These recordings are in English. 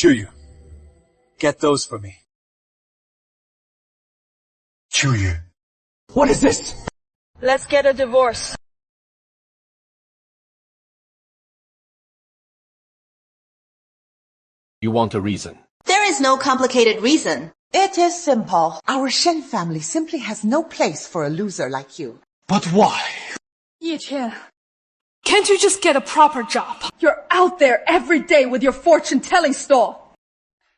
Chuyu, get those for me. Chuyu. What is this? Let's get a divorce. You want a reason? There is no complicated reason. It is simple. Our Shen family simply has no place for a loser like you. But why? Ye Tian, can't you just get a proper job? You're out there every day with your fortune-telling stall,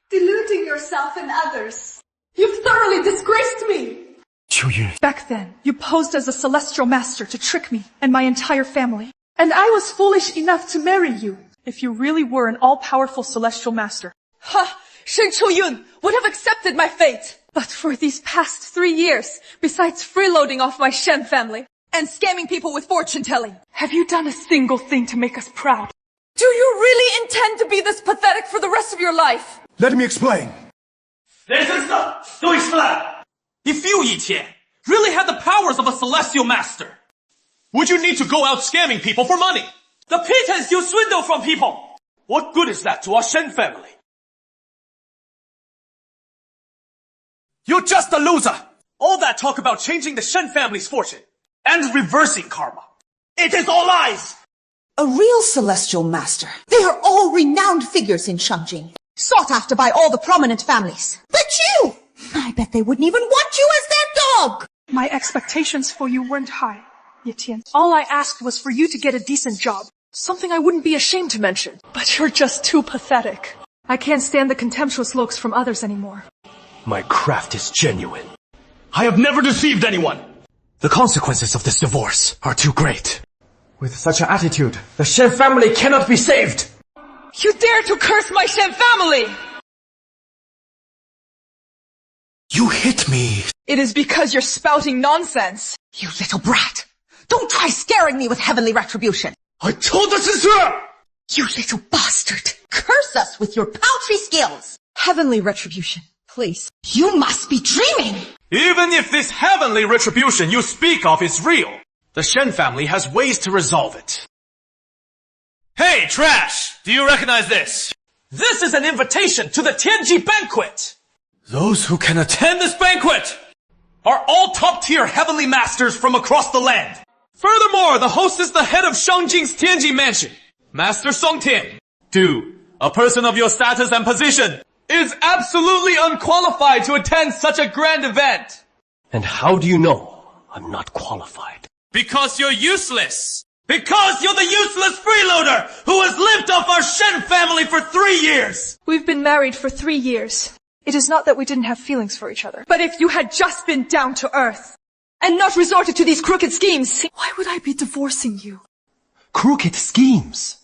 deluding yourself and others. You've thoroughly disgraced me. Chuyu. Back then, you posed as a celestial master to trick me and my entire family. And I was foolish enough to marry you. If you really were an all-powerful celestial master, Shen Chuyun would have accepted my fate. But for these past 3 years, besides freeloading off my Shen family and scamming people with fortune-telling, have you done a single thing to make us proud? Do you really intend to be this pathetic for the rest of your life? Let me explain. If you, Yi Tian, really had the powers of a celestial master, would you need to go out scamming people for money? The pretense you swindle from people! What good is that to our Shen family? You're just a loser! All that talk about changing the Shen family's fortune and reversing karma. It is all lies! A real celestial master. They are all renowned figures in Shangjing, sought after by all the prominent families. But you! I bet they wouldn't even want you as their dog! My expectations for you weren't high, Ye Tian. All I asked was for you to get a decent job. Something I wouldn't be ashamed to mention. But you're just too pathetic. I can't stand the contemptuous looks from others anymore. My craft is genuine. I have never deceived anyone. The consequences of this divorce are too great. With such an attitude, the Shen family cannot be saved. You dare to curse my Shen family! You hit me. It is because you're spouting nonsense. You little brat! Don't try scaring me with heavenly retribution! I told the sincere! You little bastard! Curse us with your paltry skills! Heavenly retribution, please. You must be dreaming! Even if this heavenly retribution you speak of is real, the Shen family has ways to resolve it. Hey, trash! Do you recognize this? This is an invitation to the Tianji banquet! Those who can attend this banquet are all top-tier heavenly masters from across the land. Furthermore, the host is the head of Shangjing's Tianji mansion, Master Song Tian. A person of your status and position is absolutely unqualified to attend such a grand event. And how do you know I'm not qualified? Because you're useless. Because you're the useless freeloader who has lived off our Shen family for 3 years. We've been married for 3 years. It is not that we didn't have feelings for each other. But if you had just been down to earth and not resorted to these crooked schemes, why would I be divorcing you? Crooked schemes.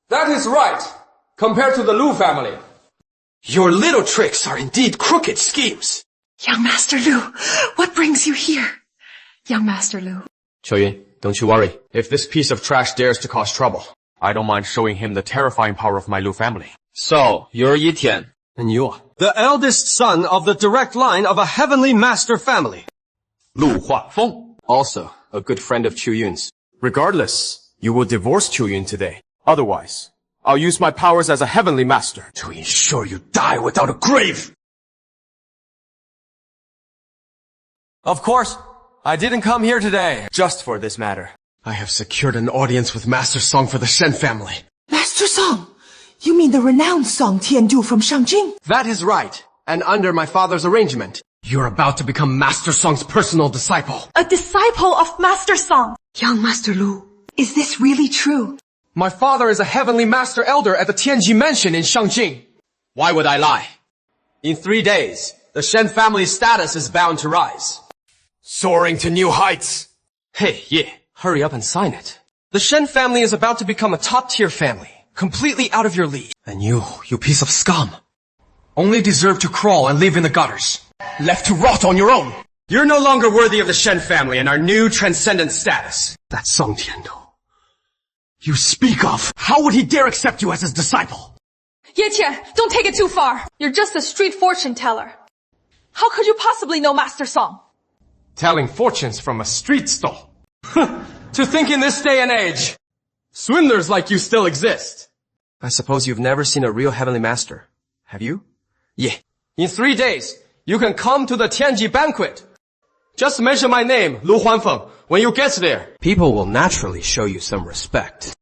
That is right, compared to the Lu family. Your little tricks are indeed crooked schemes. Young Master Lu, what brings you here? Young Master Lu. Qiuyun, don't you worry. If this piece of trash dares to cause trouble, I don't mind showing him the terrifying power of my Lu family. So, you're Yi Tian. And you are? The eldest son of the direct line of a heavenly master family. Lu Huafeng. Also, a good friend of Qiuyun's. Regardless, you will divorce Qiuyun today. Otherwise, I'll use my powers as a heavenly master to ensure you die without a grave. Of course, I didn't come here today just for this matter. I have secured an audience with Master Song for the Shen family. Master Song? You mean the renowned Song Tiandu from Shangjing? That is right. And under my father's arrangement, you're about to become Master Song's personal disciple. A disciple of Master Song. Young Master Lu, is this really true? My father is a heavenly master elder at the Tianji mansion in Shangjing. Why would I lie? In 3 days, the Shen family's status is bound to rise. Soaring to new heights. Hey, yeah, hurry up and sign it. The Shen family is about to become a top-tier family, completely out of your league. And you piece of scum, only deserve to crawl and live in the gutters, left to rot on your own. You're no longer worthy of the Shen family and our new transcendent status. That Song Tiandu you speak of, how would he dare accept you as his disciple? Ye Tian, don't take it too far. You're just a street fortune teller. How could you possibly know Master Song? Telling fortunes from a street stall. To think in this day and age, swindlers like you still exist. I suppose you've never seen a real heavenly master. Have you? Yeah. In 3 days, you can come to the Tianji banquet. Just mention my name, Lu Huanfeng, when you get there. People will naturally show you some respect.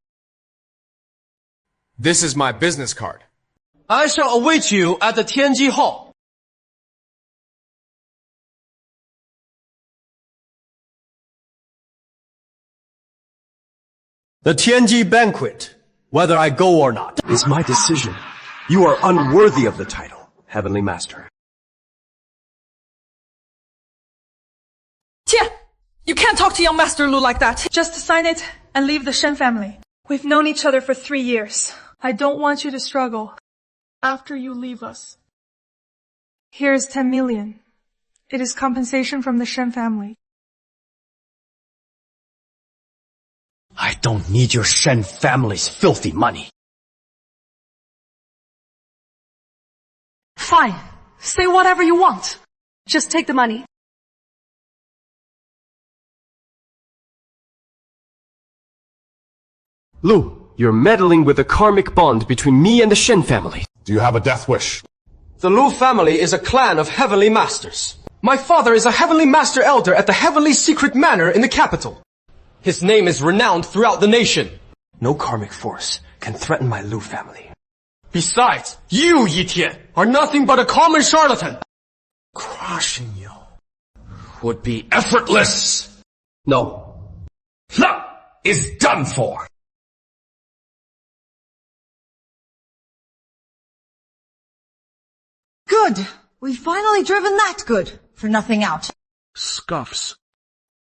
This is my business card. I shall await you at the Tianji Hall. The Tianji banquet, whether I go or not. It's my decision. You are unworthy of the title, Heavenly Master. Tia, you can't talk to young Master Lu like that. Just sign it and leave the Shen family. We've known each other for 3 years. I don't want you to struggle after you leave us. Here's 10 million. It is compensation from the Shen family. I don't need your Shen family's filthy money. Fine. Say whatever you want. Just take the money. Lu, you're meddling with the karmic bond between me and the Shen family. Do you have a death wish? The Lu family is a clan of heavenly masters. My father is a heavenly master elder at the heavenly secret manor in the capital. His name is renowned throughout the nation. No karmic force can threaten my Lu family. Besides, you, Yi Tian, are nothing but a common charlatan. Crushing you would be effortless. No. That is done for. Good. We've finally driven that good for nothing out. Scuffs.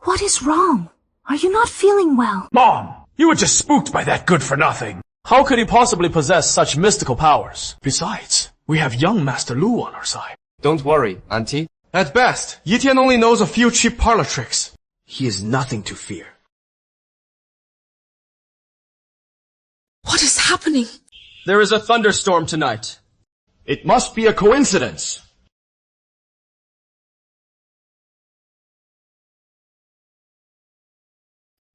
What is wrong? Are you not feeling well? Mom, you were just spooked by that good for nothing. How could he possibly possess such mystical powers? Besides, we have young Master Lu on our side. Don't worry, Auntie. At best, Yi Tian only knows a few cheap parlor tricks. He is nothing to fear. What is happening? There is a thunderstorm tonight. It must be a coincidence.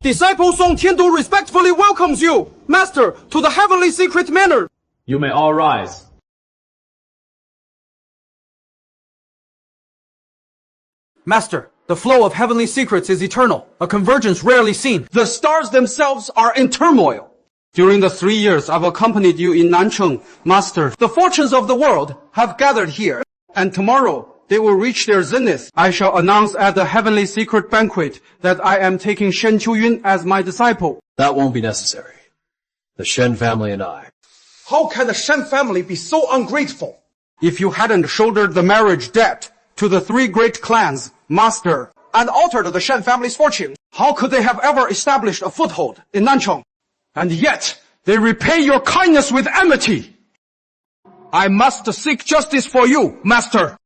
Disciple Song Tiandu respectfully welcomes you, Master, to the Heavenly Secret Manor. You may all rise. Master, the flow of heavenly secrets is eternal, a convergence rarely seen. The stars themselves are in turmoil. During the 3 years I've accompanied you in Nancheng, Master, the fortunes of the world have gathered here, and tomorrow they will reach their zenith. I shall announce at the Heavenly Secret Banquet that I am taking Shen Qiuyun as my disciple. That won't be necessary. The Shen family and I. How can the Shen family be so ungrateful? If you hadn't shouldered the marriage debt to the 3 great clans, Master, and altered the Shen family's fortune, how could they have ever established a foothold in Nancheng? And yet, they repay your kindness with enmity. I must seek justice for you, Master.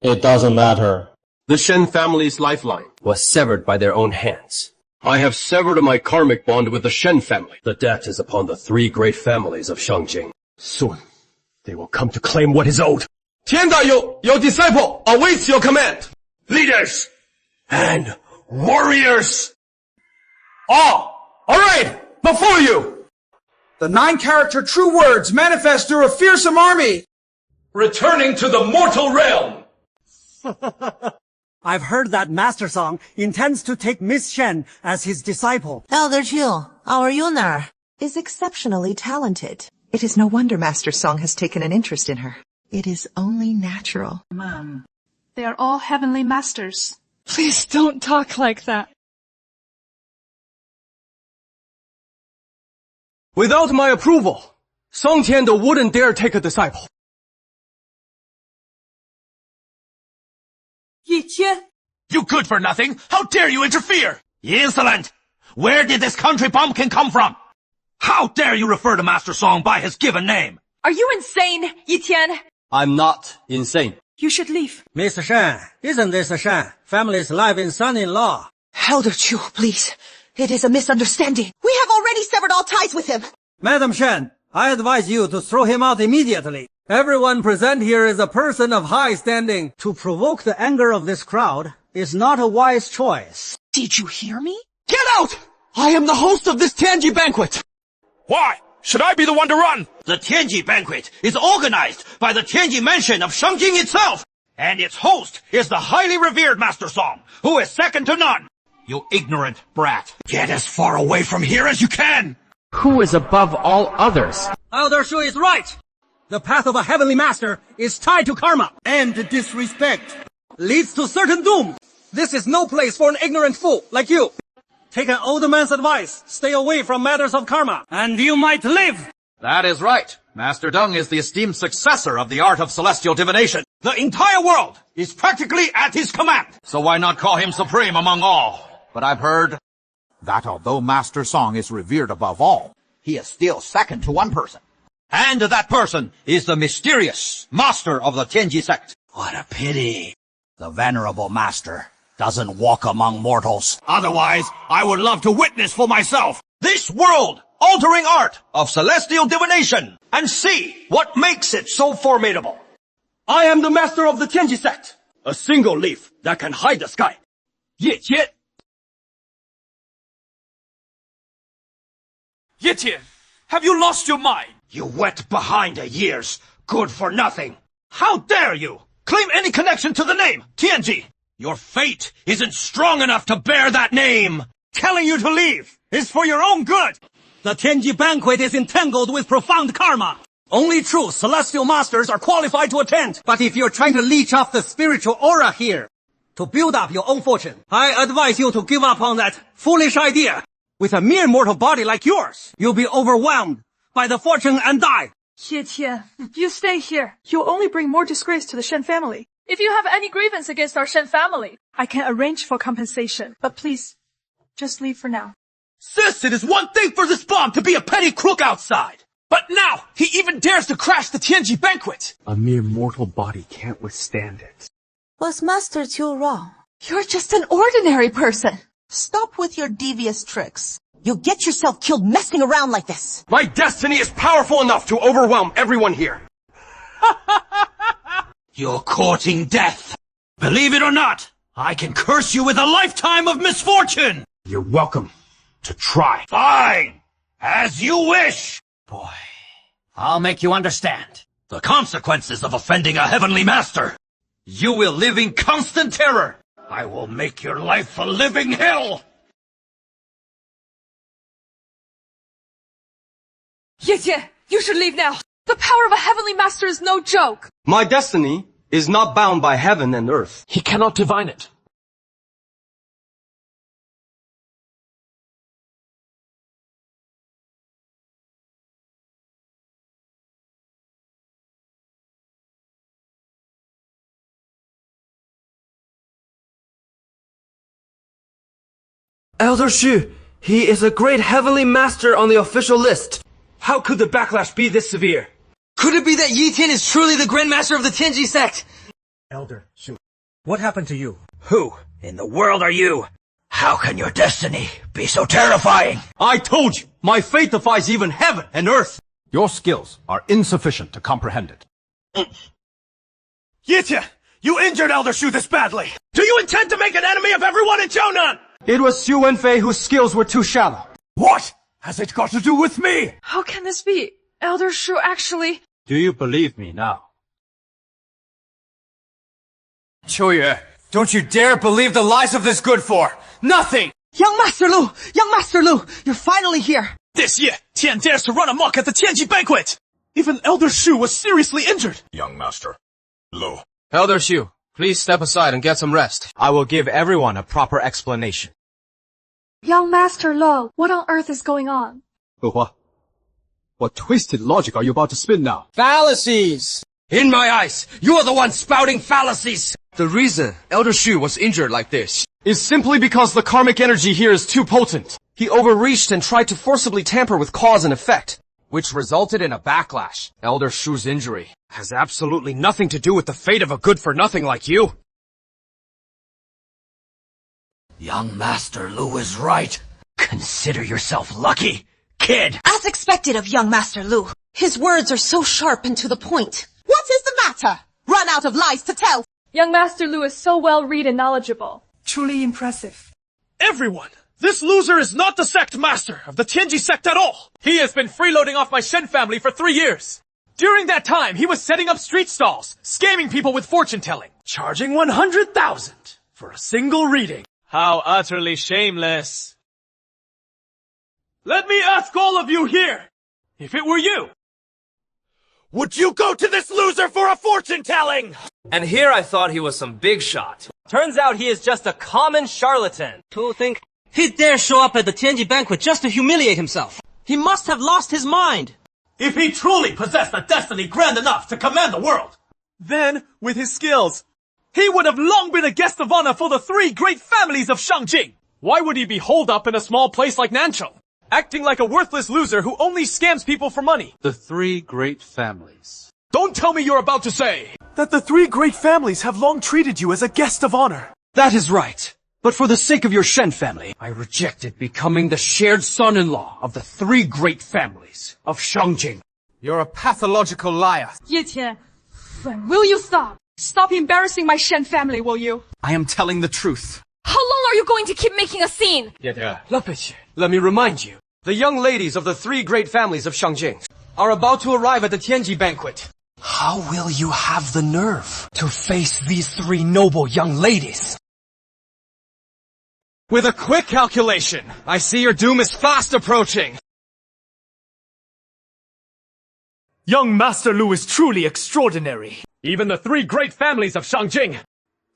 It doesn't matter. The Shen family's lifeline was severed by their own hands. I have severed my karmic bond with the Shen family. The debt is upon the 3 great families of Shangjing. Soon, they will come to claim what is owed. Tiandayu, your disciple, awaits your command. Leaders and warriors. All right, before you. The 9-character true words manifest through a fearsome army. Returning to the mortal realm. I've heard that Master Song intends to take Miss Shen as his disciple. Elder Chu, our Yunar, is exceptionally talented. It is no wonder Master Song has taken an interest in her. It is only natural. Mom. They are all heavenly masters. Please don't talk like that. Without my approval, Song Tiandu wouldn't dare take a disciple. Yi Tian. You good for nothing! How dare you interfere! Insolent! Where did this country bumpkin come from? How dare you refer to Master Song by his given name? Are you insane, Yi Tian? I'm not insane. You should leave. Miss Shen, isn't this Shen, family's live-in son-in-law? Elder Chu, please. It is a misunderstanding. We have already severed all ties with him. Madam Shen, I advise you to throw him out immediately. Everyone present here is a person of high standing. To provoke the anger of this crowd is not a wise choice. Did you hear me? Get out! I am the host of this Tianji banquet. Why? Should I be the one to run? The Tianji banquet is organized by the Tianji Mansion of Shangjing itself, and its host is the highly revered Master Song, who is second to none. You ignorant brat. Get as far away from here as you can! Who is above all others? Elder Shu is right. The path of a heavenly master is tied to karma. And disrespect leads to certain doom. This is no place for an ignorant fool like you. Take an older man's advice. Stay away from matters of karma, and you might live. That is right. Master Deng is the esteemed successor of the art of celestial divination. The entire world is practically at his command. So why not call him supreme among all? But I've heard that although Master Song is revered above all, he is still second to one person. And that person is the mysterious master of the Tianji sect. What a pity. The venerable master doesn't walk among mortals. Otherwise, I would love to witness for myself this world-altering art of celestial divination and see what makes it so formidable. I am the master of the Tianji sect, a single leaf that can hide the sky. Ye Tian! Ye Tian, have you lost your mind? You wet behind the years, good for nothing. How dare you claim any connection to the name, Tianji? Your fate isn't strong enough to bear that name. Telling you to leave is for your own good. The Tianji banquet is entangled with profound karma. Only true celestial masters are qualified to attend. But if you're trying to leech off the spiritual aura here to build up your own fortune, I advise you to give up on that foolish idea. With a mere mortal body like yours, you'll be overwhelmed by the fortune and die. Ye Tian, you stay here. You'll only bring more disgrace to the Shen family. If you have any grievance against our Shen family, I can arrange for compensation. But please, just leave for now. Sis, it is one thing for this bomb to be a petty crook outside. But now, he even dares to crash the Tianji banquet! A mere mortal body can't withstand it. Was Master Qiu wrong? You're just an ordinary person. Stop with your devious tricks. You'll get yourself killed messing around like this. My destiny is powerful enough to overwhelm everyone here. You're courting death. Believe it or not, I can curse you with a lifetime of misfortune. You're welcome to try. Fine, as you wish. Boy, I'll make you understand the consequences of offending a heavenly master. You will live in constant terror. I will make your life a living hell. Ye Tian, you should leave now. The power of a heavenly master is no joke. My destiny is not bound by heaven and earth. He cannot divine it. Elder Shu, he is a great heavenly master on the official list. How could the backlash be this severe? Could it be that Ye Tian is truly the Grand Master of the Tianji sect? Elder Shu, what happened to you? Who in the world are you? How can your destiny be so terrifying? I told you, my fate defies even heaven and earth. Your skills are insufficient to comprehend it. Ye Tian, you injured Elder Shu this badly. Do you intend to make an enemy of everyone in Jiangnan? It was Xu Wenfei whose skills were too shallow. What has it got to do with me? How can this be? Elder Shu actually... Do you believe me now? Qiu, don't you dare believe the lies of this good for nothing! Young Master Lu, you're finally here. This year, Tian dares to run amok at the Tianji banquet. Even Elder Shu was seriously injured. Young Master Lu. Elder Shu, please step aside and get some rest. I will give everyone a proper explanation. Young Master Lo, what on earth is going on? What twisted logic are you about to spin now? Fallacies! In my eyes, you are the one spouting fallacies. The reason Elder Shu was injured like this is simply because the karmic energy here is too potent. He overreached and tried to forcibly tamper with cause and effect, which resulted in a backlash. Elder Shu's injury has absolutely nothing to do with the fate of a good-for-nothing like you. Young Master Lu is right. Consider yourself lucky, kid. As expected of young Master Lu, his words are so sharp and to the point. What is the matter? Run out of lies to tell. Young Master Lu is so well read and knowledgeable. Truly impressive. Everyone, This loser is not the sect master of the Tianji sect at all. He has been freeloading off my Shen family for 3 years. During that time, he was setting up street stalls, scamming people with fortune-telling, charging 100,000 for a single reading. How utterly shameless. Let me ask all of you here, if it were you, would you go to this loser for a fortune-telling? And here I thought he was some big shot. Turns out he is just a common charlatan. To think he dare show up at the Tianji banquet just to humiliate himself. He must have lost his mind. if he truly possessed a destiny grand enough to command the world, then, with his skills, he would have long been a guest of honor for the 3 great families of Shangjing. Why would he be holed up in a small place like Nancheng, acting like a worthless loser who only scams people for money? The 3 great families. Don't tell me you're about to say that the 3 great families have long treated you as a guest of honor. That is right. But for the sake of your Shen family, I rejected becoming the shared son-in-law of the 3 great families of Shangjing. You're a pathological liar. Ye Tian, will you stop? Stop embarrassing my Shen family, will you? I am telling the truth. How long are you going to keep making a scene? Let me remind you. The young ladies of the 3 great families of Shangjing are about to arrive at the Tianji banquet. How will you have the nerve to face these 3 noble young ladies? With a quick calculation, I see your doom is fast approaching. Young Master Lu is truly extraordinary. Even the 3 great families of Shangjing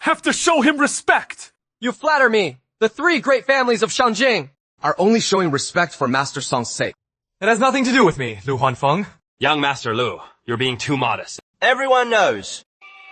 have to show him respect. You flatter me. The 3 great families of Shangjing are only showing respect for Master Song's sake. It has nothing to do with me, Lu Huanfeng. Young Master Lu, you're being too modest. Everyone knows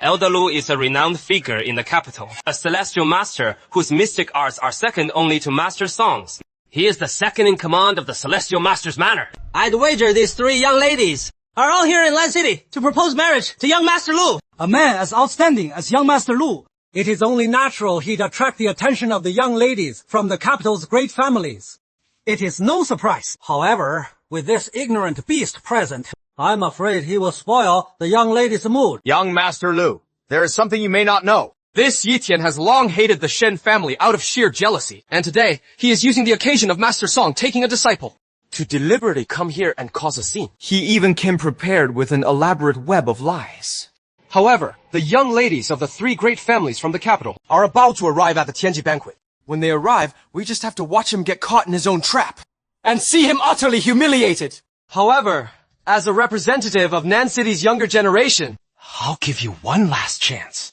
Elder Lu is a renowned figure in the capital, a celestial master whose mystic arts are second only to Master Song's. He is the second in command of the Celestial Master's manor. I'd wager these 3 young ladies are all here in Lan City to propose marriage to young Master Lu. A man as outstanding as young Master Lu, it is only natural he'd attract the attention of the young ladies from the capital's great families. It is no surprise. However, with this ignorant beast present, I'm afraid he will spoil the young lady's mood. Young Master Lu, there is something you may not know. This Yi Tian has long hated the Shen family out of sheer jealousy, and today he is using the occasion of Master Song taking a disciple to deliberately come here and cause a scene. He even came prepared with an elaborate web of lies. However, the young ladies of the 3 great families from the capital are about to arrive at the Tianji banquet. When they arrive, we just have to watch him get caught in his own trap and see him utterly humiliated. However, as a representative of Nan City's younger generation, I'll give you one last chance.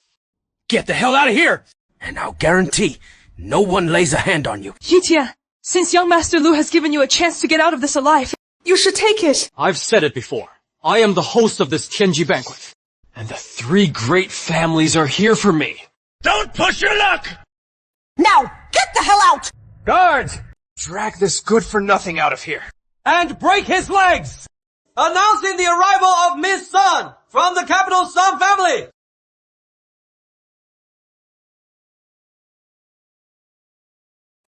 Get the hell out of here, and I'll guarantee no one lays a hand on you. Yi Tian, since young Master Lu has given you a chance to get out of this alive, you should take it. I've said it before. I am the host of this Tianji banquet, and the 3 great families are here for me. Don't push your luck! Now, get the hell out! Guards! Drag this good-for-nothing out of here. And break his legs! Announcing the arrival of Miss Sun from the capital Sun family!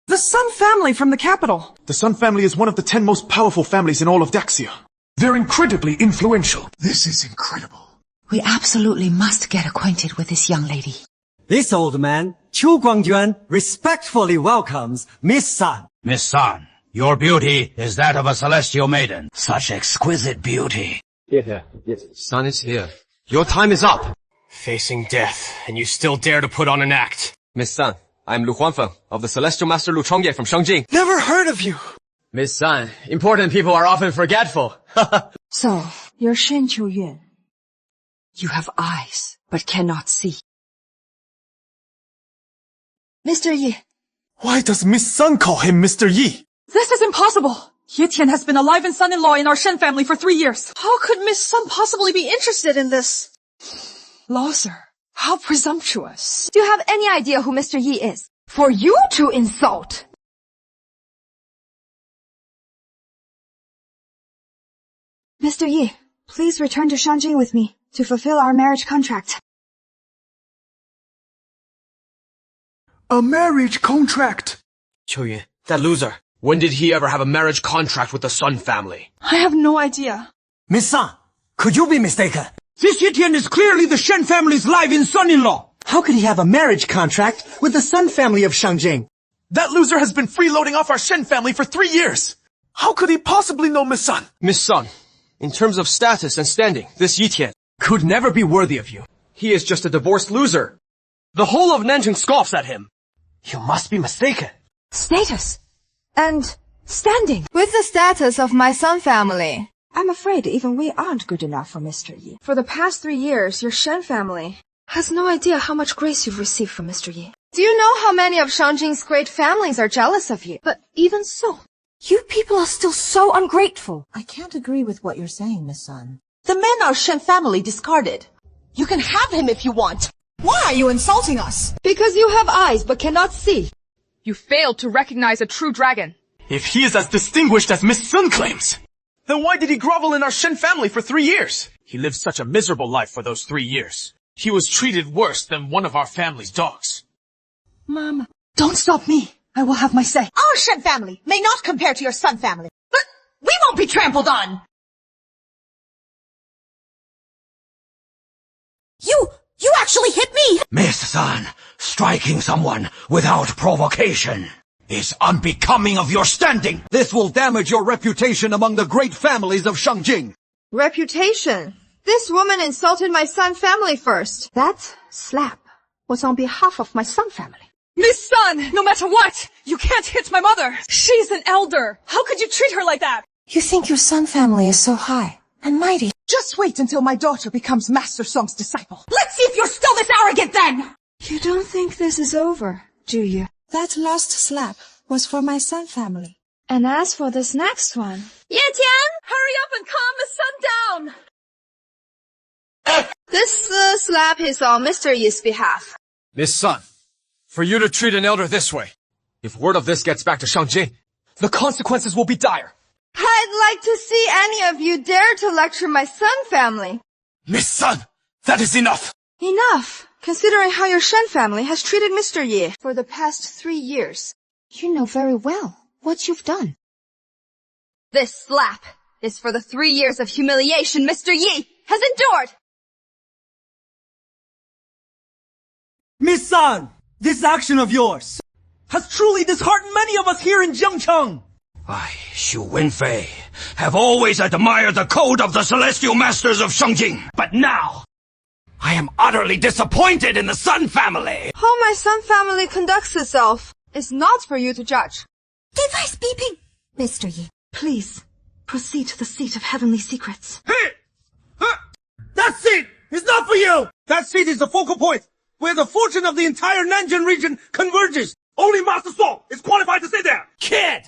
The Sun family from the capital. The Sun family is one of the 10 most powerful families in all of Daxia. They're incredibly influential. This is incredible. We absolutely must get acquainted with this young lady. This old man, Qiu Guangjuan, respectfully welcomes Miss Sun. Miss Sun, your beauty is that of a celestial maiden. Such exquisite beauty. Yes, Sun is here. Your time is up. Facing death, and you still dare to put on an act. Miss Sun, I'm Lu Huanfeng of the Celestial Master Lu Chongye from Shangjing. Never heard of you. Miss Sun, important people are often forgetful. So, you're Shen Qiuyuan. You have eyes, but cannot see. Mr. Yi. Why does Miss Sun call him Mr. Yi? This is impossible. Ye Tian has been alive and son-in-law in our Shen family for 3 years. How could Miss Sun possibly be interested in this? Law, sir. How presumptuous. Do you have any idea who Mr. Yi is? For you to insult! Mr. Yi, please return to Shangjing with me to fulfill our marriage contract. A marriage contract? Qiuyuan, that loser. When did he ever have a marriage contract with the Sun family? I have no idea. Miss Sun, could you be mistaken? This Yi Tian is clearly the Shen family's live-in son-in-law. How could he have a marriage contract with the Sun family of Shangjing? That loser has been freeloading off our Shen family for 3 years. How could he possibly know Miss Sun? Miss Sun, in terms of status and standing, this Yi Tian could never be worthy of you. He is just a divorced loser. The whole of Nanjing scoffs at him. You must be mistaken. Status. And standing. With the status of my Sun family, I'm afraid even we aren't good enough for Mr. Yi. for the past 3 years, your Shen family has no idea how much grace you've received from Mr. Yi. Do you know how many of Shangjing's great families are jealous of you? But even so, you people are still so ungrateful. I can't agree with what you're saying, Miss Sun. The men our Shen family discarded. You can have him if you want. Why are you insulting us? Because you have eyes but cannot see. You failed to recognize a true dragon. If he is as distinguished as Miss Sun claims, then why did he grovel in our Shen family for 3 years? He lived such a miserable life for those 3 years. He was treated worse than one of our family's dogs. Mama, don't stop me. I will have my say. Our Shen family may not compare to your Sun family, but we won't be trampled on. You actually hit me! Miss Sun, striking someone without provocation is unbecoming of your standing. This will damage your reputation among the great families of Shangjing. Reputation. This woman insulted my Sun family first. That slap was on behalf of my Sun family. Miss Sun, no matter what, you can't hit my mother. She's an elder. How could you treat her like that? You think your Sun family is so high and mighty. Just wait until my daughter becomes Master Song's disciple. Let's see if you're still this arrogant then! You don't think this is over, do you? That last slap was for my Sun family. And as for this next one... Ye Tian, hurry up and calm Miss Sun down. This slap is on Mr. Yi's behalf. Miss Sun, for you to treat an elder this way, if word of this gets back to Shangjing, the consequences will be dire. I'd like to see any of you dare to lecture my Sun family. Miss Sun, that is enough. Enough, considering how your Shen family has treated Mr. Yi for the past 3 years. You know very well what you've done. This slap is for the 3 years of humiliation Mr. Yi has endured. Miss Sun, this action of yours has truly disheartened many of us here in Jiangcheng. I, Xu Wenfei, have always admired the code of the Celestial Masters of Shangjing. But now, I am utterly disappointed in the Sun family. How my Sun family conducts itself is not for you to judge. Device beeping! Mr. Yi, Please, proceed to the seat of heavenly secrets. Hey! That seat is not for you! That seat is the focal point, where the fortune of the entire Nanjing region converges. Only Master Song is qualified to sit there. Kid!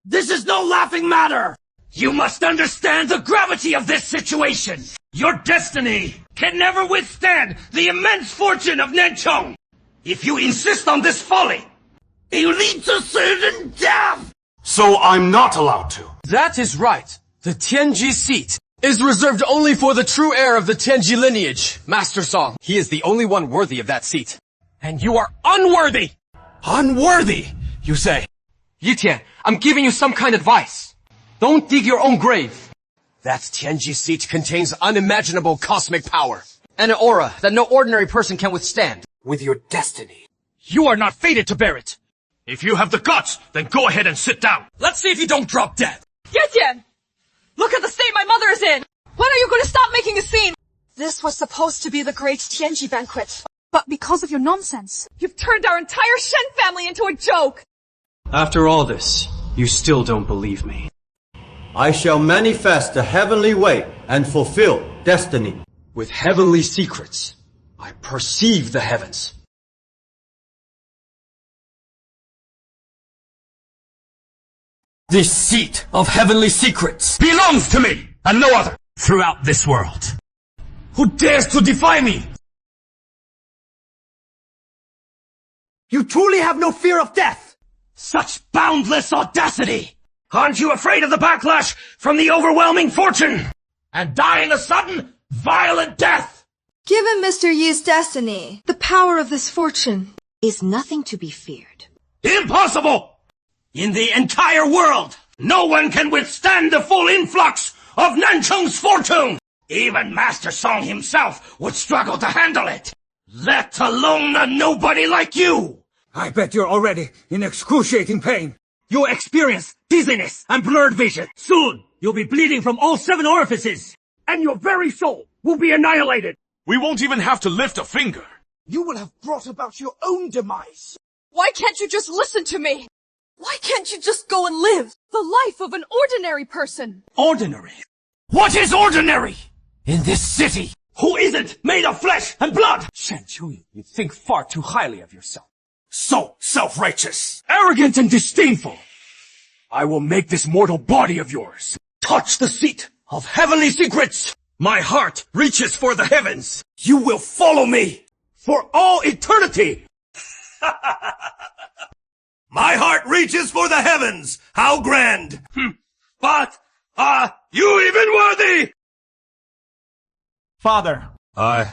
This is no laughing matter! You must understand the gravity of this situation! Your destiny can never withstand the immense fortune of Nanchong! If you insist on this folly, it will lead to certain death! So I'm not allowed to. That is right. The Tianji seat is reserved only for the true heir of the Tianji lineage, Master Song. He is the only one worthy of that seat. And you are unworthy! Unworthy, you say? Yi Tian, I'm giving you some kind of advice. Don't dig your own grave. That Tianji seat contains unimaginable cosmic power. And an aura that no ordinary person can withstand. With your destiny. You are not fated to bear it. If you have the guts, then go ahead and sit down. Let's see if you don't drop dead. Ye Tian, look at the state my mother is in. When are you going to stop making a scene? This was supposed to be the great Tianji banquet. But because of your nonsense, you've turned our entire Shen family into a joke. After all this, you still don't believe me. I shall manifest the heavenly way and fulfill destiny. With heavenly secrets, I perceive the heavens. This seat of heavenly secrets belongs to me and no other throughout this world. Who dares to defy me? You truly have no fear of death! Such boundless audacity! Aren't you afraid of the backlash from the overwhelming fortune? And dying a sudden, violent death? Given Mr. Yi's destiny, the power of this fortune is nothing to be feared. Impossible! In the entire world, no one can withstand the full influx of Nancheng's fortune! Even Master Song himself would struggle to handle it! Let alone a nobody like you! I bet you're already in excruciating pain. You'll experience dizziness and blurred vision. Soon, you'll be bleeding from all 7 orifices. And your very soul will be annihilated. We won't even have to lift a finger. You will have brought about your own demise. Why can't you just listen to me? Why can't you just go and live the life of an ordinary person? Ordinary? What is ordinary? In this city, who isn't made of flesh and blood? Shan Qiuyu, you think far too highly of yourself. So self-righteous, arrogant and disdainful. I will make this mortal body of yours touch the seat of heavenly secrets. My heart reaches for the heavens. You will follow me for all eternity. My heart reaches for the heavens. How grand. But are you even worthy? Father. Aye.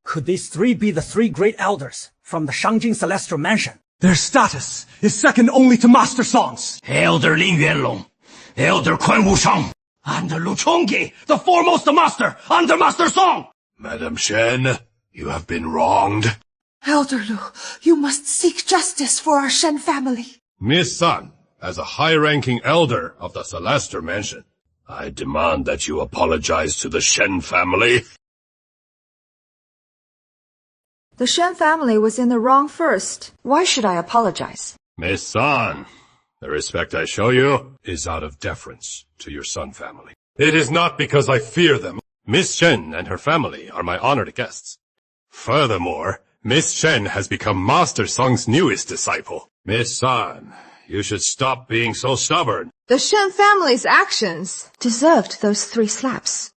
Could these 3 be the 3 great elders from the Shangjing Celestial Mansion? Their status is second only to Master Songs. Elder Lin Yuanlong, Elder Quan Wushang, and Lu Chongyi, the foremost master under Master Song. Madam Shen, you have been wronged. Elder Lu, you must seek justice for our Shen family. Miss Sun, as a high-ranking elder of the Celestial Mansion, I demand that you apologize to the Shen family. The Shen family was in the wrong first. Why should I apologize? Miss Sun, the respect I show you is out of deference to your Sun family. It is not because I fear them. Miss Shen and her family are my honored guests. Furthermore, Miss Shen has become Master Song's newest disciple. Miss Sun, you should stop being so stubborn. The Shen family's actions deserved those 3 slaps.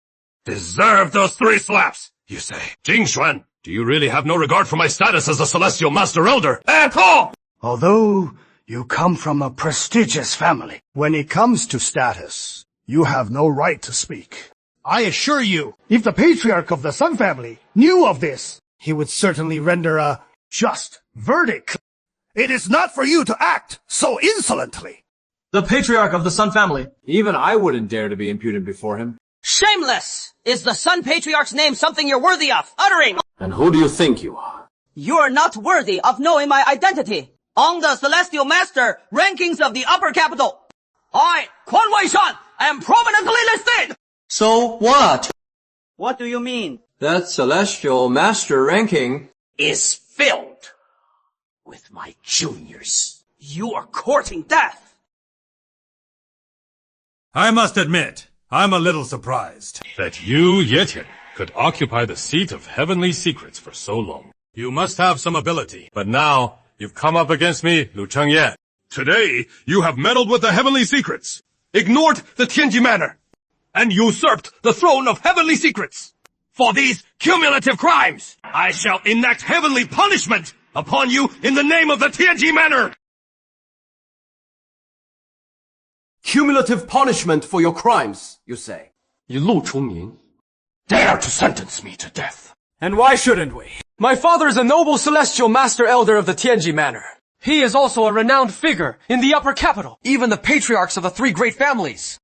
Deserve those 3 slaps, you say? Jing Xuan, do you really have no regard for my status as a Celestial Master Elder? At all! Although you come from a prestigious family, when it comes to status, you have no right to speak. I assure you, if the Patriarch of the Sun family knew of this, he would certainly render a just verdict. It is not for you to act so insolently. The Patriarch of the Sun family. Even I wouldn't dare to be impudent before him. Shameless! Is the Sun Patriarch's name something you're worthy of uttering? And who do you think you are? You're not worthy of knowing my identity. On the Celestial Master rankings of the Upper Capital, I, Quan Weishan, am prominently listed! So what? What do you mean? That Celestial Master ranking Is filled with my juniors. You are courting death. I must admit, I'm a little surprised. That you, Yetian, could occupy the seat of Heavenly Secrets for so long. You must have some ability. But now, you've come up against me, Lu Chengye. Today, you have meddled with the Heavenly Secrets, ignored the Tianji Manor, and usurped the throne of Heavenly Secrets. For these cumulative crimes, I shall enact heavenly punishment upon you in the name of the Tianji Manor! Cumulative punishment for your crimes, you say? You Lu Chongyin. Dare to sentence me to death. And why shouldn't we? My father is a noble Celestial Master Elder of the Tianji Manor. He is also a renowned figure in the Upper Capital. Even the patriarchs of the 3 great families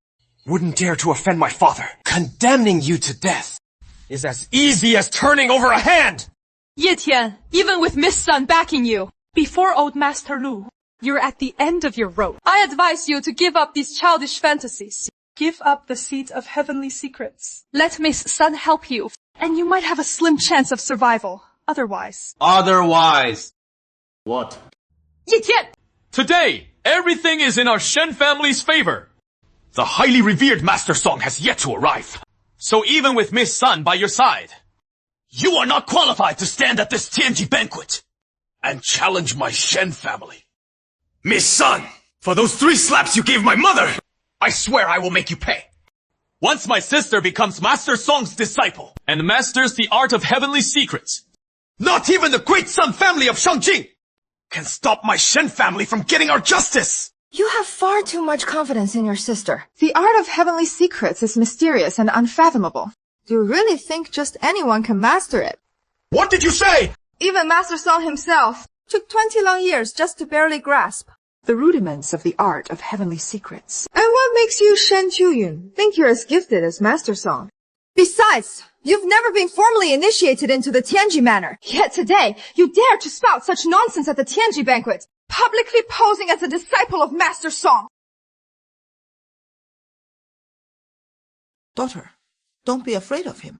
wouldn't dare to offend my father. Condemning you to death is as easy as turning over a hand! Yetian, even with Miss Sun backing you, before old Master Lu, you're at the end of your rope. I advise you to give up these childish fantasies. Give up the seat of Heavenly Secrets. Let Miss Sun help you, and you might have a slim chance of survival. Otherwise. What? Yetian! Today, everything is in our Shen family's favor. The highly revered Master Song has yet to arrive. So even with Miss Sun by your side, you are not qualified to stand at this Tianji banquet and challenge my Shen family. Miss Sun, for those 3 slaps you gave my mother! I swear I will make you pay. Once my sister becomes Master Song's disciple and masters the art of heavenly secrets, not even the great Sun family of Shangjing can stop my Shen family from getting our justice. You have far too much confidence in your sister. The art of heavenly secrets is mysterious and unfathomable. Do you really think just anyone can master it? What did you say? Even Master Song himself took 20 long years just to barely grasp the rudiments of the art of heavenly secrets. And what makes you Shen Qiuyun think you're as gifted as Master Song? Besides, You've never been formally initiated into the Tianji manner. Yet today, you dare to spout such nonsense at the Tianji banquet, publicly posing as a disciple of Master Song. Daughter, don't be afraid of him.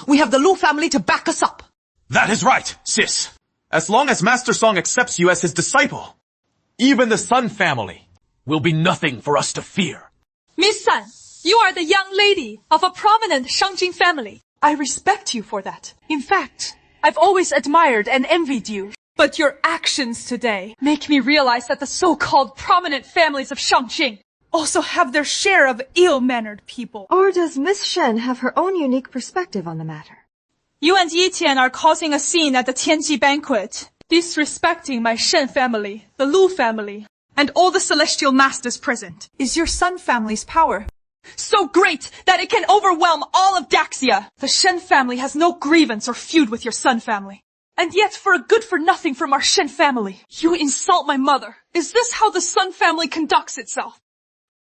We have the Lu family to back us up. That is right, sis. As long as Master Song accepts you as his disciple, even the Sun family will be nothing for us to fear. Miss Sun, you are the young lady of a prominent Shangjing family. I respect you for that. In fact, I've always admired and envied you. But your actions today make me realize that the so-called prominent families of Shangjing also have their share of ill-mannered people. Or does Miss Shen have her own unique perspective on the matter? You and Yi Tian are causing a scene at the Tianji banquet, disrespecting my Shen family, the Lu family, and all the celestial masters present. Is your Sun family's power so great that it can overwhelm all of Daxia? The Shen family has no grievance or feud with your Sun family. And yet, for a good-for-nothing from our Shen family, you insult my mother. Is this how the Sun family conducts itself?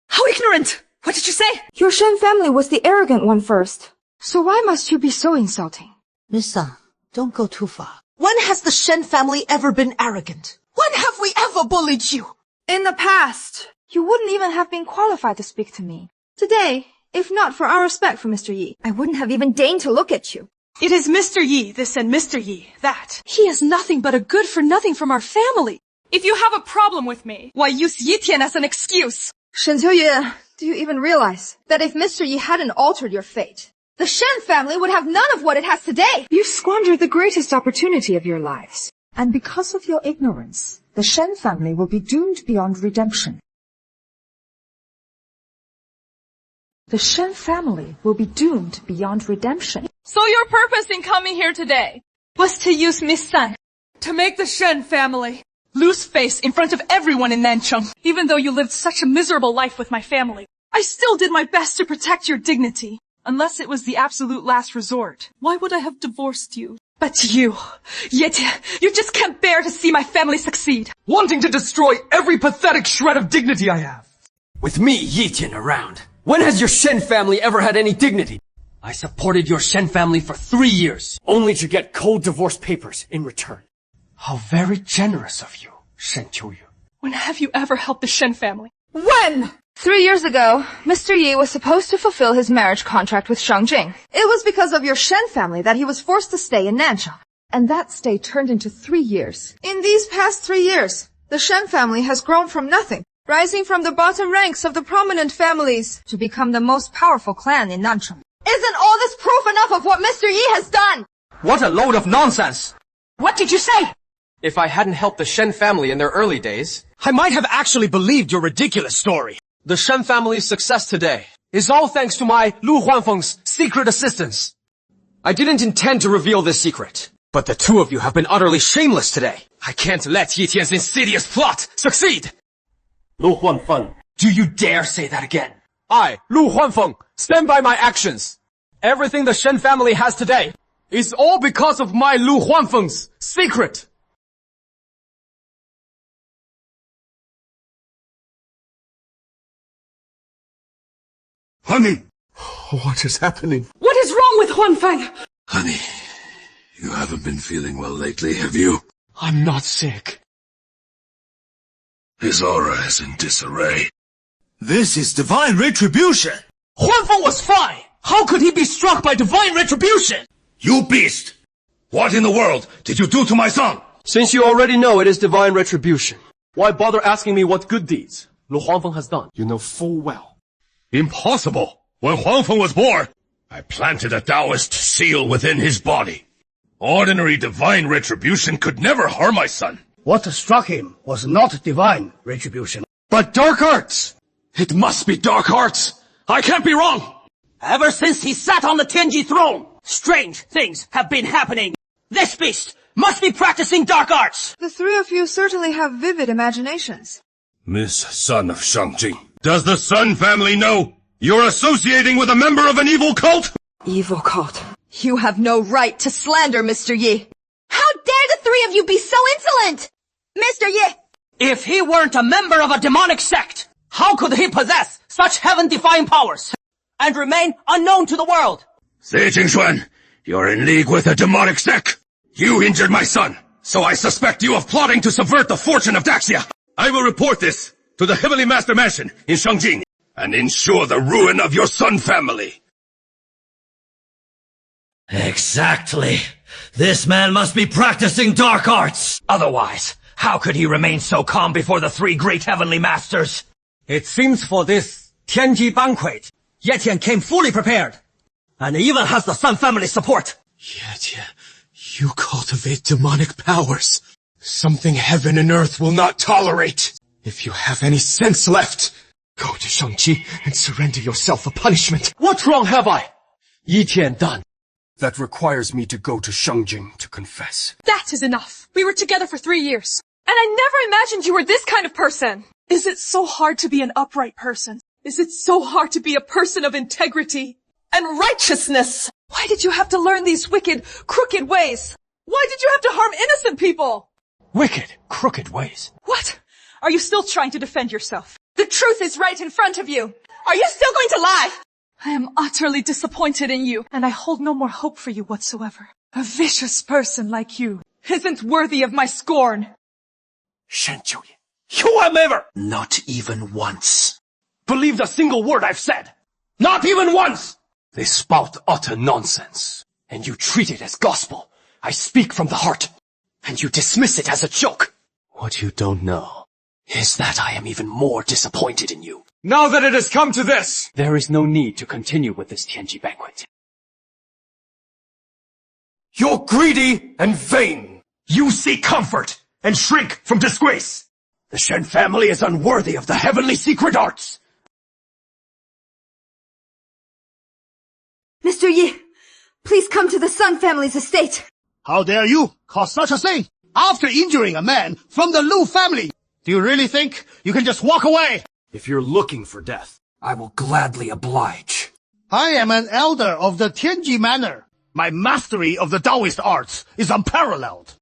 How ignorant! What did you say? Your Shen family was the arrogant one first. So why must you be so insulting? Miss Sun, don't go too far. When has the Shen family ever been arrogant? When have we ever bullied you? In the past. You wouldn't even have been qualified to speak to me. Today, if not for our respect for Mr. Yi, I wouldn't have even deigned to look at you. It is Mr. Yi, this and Mr. Yi, that. He is nothing but a good-for-nothing from our family. If you have a problem with me, why use Yi Tian as an excuse? Shen Qiuyue, do you even realize that if Mr. Yi hadn't altered your fate, the Shen family would have none of what it has today? You squandered the greatest opportunity of your lives. And because of your ignorance, the Shen family will be doomed beyond redemption. The Shen family will be doomed beyond redemption. So your purpose in coming here today was to use Miss Sun to make the Shen family lose face in front of everyone in Nancheng. Even though you lived such a miserable life with my family, I still did my best to protect your dignity. Unless it was the absolute last resort, why would I have divorced you? But you, yet you just can't bear to see my family succeed. Wanting to destroy every pathetic shred of dignity I have. With me, Yi Tian, around, when has your Shen family ever had any dignity? I supported your Shen family for 3 years, only to get cold divorce papers in return. How very generous of you, Shen Qiuyue. When have you ever helped the Shen family? When? 3 years ago, Mr. Yi was supposed to fulfill his marriage contract with Shangjing. It was because of your Shen family that he was forced to stay in Nancheng. And that stay turned into 3 years. In these past 3 years, the Shen family has grown from nothing, rising from the bottom ranks of the prominent families to become the most powerful clan in Nancheng. Isn't all this proof enough of what Mr. Yi has done? What a load of nonsense! What did you say? If I hadn't helped the Shen family in their early days, I might have actually believed your ridiculous story. the Shen family's success today is all thanks to my Lu Huanfeng's secret assistance. I didn't intend to reveal this secret, but the two of you have been utterly shameless today. I can't let Yi Tian's insidious plot succeed! Lu Huanfeng. Do you dare say that again? I, Lu Huanfeng, stand by my actions. Everything the Shen family has today is all because of my Lu Huanfeng's secret. Honey! What is happening? What is wrong with Huanfeng? Honey, you haven't been feeling well lately, have you? I'm not sick. His aura is in disarray. This is divine retribution! Huanfeng was fine! How could he be struck by divine retribution? You beast! What in the world did you do to my son? Since you already know it is divine retribution, why bother asking me what good deeds Lu Huanfeng has done? You know full well. Impossible! When Huanfeng was born, I planted a Taoist seal within his body. Ordinary divine retribution could never harm my son. What struck him was not divine retribution, but dark arts! It must be dark arts! I can't be wrong! Ever since he sat on the Tianji throne, strange things have been happening. This beast must be practicing dark arts! The three of you certainly have vivid imaginations. Miss Sun of Shangjing, does the Sun family know you're associating with a member of an evil cult? Evil cult. You have no right to slander Mr. Yi. How dare the three of you be so insolent? Mr. Yi! If he weren't a member of a demonic sect, how could he possess such heaven-defying powers and remain unknown to the world? Sei Jingxuan, You're in league with a demonic sect. You injured my son, so I suspect you of plotting to subvert the fortune of Daxia. I will report this to the Heavenly Master Mansion in Shangjing and ensure the ruin of your Sun family. Exactly. This man must be practicing dark arts. Otherwise, how could he remain so calm before the three great heavenly masters? It seems for this Tianji banquet, Ye Tian came fully prepared, and even has the Sun family support. Ye Tian, you cultivate demonic powers. Something heaven and earth will not tolerate. If you have any sense left, go to Shangji and surrender yourself for punishment. What wrong have I, Yi Tian, done that requires me to go to Shangjing to confess? That is enough. We were together for 3 years. And I never imagined you were this kind of person. Is it so hard to be an upright person? Is it so hard to be a person of integrity and righteousness? Why did you have to learn these wicked, crooked ways? Why did you have to harm innocent people? Wicked, crooked ways. What? Are you still trying to defend yourself? The truth is right in front of you. Are you still going to lie? I am utterly disappointed in you, and I hold no more hope for you whatsoever. A vicious person like you isn't worthy of my scorn. Shen Qiuyan, you have never, Not even once. believed a single word I've said. Not even once! They spout utter nonsense, and you treat it as gospel. I speak from the heart, and you dismiss it as a joke. What you don't know is that I am even more disappointed in you. Now that it has come to this, there is no need to continue with this Tianji banquet. You're greedy and vain. You seek comfort and shrink from disgrace. The Shen family is unworthy of the heavenly secret arts. Mr. Yi, please come to the Sun family's estate. How dare you cause such a thing? After injuring a man from the Lu family, do you really think you can just walk away? If you're looking for death, I will gladly oblige. I am an elder of the Tianji Manor. My mastery of the Taoist arts is unparalleled.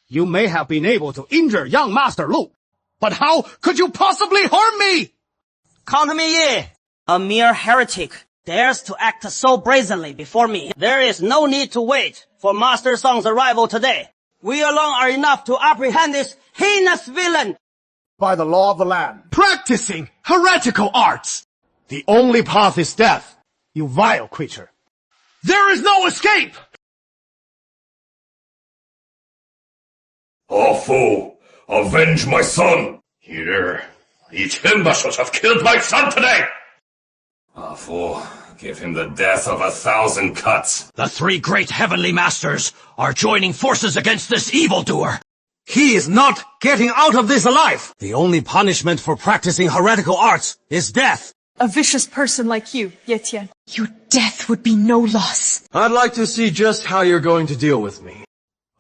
You may have been able to injure young Master Lu, but how could you possibly harm me? Count me Ye, a mere heretic, dares to act so brazenly before me. There is no need to wait for Master Song's arrival today. We alone are enough to apprehend this heinous villain. By the law of the land. Practicing heretical arts. The only path is death, you vile creature. There is no escape! Oh, fool! Avenge my son! Here, Yi Tian should have killed my son today! Ah, fool. Give him the death of 1,000 cuts. The three great heavenly masters are joining forces against this evildoer. He is not getting out of this alive. The only punishment for practicing heretical arts is death. A vicious person like you, Ye Tian, your death would be no loss. I'd like to see just how you're going to deal with me.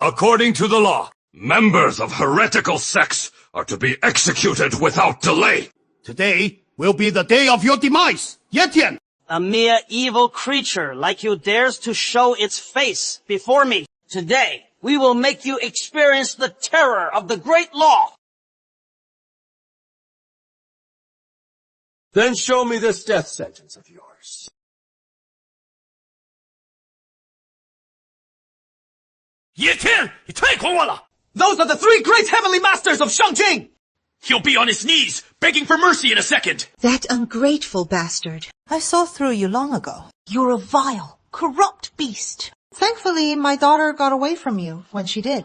According to the law, members of heretical sects are to be executed without delay. Today will be the day of your demise, Ye Tian. A mere evil creature like you dares to show its face before me. Today, we will make you experience the terror of the great law. Then show me this death sentence of yours. Ye Tian, 你太狂妄了! Those are the three great heavenly masters of Shangjing! He'll be on his knees, begging for mercy in a second. That ungrateful bastard. I saw through you long ago. You're a vile, corrupt beast. Thankfully, my daughter got away from you when she did.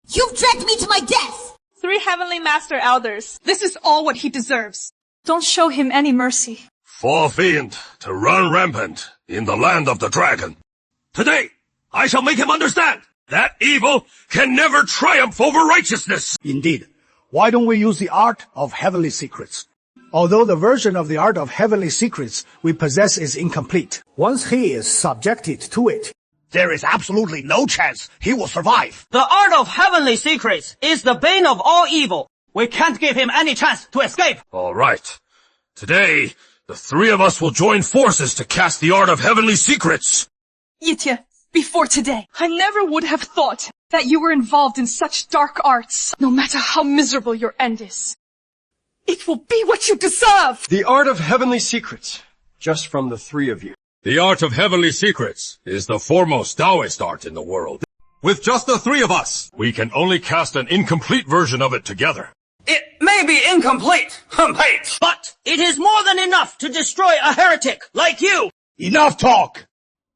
You've dragged me to my death! 3 heavenly master elders. This is all what he deserves. Don't show him any mercy. For a fiend to run rampant in the land of the dragon. Today, I shall make him understand that evil can never triumph over righteousness. Indeed. Why don't we use the art of heavenly secrets? Although the version of the art of heavenly secrets we possess is incomplete, once he is subjected to it, there is absolutely no chance he will survive. The art of heavenly secrets is the bane of all evil. We can't give him any chance to escape. All right. Today, the three of us will join forces to cast the art of heavenly secrets. Ye Tian, before today, I never would have thought that you were involved in such dark arts, no matter how miserable your end is. It will be what you deserve! The art of heavenly secrets, just from the three of you. The art of heavenly secrets is the foremost Taoist art in the world. With just the three of us, we can only cast an incomplete version of it together. It may be incomplete, but it is more than enough to destroy a heretic like you. Enough talk!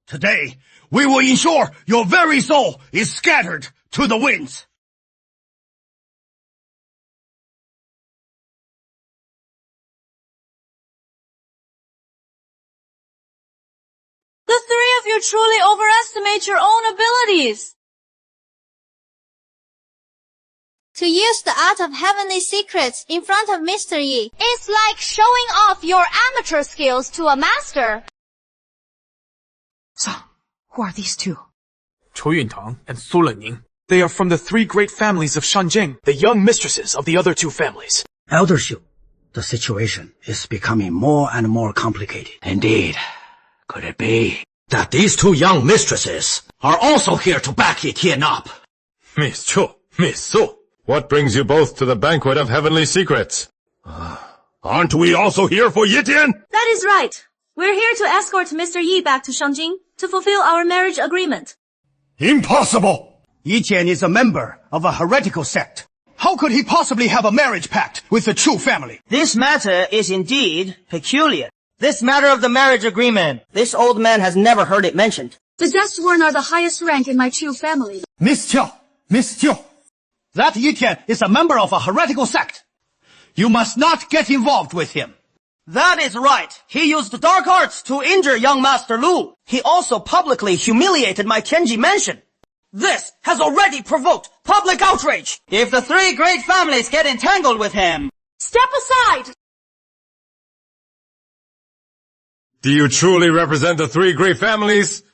Today, we will ensure your very soul is scattered to the winds. The three of you truly overestimate your own abilities. To use the art of heavenly secrets in front of Mr. Yi. It's like showing off your amateur skills to a master. So, who are these two? Qiu Yuntang and Su Lening. They are from the three great families of Shangjing, the young mistresses of the other two families. Elder Xiu, the situation is becoming more and more complicated. Indeed. Could it be that these two young mistresses are also here to back Yi Tian up? Miss Chu, Miss Su, what brings you both to the banquet of heavenly secrets? Aren't we also here for Yi Tian? That is right. We're here to escort Mr. Yi back to Shangjing to fulfill our marriage agreement. Impossible! Yi Tian is a member of a heretical sect. How could he possibly have a marriage pact with the Chu family? This matter is indeed peculiar. This matter of the marriage agreement, this old man has never heard it mentioned. The Deathsworn are the highest rank in my Chu family. Miss Chiu, that Yi Tian is a member of a heretical sect. You must not get involved with him. That is right. He used dark arts to injure young Master Lu. He also publicly humiliated my Tianji mansion. This has already provoked public outrage. If the three great families get entangled with him... Step aside! Do you truly represent the three great families?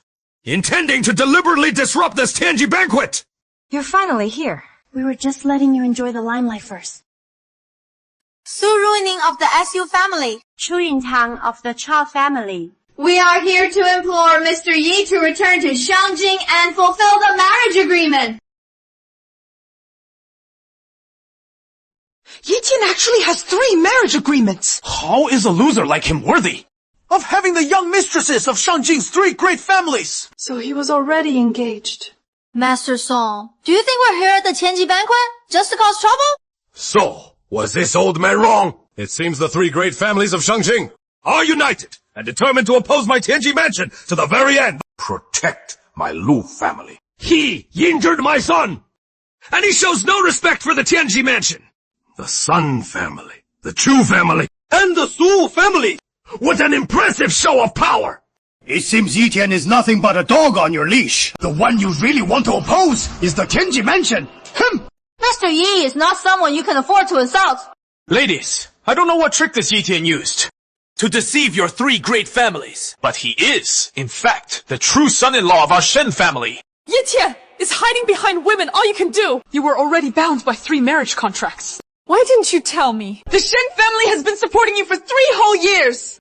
Intending to deliberately disrupt this Tianji banquet! You're finally here. We were just letting you enjoy the limelight first. Su Ruining of the Su family. Qiu Yuntang of the Cha family. We are here to implore Mr. Yi to return to Shangjing and fulfill the marriage agreement. Yi Tian actually has 3 marriage agreements. How is a loser like him worthy of having the young mistresses of Shangjing's 3 great families? So he was already engaged. Master Song, do you think we're here at the Tianji banquet just to cause trouble? So, was this old man wrong? It seems the 3 great families of Shangjing are united and determined to oppose my Tianji mansion to the very end. Protect my Lu family. He injured my son! And he shows no respect for the Tianji mansion! The Sun family, the Chu family, and the Su family! What an impressive show of power! It seems Yi Tian is nothing but a dog on your leash. The one you really want to oppose is the Tianji mansion! Him! Mr. Yi is not someone you can afford to insult. Ladies, I don't know what trick this Yi Tian used to deceive your 3 great families, but he is, in fact, the true son-in-law of our Shen family. Yi Tian is hiding behind women all you can do. You were already bound by 3 marriage contracts. Why didn't you tell me? The Shen family has been supporting you for 3 whole years!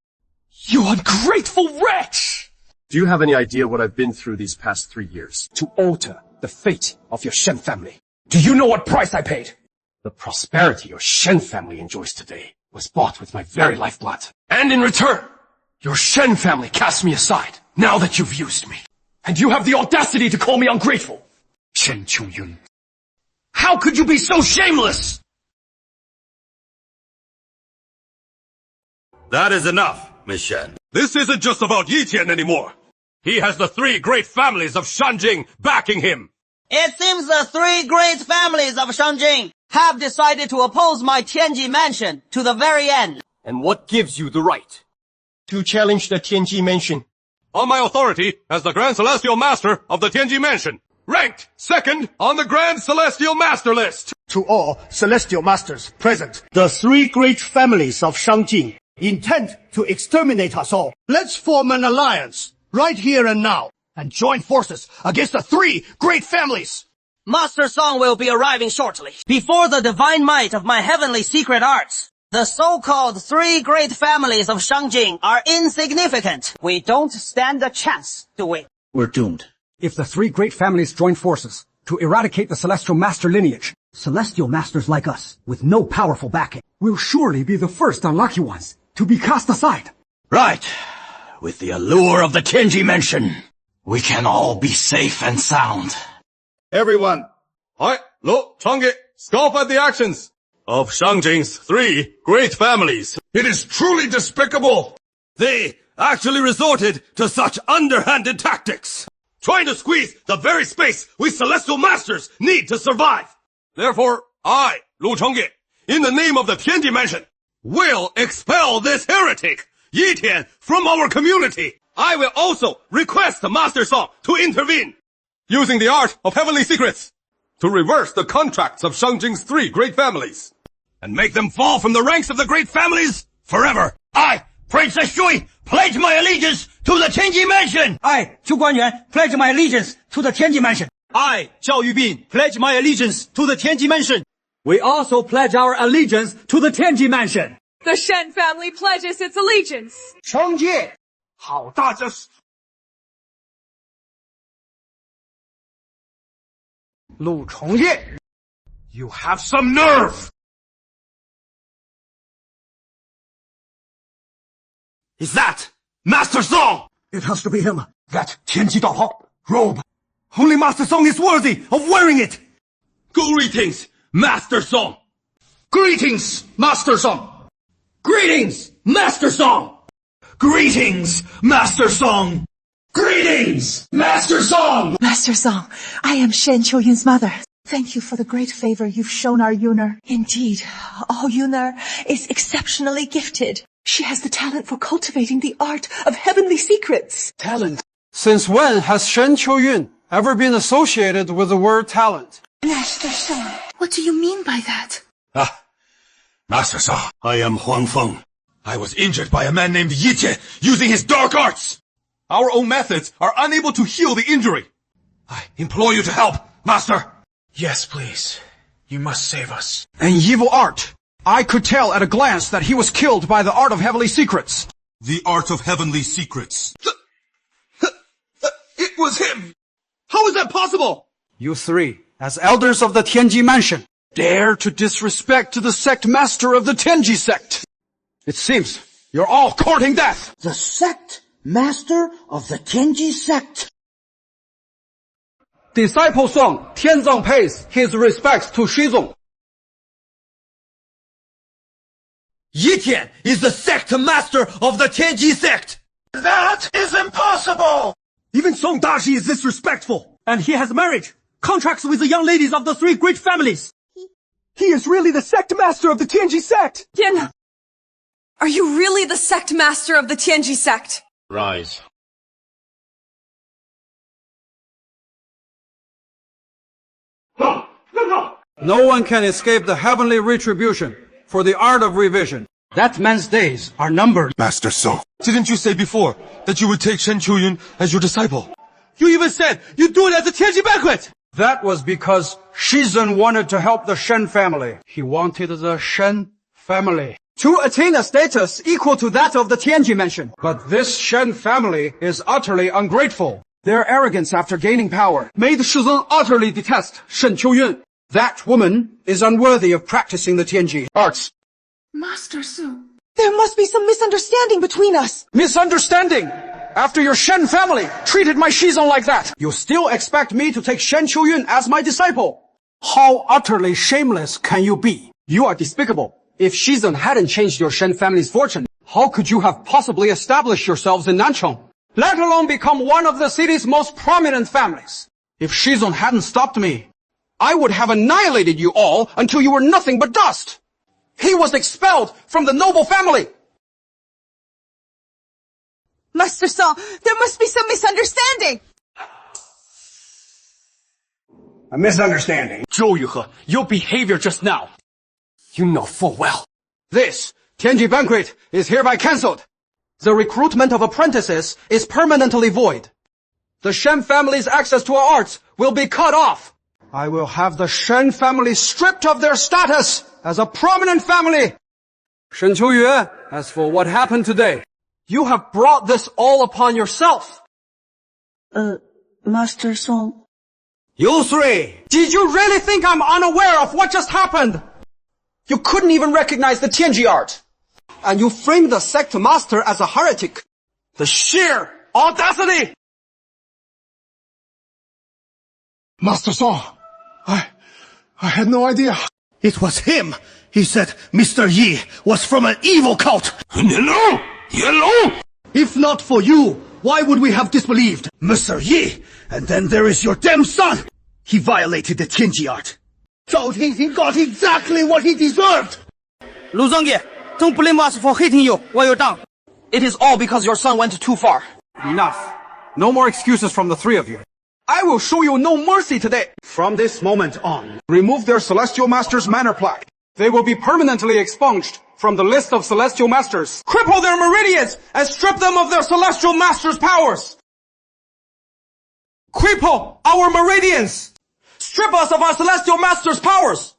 You ungrateful wretch! Do you have any idea what I've been through these past 3 years to alter the fate of your Shen family? Do you know what price I paid? The prosperity your Shen family enjoys today was bought with my very lifeblood. And in return, your Shen family cast me aside now that you've used me. And you have the audacity to call me ungrateful. Shen Qiuyun. How could you be so shameless? That is enough, Miss Shen. This isn't just about Yi Tian anymore. He has the 3 great families of Shangjing backing him. It seems the 3 great families of Shangjing have decided to oppose my Tianji mansion to the very end. And what gives you the right to challenge the Tianji mansion? On my authority as the Grand Celestial Master of the Tianji Mansion, ranked 2nd on the Grand Celestial Master list. To all Celestial Masters present, the 3 great families of Shangjing intend to exterminate us all. Let's form an alliance right here and now and join forces against the 3 great families. Master Song will be arriving shortly. Before the divine might of my heavenly secret arts, the so-called 3 great families of Shangjing are insignificant. We don't stand a chance, do we? We're doomed. If the 3 great families join forces to eradicate the Celestial Master lineage, Celestial Masters like us, with no powerful backing, will surely be the first unlucky ones to be cast aside. Right. with the allure of the Tianji Mansion, we can all be safe and sound. Everyone! Alright, look, Chang'e, scoff at the actions of Shangjing's 3 great families. It is truly despicable! They actually resorted to such underhanded tactics, trying to squeeze the very space we Celestial Masters need to survive. Therefore, I, Lu Chang'e, in the name of the Tianji Mansion, will expel this heretic, Yi Tian, from our community. I will also request the Master Song to intervene, using the art of heavenly secrets, to reverse the contracts of Shangjing's 3 great families, and make them fall from the ranks of the great families forever. I, Princess Shui, pledge my allegiance to the Tianji Mansion! I, Zhu Guanyuan, pledge my allegiance to the Tianji Mansion. I, Zhao Yubin, pledge my allegiance to the Tianji Mansion. We also pledge our allegiance to the Tianji Mansion. The Shen family pledges its allegiance. 惩戒，好大这是。陆崇业 You have some nerve! Is that Master Song? It has to be him. That Tianji Daopao robe. Only Master Song is worthy of wearing it. Greetings, Master Song. Greetings, Master Song! Greetings, Master Song! Greetings, Master Song! Greetings, Master Song! Master Song, I am Shen Qiuyun's mother. Thank you for the great favor you've shown our Yuner. Indeed, our Yuner is exceptionally gifted. She has the talent for cultivating the art of heavenly secrets. Talent? Since when has Shen Qiuyun ever been associated with the word talent? Master Song, what do you mean by that? Master Song, I am Huang Feng. I was injured by a man named Yi Tian using his dark arts. Our own methods are unable to heal the injury. I implore you to help, Master. Yes, please. You must save us. An evil art. I could tell at a glance that he was killed by the art of heavenly secrets. The art of heavenly secrets. It was him! How is that possible? You 3, as elders of the Tianji Mansion, dare to disrespect the sect master of the Tianji sect. It seems you're all courting death. The sect master of the Tianji sect. Disciple Song, Tianzong pays his respects to Shizong. Yi Tian is the sect master of the Tianji sect. That is impossible! Even Song Dashi is disrespectful. And he has marriage contracts with the young ladies of the 3 great families. He is really the sect master of the Tianji sect. Yin, are you really the sect master of the Tianji sect? Rise. No one can escape the heavenly retribution for the art of revision. That man's days are numbered. Master Song. Didn't you say before that you would take Shen Qiuyun as your disciple? You even said you'd do it at the Tianji banquet! That was because Shizhen wanted to help the Shen family. He wanted the Shen family to attain a status equal to that of the Tianji Mansion. But this Shen family is utterly ungrateful. Their arrogance after gaining power made Shizhen utterly detest Shen Qiuyun. That woman is unworthy of practicing the Tianji arts. Master Song, there must be some misunderstanding between us. Misunderstanding? After your Shen family treated my Shizong like that, you still expect me to take Shen Qiuyun as my disciple? How utterly shameless can you be? You are despicable. If Shizong hadn't changed your Shen family's fortune, how could you have possibly established yourselves in Nanchong, let alone become one of the city's most prominent families? If Shizong hadn't stopped me, I would have annihilated you all until you were nothing but dust. He was expelled from the noble family. Master Song, there must be some misunderstanding. A misunderstanding. Zhou Yuhe, your behavior just now. You know full well. This Tianji banquet is hereby cancelled. The recruitment of apprentices is permanently void. The Shen family's access to our arts will be cut off. I will have the Shen family stripped of their status as a prominent family. Shen Qiuyue, as for what happened today, you have brought this all upon yourself. Master Song. You 3! Did you really think I'm unaware of what just happened? You couldn't even recognize the Tianji art. And you framed the sect master as a heretic. The sheer audacity! Master Song, I had no idea. It was him. He said Mr. Yi was from an evil cult. No! Yellow! If not for you, why would we have disbelieved? Mr. Yi, and then there is your damn son. He violated the Tianji art. Zhao Tingting got exactly what he deserved. Lu Zhongye, don't blame us for hating you while you're down. It is all because your son went too far. Enough. No more excuses from the three of you. I will show you no mercy today. From this moment on, remove their Celestial Master's manor plaque. They will be permanently expunged from the list of Celestial Masters. Cripple their meridians and strip them of their Celestial Master's powers. Cripple our meridians. Strip us of our Celestial Master's powers.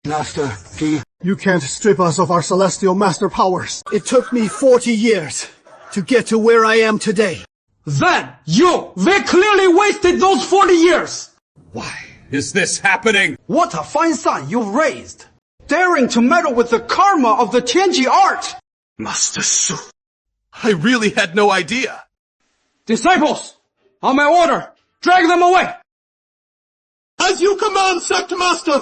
Master Yi, you can't strip us of our Celestial Master powers. It took me 40 years to get to where I am today. Then you very clearly wasted those 40 years. Why is this happening? What a fine son you've raised. Daring to meddle with the karma of the Tianji art. Master Su, I really had no idea. Disciples, on my order, drag them away. As you command, Sect Master.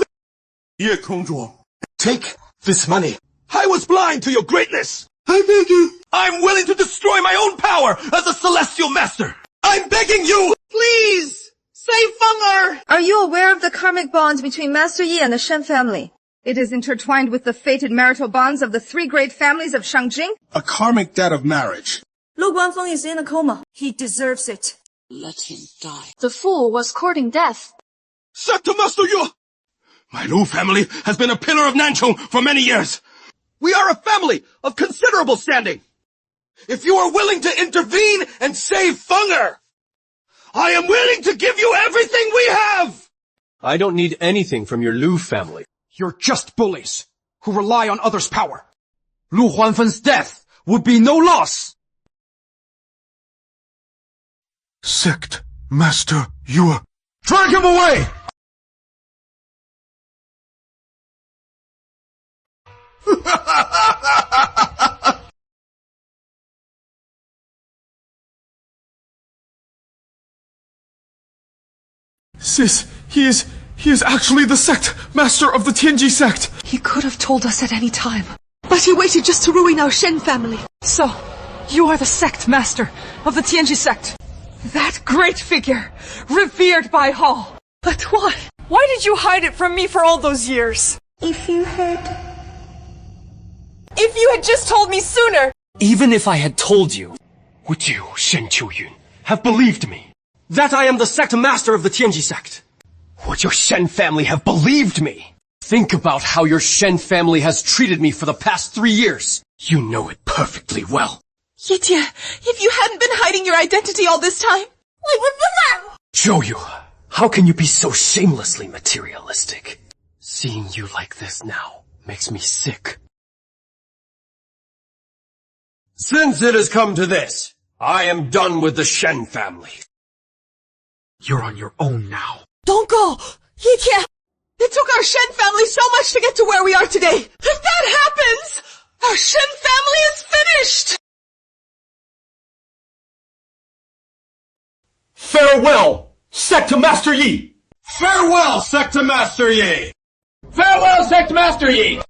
Ye Kongzhuo, take this money. I was blind to your greatness. I beg you. I'm willing to destroy my own power as a Celestial Master. I'm begging you. Please, save Feng Er. Are you aware of the karmic bonds between Master Yi and the Shen family? It is intertwined with the fated marital bonds of the three great families of Shangjing. A karmic debt of marriage. Lu Guangfeng is in a coma. He deserves it. Let him die. The fool was courting death. Sect Master Yu! My Lu family has been a pillar of Nanchong for many years. We are a family of considerable standing. If you are willing to intervene and save Feng Er, I am willing to give you everything we have! I don't need anything from your Lu family. You're just bullies who rely on others' power. Lu Huanfen's death would be no loss. Sect Master Yu. Drag him away! Sis, he is actually the sect master of the Tianji sect. He could have told us at any time, but he waited just to ruin our Shen family. So, you are the sect master of the Tianji sect. That great figure, revered by all. But why? Why did you hide it from me for all those years? If you had just told me sooner! Even if I had told you, would you, Shen Qiuyun, have believed me? That I am the sect master of the Tianji sect? Would your Shen family have believed me? Think about how your Shen family has treated me for the past 3 years. You know it perfectly well. Yejie, if you hadn't been hiding your identity all this time, Zhou Yu, how can you be so shamelessly materialistic? Seeing you like this now makes me sick. Since it has come to this, I am done with the Shen family. You're on your own now. don't go! Yejie! It took our Shen family so much to get to where we are today. If that happens, our Shen family is finished! Farewell, Sect Master Yi! Farewell, Sect Master Yi! Farewell, Sect Master Yi!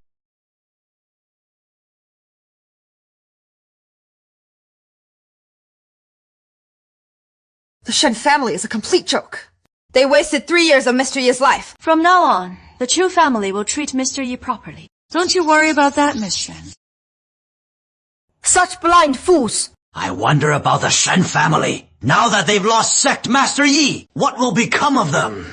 The Shen family is a complete joke. They wasted 3 years of Mr. Yi's life. From now on, the Chu family will treat Mr. Yi properly. Don't you worry about that, Miss Shen. Such blind fools! I wonder about the Shen family. Now that they've lost Sect Master Yi, what will become of them?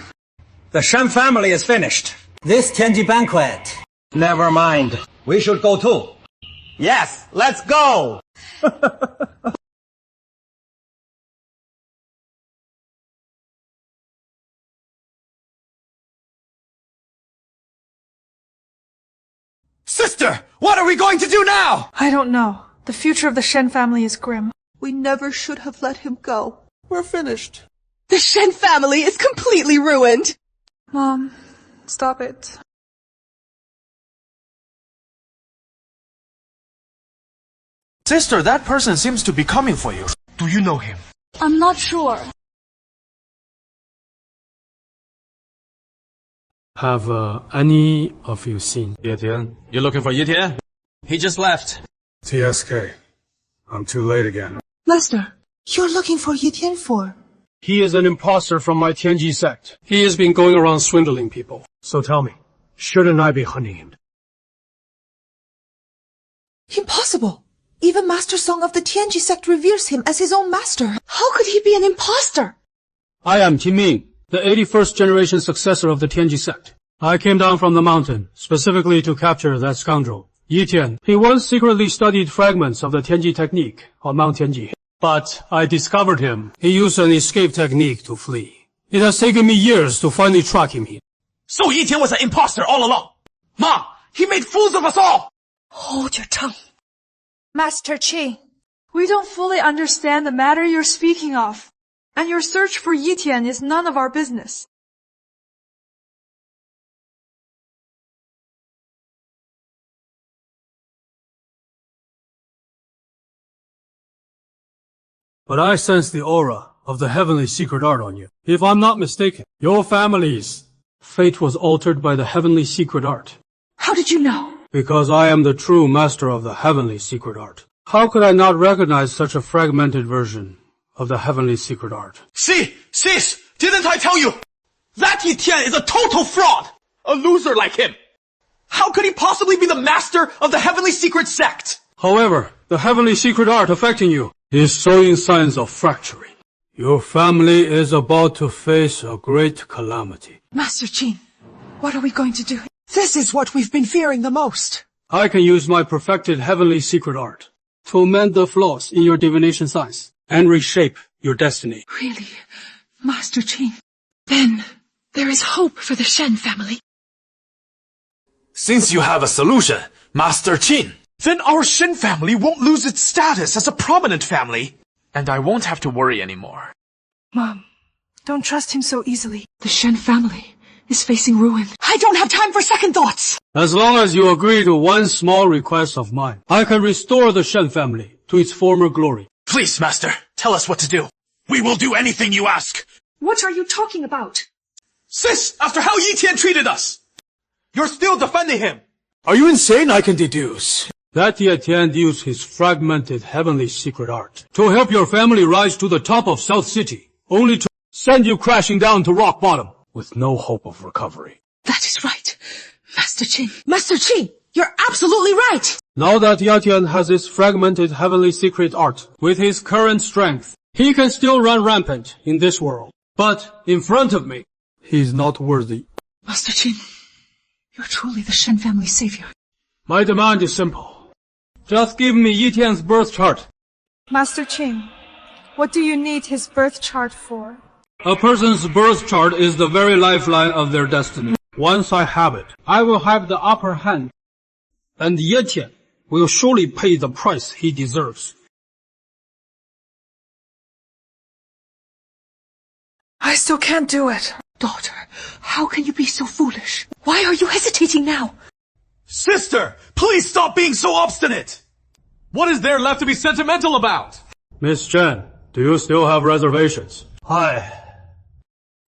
The Shen family is finished. This Tianji banquet. Never mind. We should go too. Yes, let's go! Sister, what are we going to do now? I don't know. The future of the Shen family is grim. We never should have let him go. We're finished. The Shen family is completely ruined! Mom, stop it. Sister, that person seems to be coming for you. Do you know him? I'm not sure. Have any of you seen Ye Tian? You're looking for Ye Tian? He just left. TSK. I'm too late again. Master, you're looking for Ye Tian for? He is an imposter from my Tianji sect. He has been going around swindling people. So tell me, shouldn't I be hunting him? Impossible! Even Master Song of the Tianji sect reveres him as his own master. How could he be an imposter? I am Qin Ming, the 81st generation successor of the Tianji sect. I came down from the mountain, specifically to capture that scoundrel, Ye Tian. He once secretly studied fragments of the Tianji technique on Mount Tianji. But I discovered him. He used an escape technique to flee. It has taken me years to finally track him here. So Ye Tian was an imposter all along. Mom, he made fools of us all! Hold your tongue. Master Qi, we don't fully understand the matter you're speaking of, and your search for Ye Tian is none of our business. But I sense the aura of the heavenly secret art on you. If I'm not mistaken, your family's fate was altered by the heavenly secret art. How did you know? Because I am the true master of the heavenly secret art. How could I not recognize such a fragmented version of the heavenly secret art? See, sis, didn't I tell you? That Ye Tian is a total fraud! A loser like him! How could he possibly be the master of the heavenly secret sect? However, the heavenly secret art affecting you is showing signs of fracturing. Your family is about to face a great calamity. Master Qin, what are we going to do? This is what we've been fearing the most. I can use my perfected heavenly secret art to amend the flaws in your divination science and reshape your destiny. Really, Master Qin? Then there is hope for the Shen family. Since you have a solution, Master Qin, then our Shen family won't lose its status as a prominent family, and I won't have to worry anymore. Mom, don't trust him so easily. The Shen family is facing ruin. I don't have time for second thoughts! As long as you agree to one small request of mine, I can restore the Shen family to its former glory. Please, Master, tell us what to do. We will do anything you ask. What are you talking about? Sis, after how Ye Tian treated us! You're still defending him! Are you insane? I can deduce that Ye Tian used his fragmented heavenly secret art to help your family rise to the top of South City, only to send you crashing down to rock bottom with no hope of recovery. That is right, Master Qin. Master Qin, you're absolutely right! Now that Ye Tian has his fragmented heavenly secret art, with his current strength, he can still run rampant in this world. But in front of me, he's not worthy. Master Qin, you're truly the Shen family savior. My demand is simple. Just give me Ye Tian's birth chart. Master Qin, what do you need his birth chart for? A person's birth chart is the very lifeline of their destiny. Once I have it, I will have the upper hand, and Ye Tian will surely pay the price he deserves. I still can't do it. Daughter, how can you be so foolish? Why are you hesitating now? Sister, please stop being so obstinate! What is there left to be sentimental about? Miss Chen, do you still have reservations?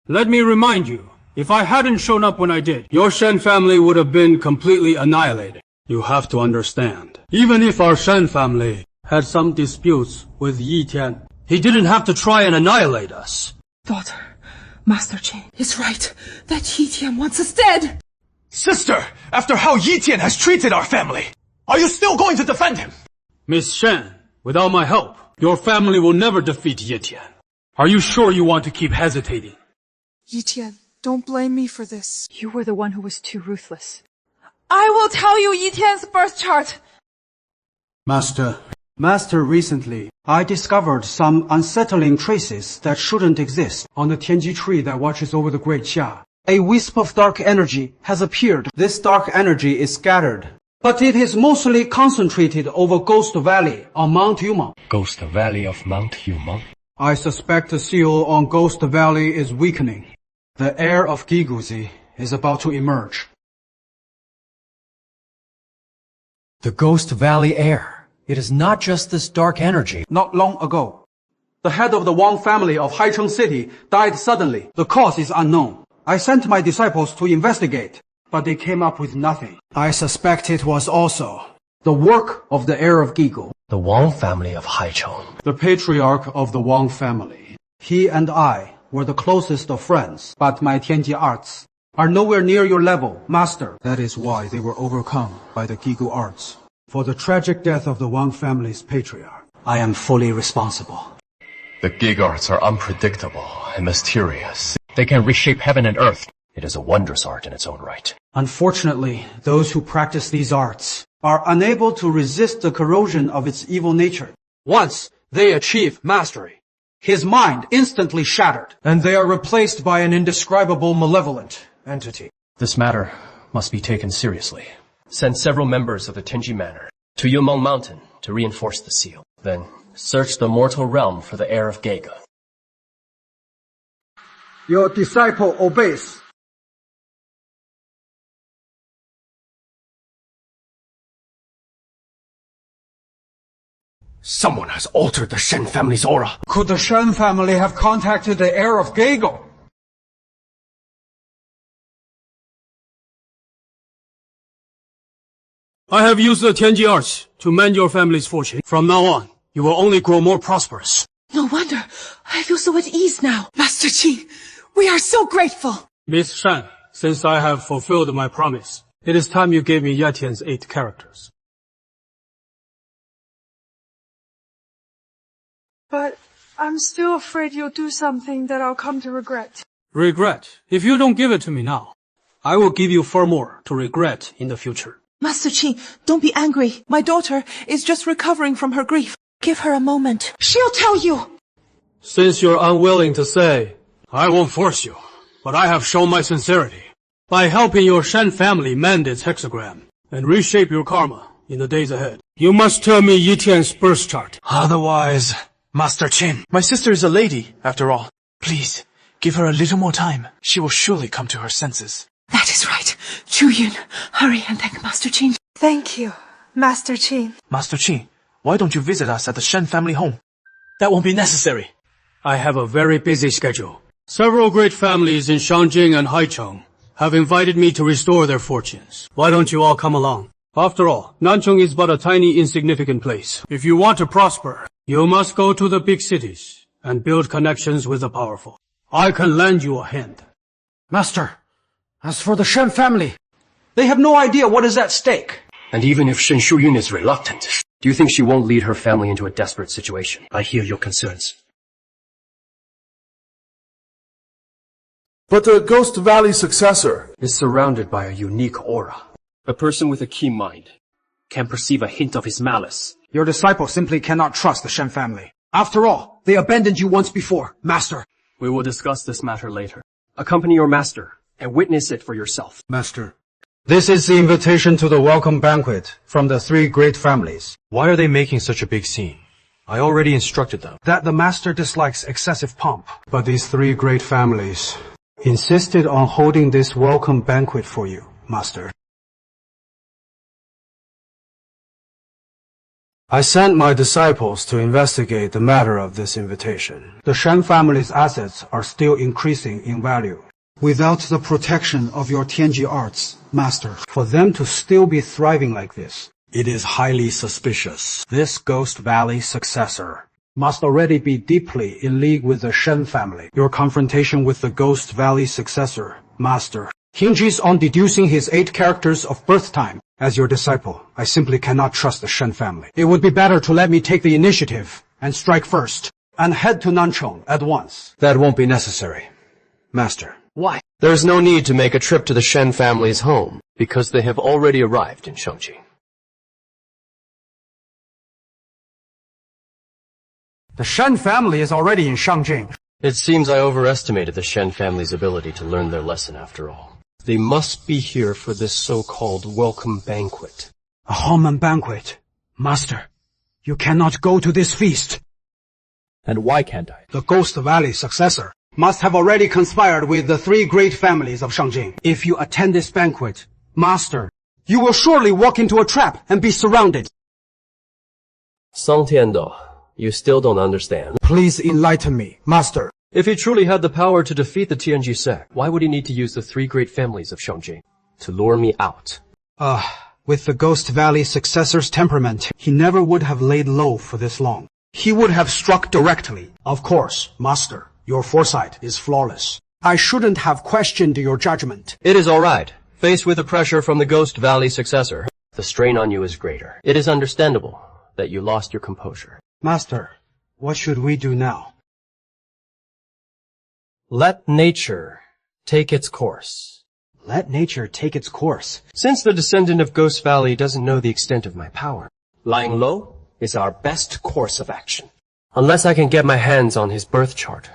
Let me remind you, if I hadn't shown up when I did, your Shen family would have been completely annihilated. You have to understand, even if our Shen family had some disputes with Ye Tian, he didn't have to try and annihilate us. Daughter, Master Qin is right. That Ye Tian wants us dead! Sister, after how Ye Tian has treated our family, are you still going to defend him? Miss Shen, without my help, your family will never defeat Ye Tian. Are you sure you want to keep hesitating? Ye Tian, don't blame me for this. You were the one who was too ruthless. I will tell you Ye Tian's birth chart. Master, recently, I discovered some unsettling traces that shouldn't exist on the Tianji tree that watches over the Great Xia. A wisp of dark energy has appeared. This dark energy is scattered, but it is mostly concentrated over Ghost Valley on Mount Yumeng. Ghost Valley of Mount Yumeng? I suspect the seal on Ghost Valley is weakening. The heir of Giguzi is about to emerge. The Ghost Valley heir? It is not just this dark energy. Not long ago, the head of the Wang family of Haicheng City died suddenly. The cause is unknown. I sent my disciples to investigate, but they came up with nothing. I suspect it was also the work of the heir of Gigo, The Wang family of Haicheng. the patriarch of the Wang family. He and I were the closest of friends, but my Tianji arts are nowhere near your level, master. That is why they were overcome by the Gigo arts. For the tragic death of the Wang family's patriarch, I am fully responsible. The gig arts are unpredictable and mysterious. They can reshape heaven and earth. It is a wondrous art in its own right. Unfortunately, those who practice these arts are unable to resist the corrosion of its evil nature. Once they achieve mastery, his mind instantly shattered, and they are replaced by an indescribable malevolent entity. This matter must be taken seriously. Send several members of the Tianji Manor to Yunmeng Mountain to reinforce the seal. Then search the mortal realm for the heir of Gega. Your disciple obeys. Someone has altered the Shen family's aura. Could the Shen family have contacted the heir of Gego? I have used the Tianji arts to mend your family's fortune. From now on, you will only grow more prosperous. No wonder. I feel so at ease now. Master Qi, we are so grateful. Miss Shan, since I have fulfilled my promise, it is time you gave me Yetian's 8 characters. But I'm still afraid you'll do something that I'll come to regret. Regret? If you don't give it to me now, I will give you far more to regret in the future. Master Qi, don't be angry. My daughter is just recovering from her grief. Give her a moment. She'll tell you. Since you're unwilling to say, I won't force you, but I have shown my sincerity by helping your Shen family mend its hexagram and reshape your karma in the days ahead. You must tell me Yitian's birth chart. Otherwise, Master Qin, my sister is a lady, after all. Please, give her a little more time. She will surely come to her senses. That is right. Chu Yun, hurry and thank Master Qin. Thank you, Master Qin. Master Qin, why don't you visit us at the Shen family home? That won't be necessary. I have a very busy schedule. Several great families in Shangjing and Haicheng have invited me to restore their fortunes. Why don't you all come along? After all, Nancheng is but a tiny, insignificant place. If you want to prosper, you must go to the big cities and build connections with the powerful. I can lend you a hand. Master, as for the Shen family, they have no idea what is at stake. And even if Shen Shuyun is reluctant, do you think she won't lead her family into a desperate situation? I hear your concerns. But the Ghost Valley successor is surrounded by a unique aura. A person with a keen mind can perceive a hint of his malice. Your disciple simply cannot trust the Shen family. After all, they abandoned you once before, Master. We will discuss this matter later. Accompany your master and witness it for yourself. Master, this is the invitation to the welcome banquet from the 3 great families. Why are they making such a big scene? I already instructed them. That the master dislikes excessive pomp. But these 3 great families insisted on holding this welcome banquet for you, Master. I sent my disciples to investigate the matter of this invitation. The Shen family's assets are still increasing in value. Without the protection of your Tianji arts, Master, for them to still be thriving like this, it is highly suspicious. This Ghost Valley successor must already be deeply in league with the Shen family. Your confrontation with the Ghost Valley successor, Master, hinges on deducing his 8 characters of birth time. As your disciple, I simply cannot trust the Shen family. It would be better to let me take the initiative and strike first, and head to Nancheng at once. That won't be necessary, Master. Why? There is no need to make a trip to the Shen family's home, because they have already arrived in Shangjing. The Shen family is already in Shangjing. It seems I overestimated the Shen family's ability to learn their lesson after all. They must be here for this so-called welcome banquet. A Homen banquet. Master, you cannot go to this feast. And why can't I? The Ghost Valley successor must have already conspired with the 3 great families of Shangjing. If you attend this banquet, Master, you will surely walk into a trap and be surrounded. Song Tiando, you still don't understand. Please enlighten me, Master. If he truly had the power to defeat the Tianji sect, why would he need to use the three great families of Shangjing to lure me out? With the Ghost Valley successor's temperament, he never would have laid low for this long. He would have struck directly. Of course, Master, your foresight is flawless. I shouldn't have questioned your judgment. It is alright. Faced with the pressure from the Ghost Valley successor, the strain on you is greater. It is understandable that you lost your composure. Master, what should we do now? Let nature take its course. Let nature take its course. Since the descendant of Ghost Valley doesn't know the extent of my power, lying low is our best course of action. Unless I can get my hands on his birth chart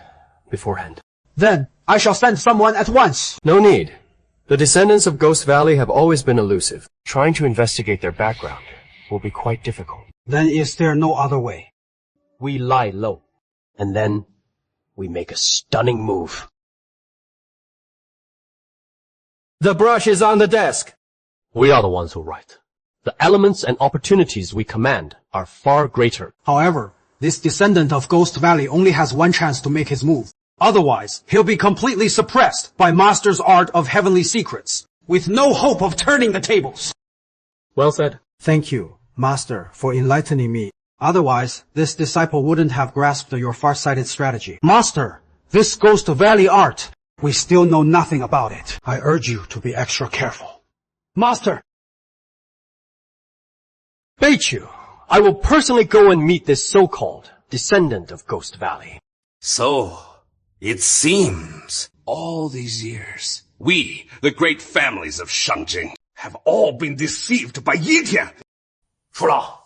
beforehand. Then, I shall send someone at once. No need. The descendants of Ghost Valley have always been elusive. Trying to investigate their background will be quite difficult. Then is there no other way? We lie low, and then we make a stunning move. The brush is on the desk. We are the ones who write. The elements and opportunities we command are far greater. However, this descendant of Ghost Valley only has one chance to make his move. Otherwise, he'll be completely suppressed by Master's art of heavenly secrets, with no hope of turning the tables. Well said. Thank you, Master, for enlightening me. Otherwise, this disciple wouldn't have grasped your far-sighted strategy. Master, this Ghost Valley art, we still know nothing about it. I urge you to be extra careful. Master! Beiqiu, I will personally go and meet this so-called descendant of Ghost Valley. So, it seems, all these years, we, the great families of Shangjing, have all been deceived by Yi Tian. Fulao,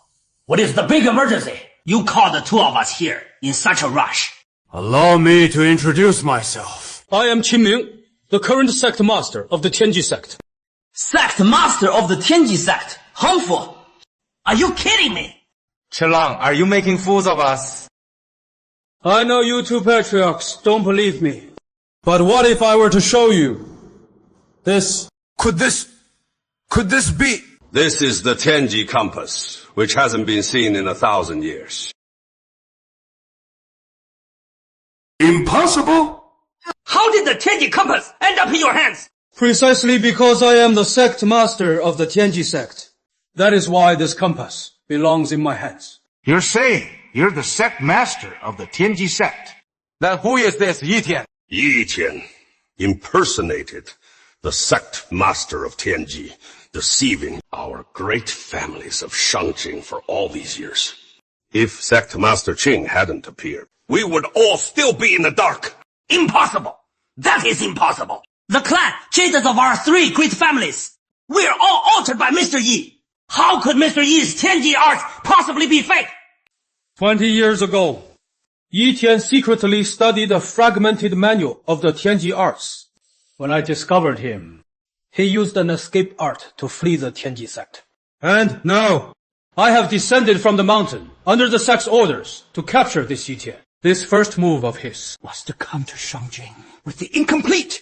what is the big emergency? You called the two of us here in such a rush. Allow me to introduce myself. I am Qin Ming, the current sect master of the Tianji sect. Sect master of the Tianji sect? Heng Fu? Are you kidding me? Chelang, are you making fools of us? I know you two patriarchs don't believe me. But what if I were to show you this? Could this be? This is the Tianji compass, which hasn't been seen in 1,000 years. Impossible? How did the Tianji compass end up in your hands? Precisely because I am the sect master of the Tianji sect. That is why this compass belongs in my hands. You're saying you're the sect master of the Tianji sect. Then who is this Yi Tian? Yi Tian impersonated the sect master of Tianji, deceiving our great families of Shangjing for all these years. If sect master Qing hadn't appeared, we would all still be in the dark. Impossible! That is impossible! The clan cheated of our three great families. We're all altered by Mr. Yi. How could Mr. Yi's Tianji art possibly be fake? 20 years ago, Yi Tian secretly studied a fragmented manual of the Tianji arts. When I discovered him, he used an escape art to flee the Tianji sect. And now, I have descended from the mountain under the sect's orders to capture this Yi Tian. This first move of his was to come to Shangjing With the incomplete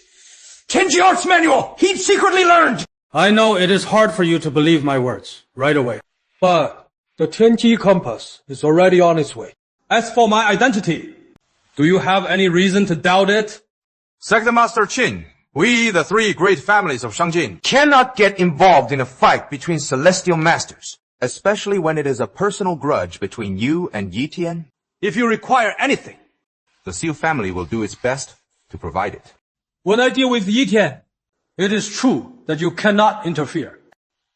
Tianji arts manual he'd secretly learned. I know it is hard for you to believe my words right away, but the Tianji compass is already on its way. As for my identity, do you have any reason to doubt it? Sect Master Qin, we, the three great families of Shangjing, cannot get involved in a fight between celestial masters, especially when it is a personal grudge between you and Yi Tian. If you require anything, the Xiu family will do its best to provide it. When I deal with Yi Tian, it is true that you cannot interfere.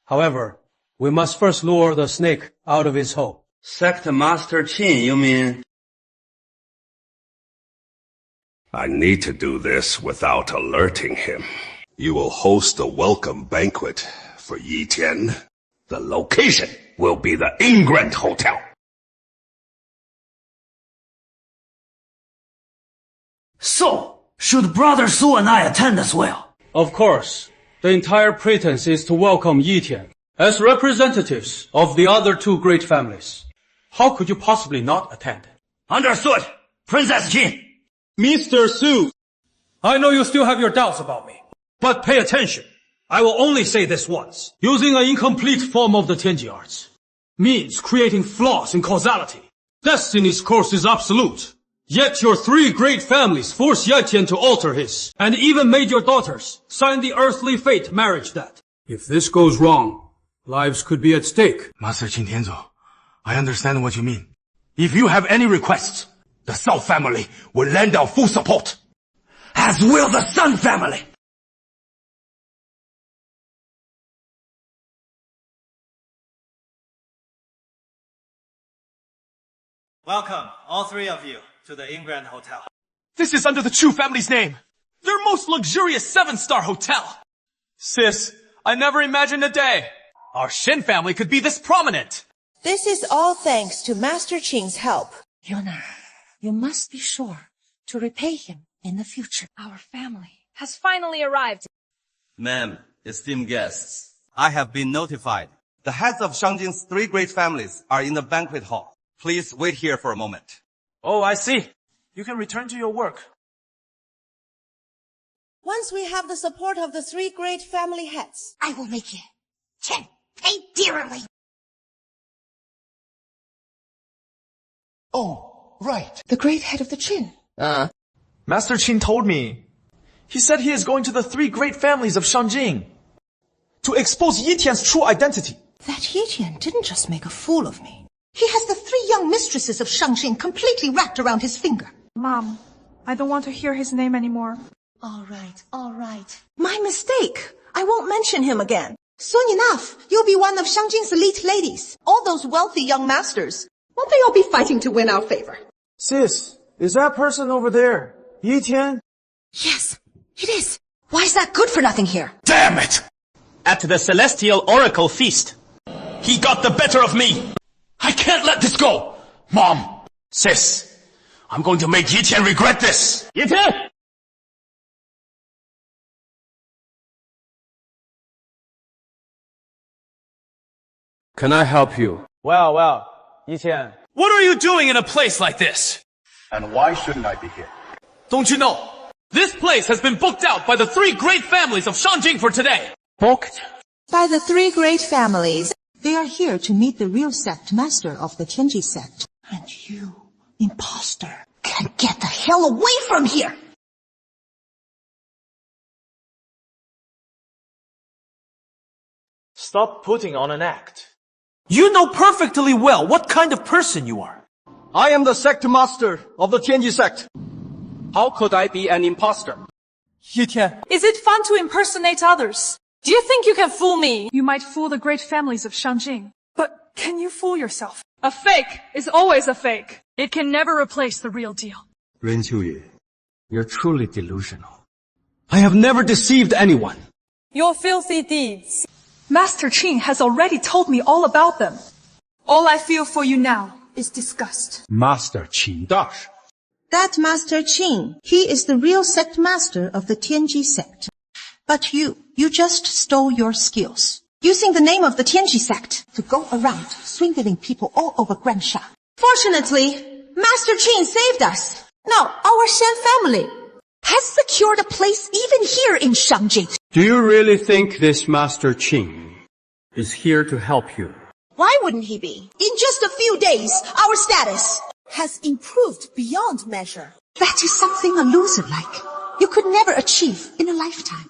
However, we must first lure the snake out of its hole. Sect Master Qin, you mean? I need to do this without alerting him. You will host a welcome banquet for Yi Tian. The location will be the Ingrand Hotel. So, should Brother Su and I attend as well? Of course. The entire pretense is to welcome Yi Tian as representatives of the other two great families. How could you possibly not attend? Understood, Princess Qin. Mr. Su, I know you still have your doubts about me, but pay attention. I will only say this once. Using an incomplete form of the Tianji arts, means creating flaws in causality. Destiny's course is absolute. Yet your three great families forced Yetian to alter his, and even made your daughters sign the earthly fate marriage debt. If this goes wrong, lives could be at stake. Master Qin Tianzou, I understand what you mean. If you have any requests, the South family will lend our full support. As will the Sun family. Welcome, all three of you, to the Ingrand Hotel. This is under the Chu family's name. Their most luxurious 7-star hotel. Sis, I never imagined a day our Shen family could be this prominent. This is all thanks to Master Qin's help. Yuna, you must be sure to repay him in the future. Our family has finally arrived. Ma'am, esteemed guests, I have been notified. The heads of Shangjing's three great families are in the banquet hall. Please wait here for a moment. Oh, I see. You can return to your work. Once we have the support of the three great family heads, I will make you pay dearly. Oh, right. The great head of the Qin. Master Qin told me. He said he is going to the three great families of Shangjing to expose Yitian's true identity. That Yitian didn't just make a fool of me. He has the three young mistresses of Shangjing completely wrapped around his finger. Mom, I don't want to hear his name anymore. All right. My mistake. I won't mention him again. Soon enough, you'll be one of Shangjing's elite ladies. All those wealthy young masters. Won't they all be fighting to win our favor? Sis, is that person over there Yitian? Yes, it is. Why is that good for nothing here? Damn it! At the Celestial Oracle Feast, he got the better of me. I can't let this go! Mom! Sis! I'm going to make Yitian regret this! Yitian! Can I help you? Well, Yitian. What are you doing in a place like this? And why shouldn't I be here? Don't you know? This place has been booked out by the three great families of Shangjing for today. Booked? By the three great families. They are here to meet the real sect master of the Tianji sect. And you, imposter, can get the hell away from here! Stop putting on an act. You know perfectly well what kind of person you are. I am the sect master of the Tianji sect. How could I be an imposter? Yitian. Is it fun to impersonate others? Do you think you can fool me? You might fool the great families of Shangjing. But can you fool yourself? A fake is always a fake. It can never replace the real deal. Ren Qiuye, you're truly delusional. I have never deceived anyone. Your filthy deeds. Master Qin has already told me all about them. All I feel for you now is disgust. Master Qin Dash. That Master Qin, he is the real sect master of the Tianji sect. But you just stole your skills, using the name of the Tianji sect to go around swindling people all over Gransha. Fortunately, Master Qin saved us. Now, our Shen family has secured a place even here in Shangjing. Do you really think this Master Qin is here to help you? Why wouldn't he be? In just a few days, our status has improved beyond measure. That is something a loser like you could never achieve in a lifetime.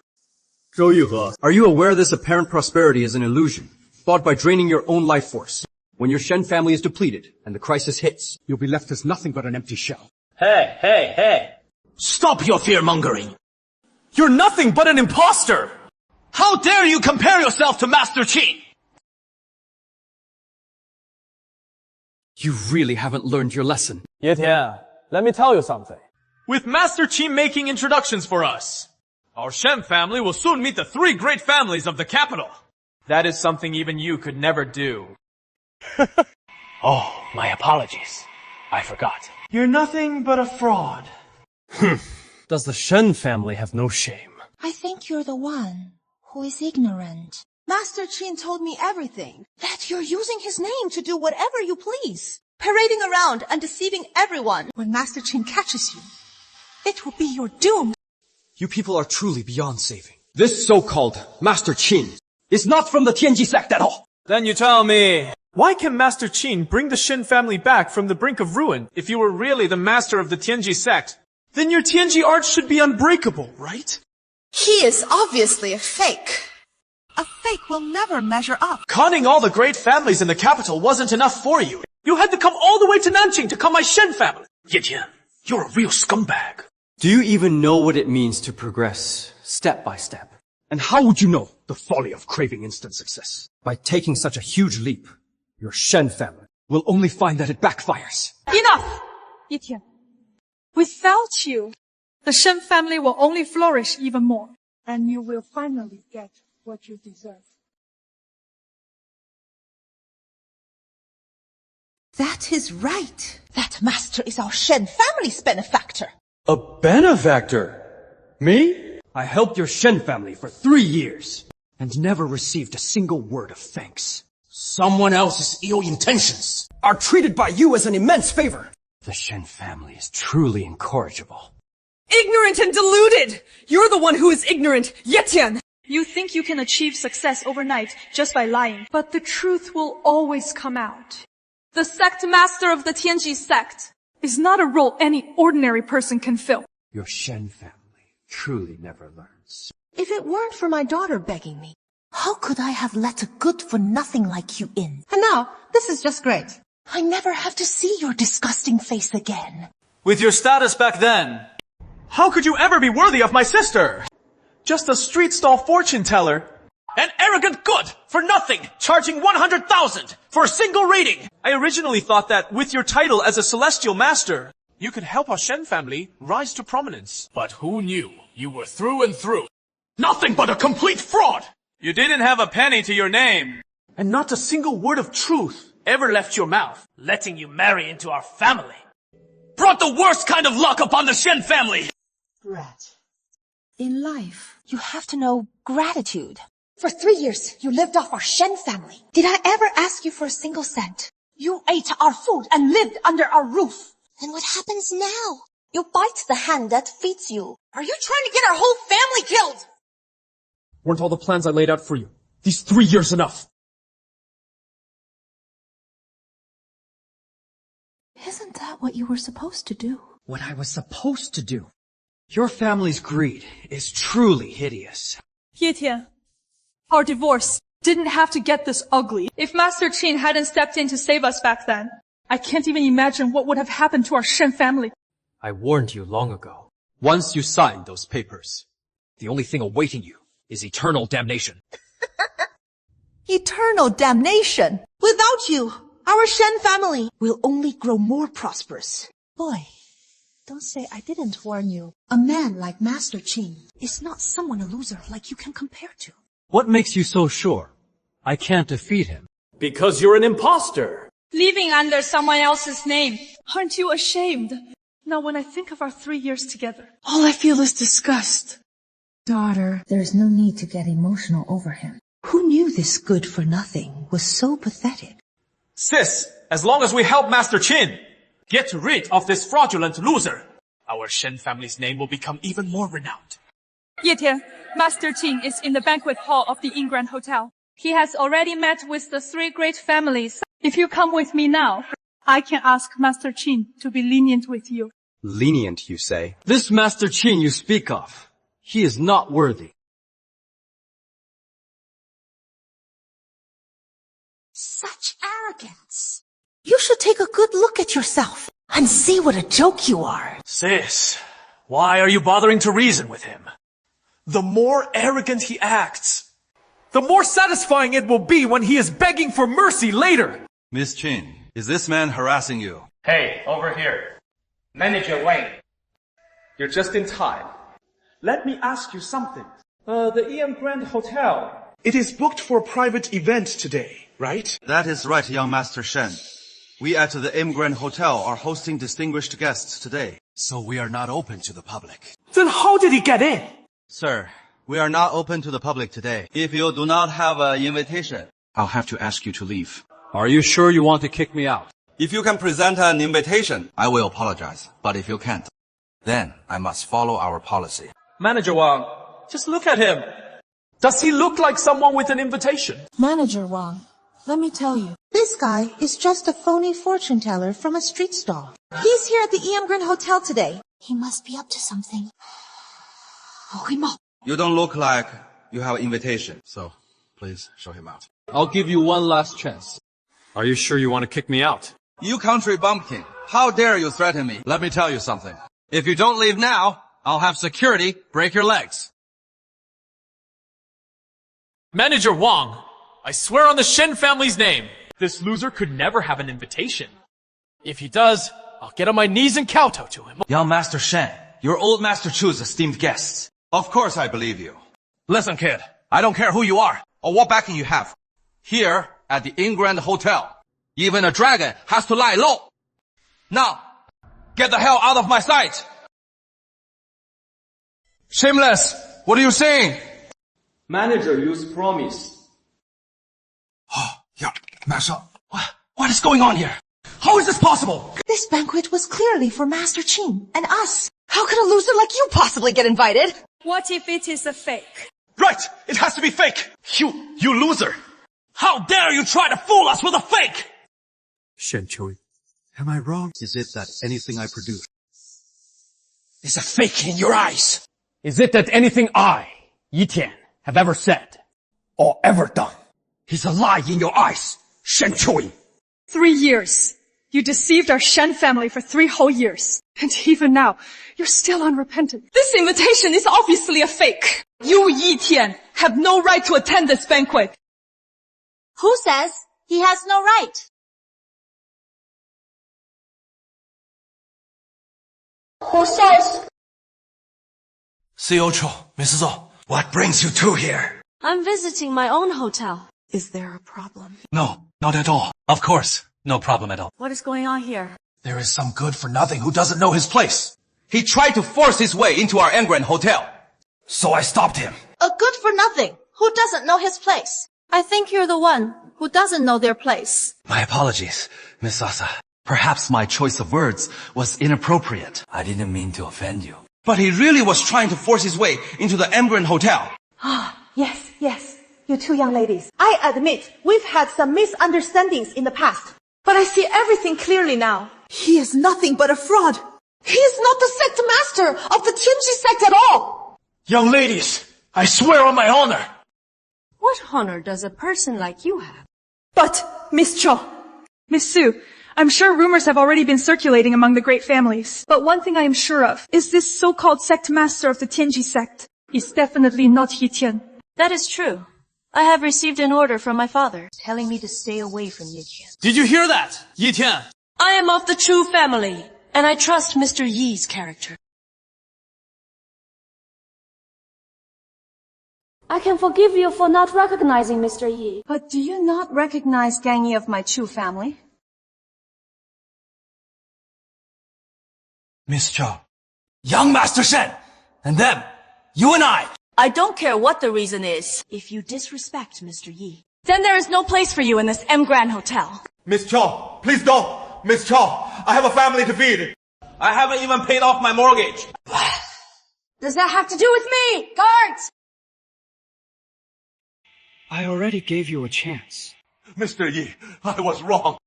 Zhou Yuhe, are you aware this apparent prosperity is an illusion, bought by draining your own life force? When your Shen family is depleted and the crisis hits, You'll be left as nothing but an empty shell. Hey. Stop your fear-mongering. You're nothing but an imposter. How dare you compare yourself to Master Qin? You really haven't learned your lesson. Yitian, let me tell you something. With Master Qin making introductions for us, our Shen family will soon meet the three great families of the capital. That is something even you could never do. Oh, my apologies. I forgot. You're nothing but a fraud. Does the Shen family have no shame? I think you're the one who is ignorant. Master Qin told me everything. That you're using his name to do whatever you please. Parading around and deceiving everyone. When Master Qin catches you, it will be your doom. you people are truly beyond saving. This so-called Master Qin is not from the Tianji sect at all. Then you tell me, Why can Master Qin bring the Shen family back from the brink of ruin? If you were really the master of the Tianji sect, then your Tianji art should be unbreakable, right? He is obviously a fake. A fake will never measure up. Conning all the great families in the capital wasn't enough for you. You had to come all the way to Nanqing to con my Shen family. Ye Tian, you're a real scumbag. Do you even know what it means to progress step by step? And how would you know the folly of craving instant success? By taking such a huge leap, your Shen family will only find that it backfires. Enough! Ye Tian, without you, the Shen family will only flourish even more. And you will finally get what you deserve. That is right. That master is our Shen family's benefactor. A benefactor? Me? I helped your Shen family for 3 years and never received a single word of thanks. Someone else's ill intentions are treated by you as an immense favor. The Shen family is truly incorrigible. Ignorant and deluded! You're the one who is ignorant, Ye Tian! You think you can achieve success overnight just by lying, but the truth will always come out. The sect master of the Tianji sect is not a role any ordinary person can fill. Your Shen family truly never learns. If it weren't for my daughter begging me, how could I have let a good-for-nothing like you in? And now, this is just great. I never have to see your disgusting face again. With your status back then, how could you ever be worthy of my sister? Just a street stall fortune teller. An arrogant good for nothing, charging 100,000 for a single reading. I originally thought that with your title as a celestial master, you could help our Shen family rise to prominence. But who knew you were through and through nothing but a complete fraud! You didn't have a penny to your name, and not a single word of truth ever left your mouth. letting you marry into our family brought the worst kind of luck upon the Shen family. Rat. In life, you have to know gratitude. For 3 years, you lived off our Shen family. Did I ever ask you for a single cent? You ate our food and lived under our roof. And what happens now? You bite the hand that feeds you. Are you trying to get our whole family killed? Weren't all the plans I laid out for you these 3 years enough? Isn't that what you were supposed to do? What I was supposed to do? Your family's greed is truly hideous. Ye Tian, our divorce didn't have to get this ugly. If Master Qin hadn't stepped in to save us back then, I can't even imagine what would have happened to our Shen family. I warned you long ago. Once you signed those papers, the only thing awaiting you is eternal damnation. Eternal damnation? Without you, our Shen family will only grow more prosperous. Boy, don't say I didn't warn you. A man like Master Qin is not someone a loser like you can compare to. What makes you so sure I can't defeat him? Because you're an imposter. Living under someone else's name. Aren't you ashamed? Now when I think of our 3 years together, all I feel is disgust. Daughter, there's no need to get emotional over him. Who knew this good-for-nothing was so pathetic? Sis, as long as we help Master Qin get rid of this fraudulent loser, our Shen family's name will become even more renowned. Ye Tian, Master Qin is in the banquet hall of the Inn Grand Hotel. He has already met with the 3 great families. If you come with me now, I can ask Master Qin to be lenient with you. Lenient, you say? This Master Qin you speak of, he is not worthy. Such arrogance. You should take a good look at yourself and see what a joke you are. Sis, why are you bothering to reason with him? The more arrogant he acts, the more satisfying it will be when he is begging for mercy later. Miss Qin, is this man harassing you? Hey, over here. Manager Wang. You're just in time. Let me ask you something. The EM Grand Hotel. It is booked for a private event today, right? That is right, young Master Shen. We at the M Grand Hotel are hosting distinguished guests today. So we are not open to the public. Then how did he get in? Sir, we are not open to the public today. If you do not have an invitation, I'll have to ask you to leave. Are you sure you want to kick me out? if you can present an invitation, I will apologize. But if you can't, then I must follow our policy. Manager Wang, just look at him. Does he look like someone with an invitation? Manager Wang, Let me tell you, this guy is just a phony fortune teller from a street stall. He's here at the Eamgren Hotel today. He must be up to something. You don't look like you have an invitation. So, please show him out. I'll give you one last chance. Are you sure you want to kick me out? You country bumpkin, how dare you threaten me? Let me tell you something. If you don't leave now, I'll have security break your legs. Manager Wang, I swear on the Shen family's name, this loser could never have an invitation. If he does, I'll get on my knees and kowtow to him. Young Master Shen, your old Master Chu's esteemed guests. Of course I believe you. Listen, kid, I don't care who you are or what backing you have. Here at the Eamgren Hotel, even a dragon has to lie low. Now, get the hell out of my sight! Shameless, what are you saying? Manager used promise. Yeah, Master, what is going on here? How is this possible? This banquet was clearly for Master Qin and us. How could a loser like you possibly get invited? What if it is a fake? Right, it has to be fake. You loser. How dare you try to fool us with a fake? Shen Qiuyin, am I wrong? Is it that anything I produce Is a fake in your eyes? Is it that anything I, Yi Tian, have ever said or ever done is a lie in your eyes, Shen Qiuyin? 3 years. You deceived our Shen family for 3 whole years. And even now, you're still unrepentant. This invitation is obviously a fake. You, Yi Tian, have no right to attend this banquet. Who says he has no right? Who says? CEO Cho, Mrs. Zhou, what brings you two here? I'm visiting my own hotel. Is there a problem? No, not at all. Of course, no problem at all. What is going on here? There is some good-for-nothing who doesn't know his place. He tried to force his way into our Eamgren Hotel. So I stopped him. A good-for-nothing who doesn't know his place. I think you're the one who doesn't know their place. My apologies, Miss Sasa. Perhaps my choice of words was inappropriate. I didn't mean to offend you. But he really was trying to force his way into the Eamgren Hotel. Yes. You two young ladies. I admit, we've had some misunderstandings in the past. But I see everything clearly now. He is nothing but a fraud. He is not the sect master of the Tianji sect at all. Young ladies, I swear on my honor. What honor does a person like you have? But, Miss Cho, Miss Su, I'm sure rumors have already been circulating among the great families. But one thing I am sure of is this so-called sect master of the Tianji sect is definitely not Yi Tian. That is true. I have received an order from my father telling me to stay away from Yi Tian. Did you hear that, Yi Tian? I am of the Chu family, and I trust Mr. Yi's character. I can forgive you for not recognizing Mr. Yi. But do you not recognize Gang Yi of my Chu family? Miss Cho, young Master Shen, and them, you and I don't care what the reason is. If you disrespect Mr. Yi, then there is no place for you in this Eamgren Hotel. Miss Cho, please don't. Miss Cho, I have a family to feed. I haven't even paid off my mortgage. Does that have to do with me? Guards! I already gave you a chance. Mr. Yi, I was wrong.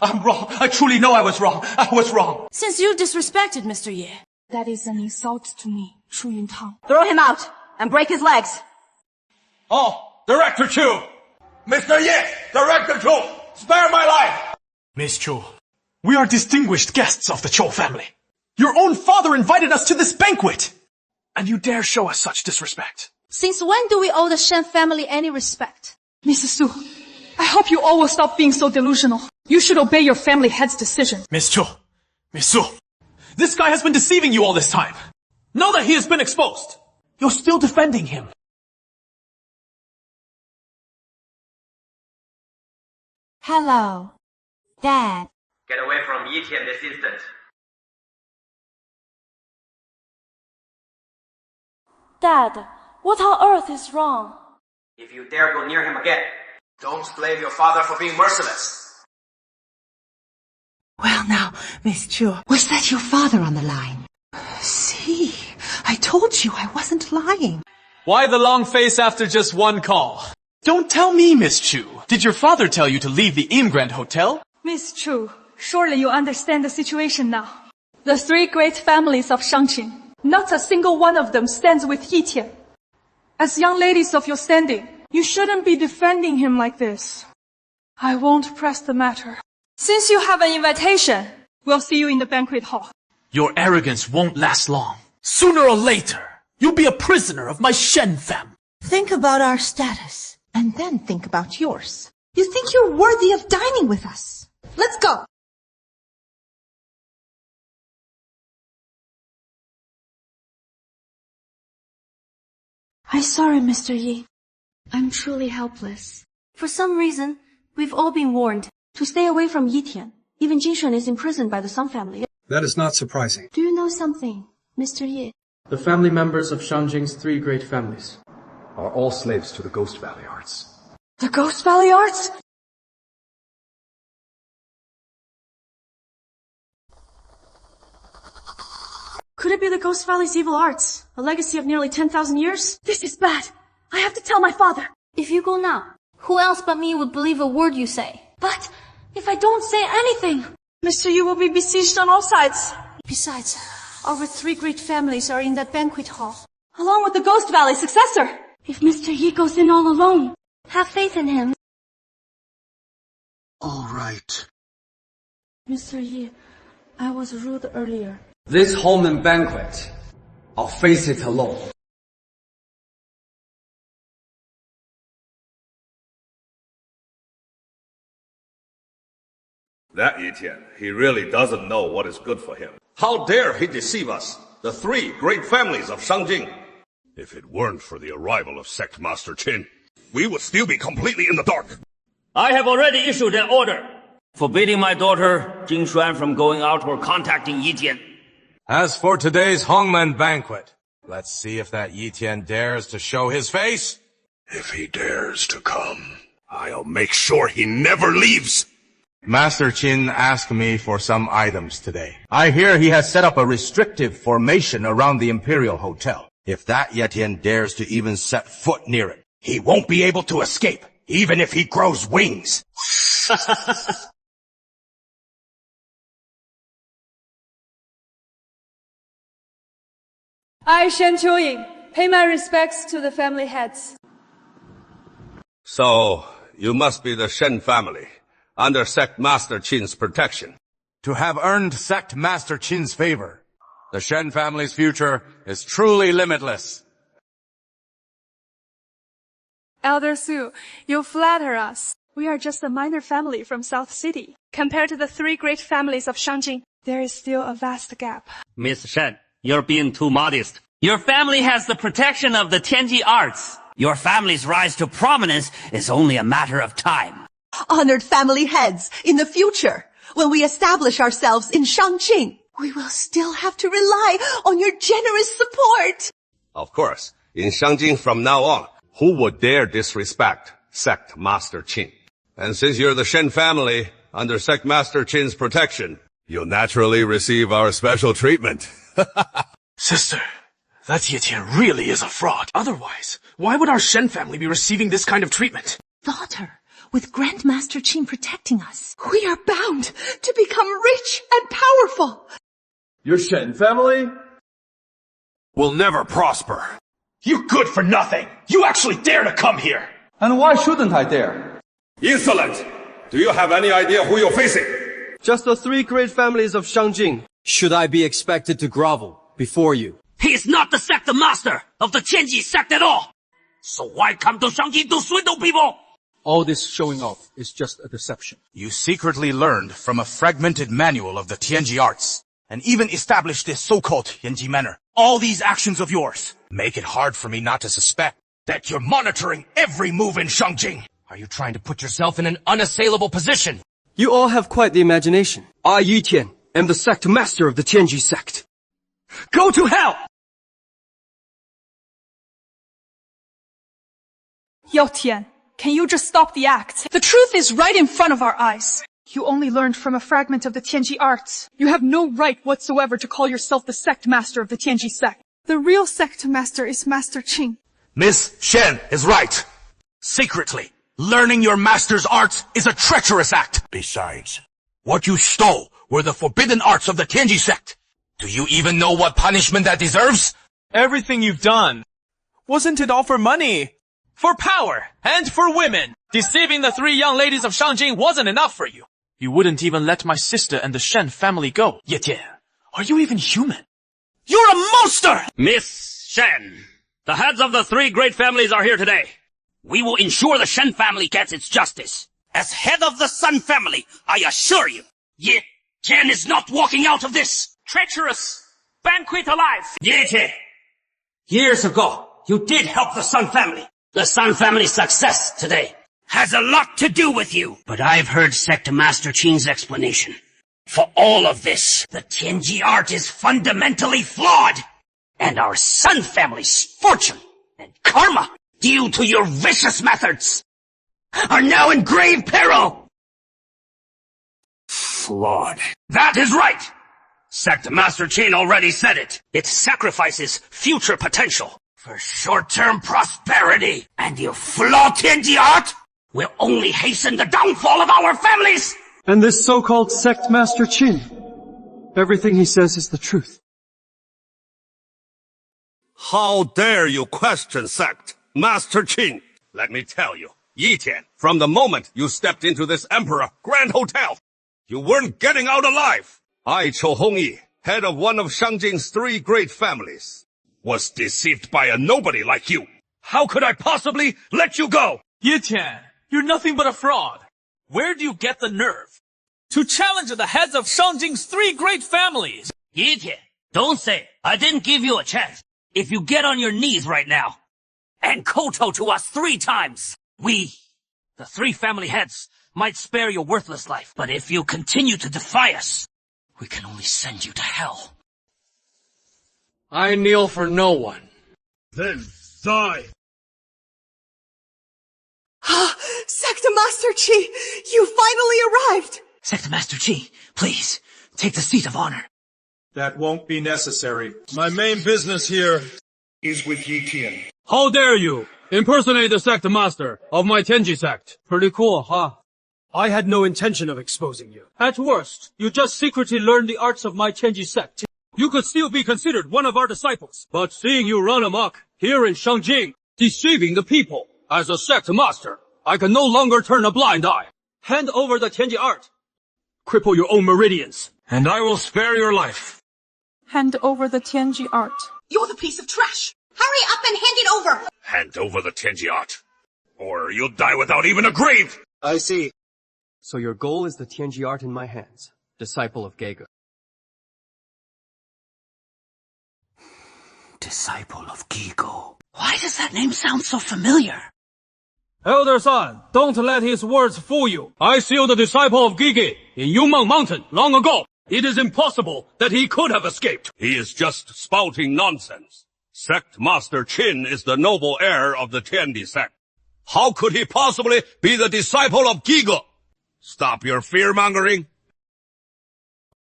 I'm wrong. I truly know I was wrong. I was wrong. Since you disrespected Mr. Yi, That is an insult to me, Chu Yuntang. throw him out and break his legs. Oh, Director Chu! Mr. Yi, Director Chu, spare my life! Miss Chu, we are distinguished guests of the Cho family. Your own father invited us to this banquet! And you dare show us such disrespect. Since when do we owe the Shen family any respect? Mrs. Su, I hope you all will stop being so delusional. You should obey your family head's decision. Miss Chu, Miss Su, this guy has been deceiving you all this time. Now that he has been exposed, you're still defending him. Hello, Dad. Get away from Yi Tian this instant. Dad, what on earth is wrong? If you dare go near him again, don't blame your father for being merciless. Well now, Miss Chu, was that your father on the line? See, I told you I wasn't lying. Why the long face after just one call? Don't tell me, Miss Chu. Did your father tell you to leave the Im Grand Hotel? Miss Chu, surely you understand the situation now. The three great families of Shangjing, not a single one of them stands with Yi Tian. As young ladies of your standing, you shouldn't be defending him like this. I won't press the matter. Since you have an invitation, we'll see you in the banquet hall. Your arrogance won't last long. Sooner or later, you'll be a prisoner of my Shen family. Think about our status, and then think about yours. You think you're worthy of dining with us. Let's go. I'm sorry, Mr. Yi. I'm truly helpless. For some reason, we've all been warned to stay away from Yi Tian. Even Jinshun is imprisoned by the Song family. That is not surprising. Do you know something, Mr. Yi? The family members of Shangjing's three great families are all slaves to the Ghost Valley Arts. The Ghost Valley Arts? Could it be the Ghost Valley's evil arts? A legacy of nearly 10,000 years? This is bad. I have to tell my father. If you go now, who else but me would believe a word you say? But if I don't say anything, Mr. Yi will be besieged on all sides. Besides, our three great families are in that banquet hall, along with the Ghost Valley successor. If Mr. Yi goes in all alone, have faith in him. All right. Mr. Yi, I was rude earlier. This home and banquet, I'll face it alone. That Yi Tian, he really doesn't know what is good for him. How dare he deceive us, the three great families of Shangjing? If it weren't for the arrival of Sect Master Qin, we would still be completely in the dark. I have already issued an order forbidding my daughter Jing Xuan from going out or contacting Yi Tian. As for today's Hongmen banquet, let's see if that Yi Tian dares to show his face. If he dares to come, I'll make sure he never leaves. Master Qin asked me for some items today. I hear he has set up a restrictive formation around the Imperial Hotel. If that Yi Tian dares to even set foot near it, he won't be able to escape, even if he grows wings. I, Shen Qiuying, pay my respects to the family heads. So, you must be the Shen family, under Sect Master Qin's protection. To have earned Sect Master Qin's favor, the Shen family's future is truly limitless. Elder Su, you flatter us. We are just a minor family from South City. Compared to the three great families of Shangjing, there is still a vast gap. Miss Shen, you're being too modest. Your family has the protection of the Tianji arts. Your family's rise to prominence is only a matter of time. Honored family heads, in the future, when we establish ourselves in Shangjing, we will still have to rely on your generous support. Of course, in Shangjing from now on, who would dare disrespect Sect Master Qin? And since you're the Shen family, under Sect Master Qin's protection, you'll naturally receive our special treatment. Sister, that Yi Tian really is a fraud. Otherwise, why would our Shen family be receiving this kind of treatment? Daughter, with Grandmaster Qin protecting us, we are bound to become rich and powerful. Your Shen family will never prosper. You good for nothing! You actually dare to come here! And why shouldn't I dare? Insolent! Do you have any idea who you're facing? Just the three great families of Shangjing. Should I be expected to grovel before you? He is not the sect master of the Tianji sect at all! So why come to Shangjing to swindle people? All this showing off is just a deception. You secretly learned from a fragmented manual of the Tianji arts, and even established this so-called Tianji manor. All these actions of yours make it hard for me not to suspect that you're monitoring every move in Shangjing. Are you trying to put yourself in an unassailable position? You all have quite the imagination. I, Yi Tian, am the sect master of the Tianji sect. Go to hell! Yao Tian, can you just stop the act? The truth is right in front of our eyes. You only learned from a fragment of the Tianji arts. You have no right whatsoever to call yourself the sect master of the Tianji sect. The real sect master is Master Qin. Miss Shen is right. Secretly, learning your master's arts is a treacherous act. Besides, what you stole were the forbidden arts of the Tianji sect. Do you even know what punishment that deserves? Everything you've done. Wasn't it all for money? For power, and for women. Deceiving the 3 young ladies of Shangjing wasn't enough for you. You wouldn't even let my sister and the Shen family go. Ye Tian, are you even human? You're a monster! Miss Shen, the heads of the 3 great families are here today. We will ensure the Shen family gets its justice. As head of the Sun family, I assure you, Ye Tian is not walking out of this treacherous banquet alive. Ye Tian, years ago, you did help the Sun family. The Sun family's success today has a lot to do with you. But I've heard Sect Master Qin's explanation. For all of this, the Tianji art is fundamentally flawed. And our Sun family's fortune and karma, due to your vicious methods, are now in grave peril. Flawed. That is right. Sect Master Qin already said it. It sacrifices future potential for short-term prosperity. And your flawed Tianji art will only hasten the downfall of our families. And this so-called Sect Master Qin, everything he says is the truth. How dare you question Sect Master Qin? Let me tell you, Yi Tian, from the moment you stepped into this Emperor Grand Hotel, you weren't getting out alive. I, Chou Hongyi, head of one of Shangjing's 3 great families, was deceived by a nobody like you. How could I possibly let you go? Ye Tian, you're nothing but a fraud. Where do you get the nerve to challenge the heads of Shangjing's 3 great families? Yi Tian, don't say I didn't give you a chance. If you get on your knees right now and kowtow to us 3 times, we, the 3 family heads, might spare your worthless life. But if you continue to defy us, we can only send you to hell. I kneel for no one. Then die. Sect Master Qi, you finally arrived! Sect Master Qi, please, take the seat of honor. That won't be necessary. My main business here is with Yi Tian. How dare you impersonate the Sect Master of my Tianji sect? Pretty cool, huh? I had no intention of exposing you. At worst, you just secretly learned the arts of my Tianji sect. You could still be considered one of our disciples. But seeing you run amok here in Shangjing, deceiving the people as a Sect Master, I can no longer turn a blind eye. Hand over the Tianji art. Cripple your own meridians, and I will spare your life. Hand over the Tianji art. You're the piece of trash! Hurry up and hand it over! Hand over the Tianji art, or you'll die without even a grave! I see. So your goal is the Tianji art in my hands, disciple of Gege. Disciple of Gege. Why does that name sound so familiar? Elder Son, don't let his words fool you. I sealed the disciple of Gege in Yunmeng Mountain long ago. It is impossible that he could have escaped. He is just spouting nonsense. Sect Master Qin is the noble heir of the Tianji sect. How could he possibly be the disciple of Gege? Stop your fear-mongering.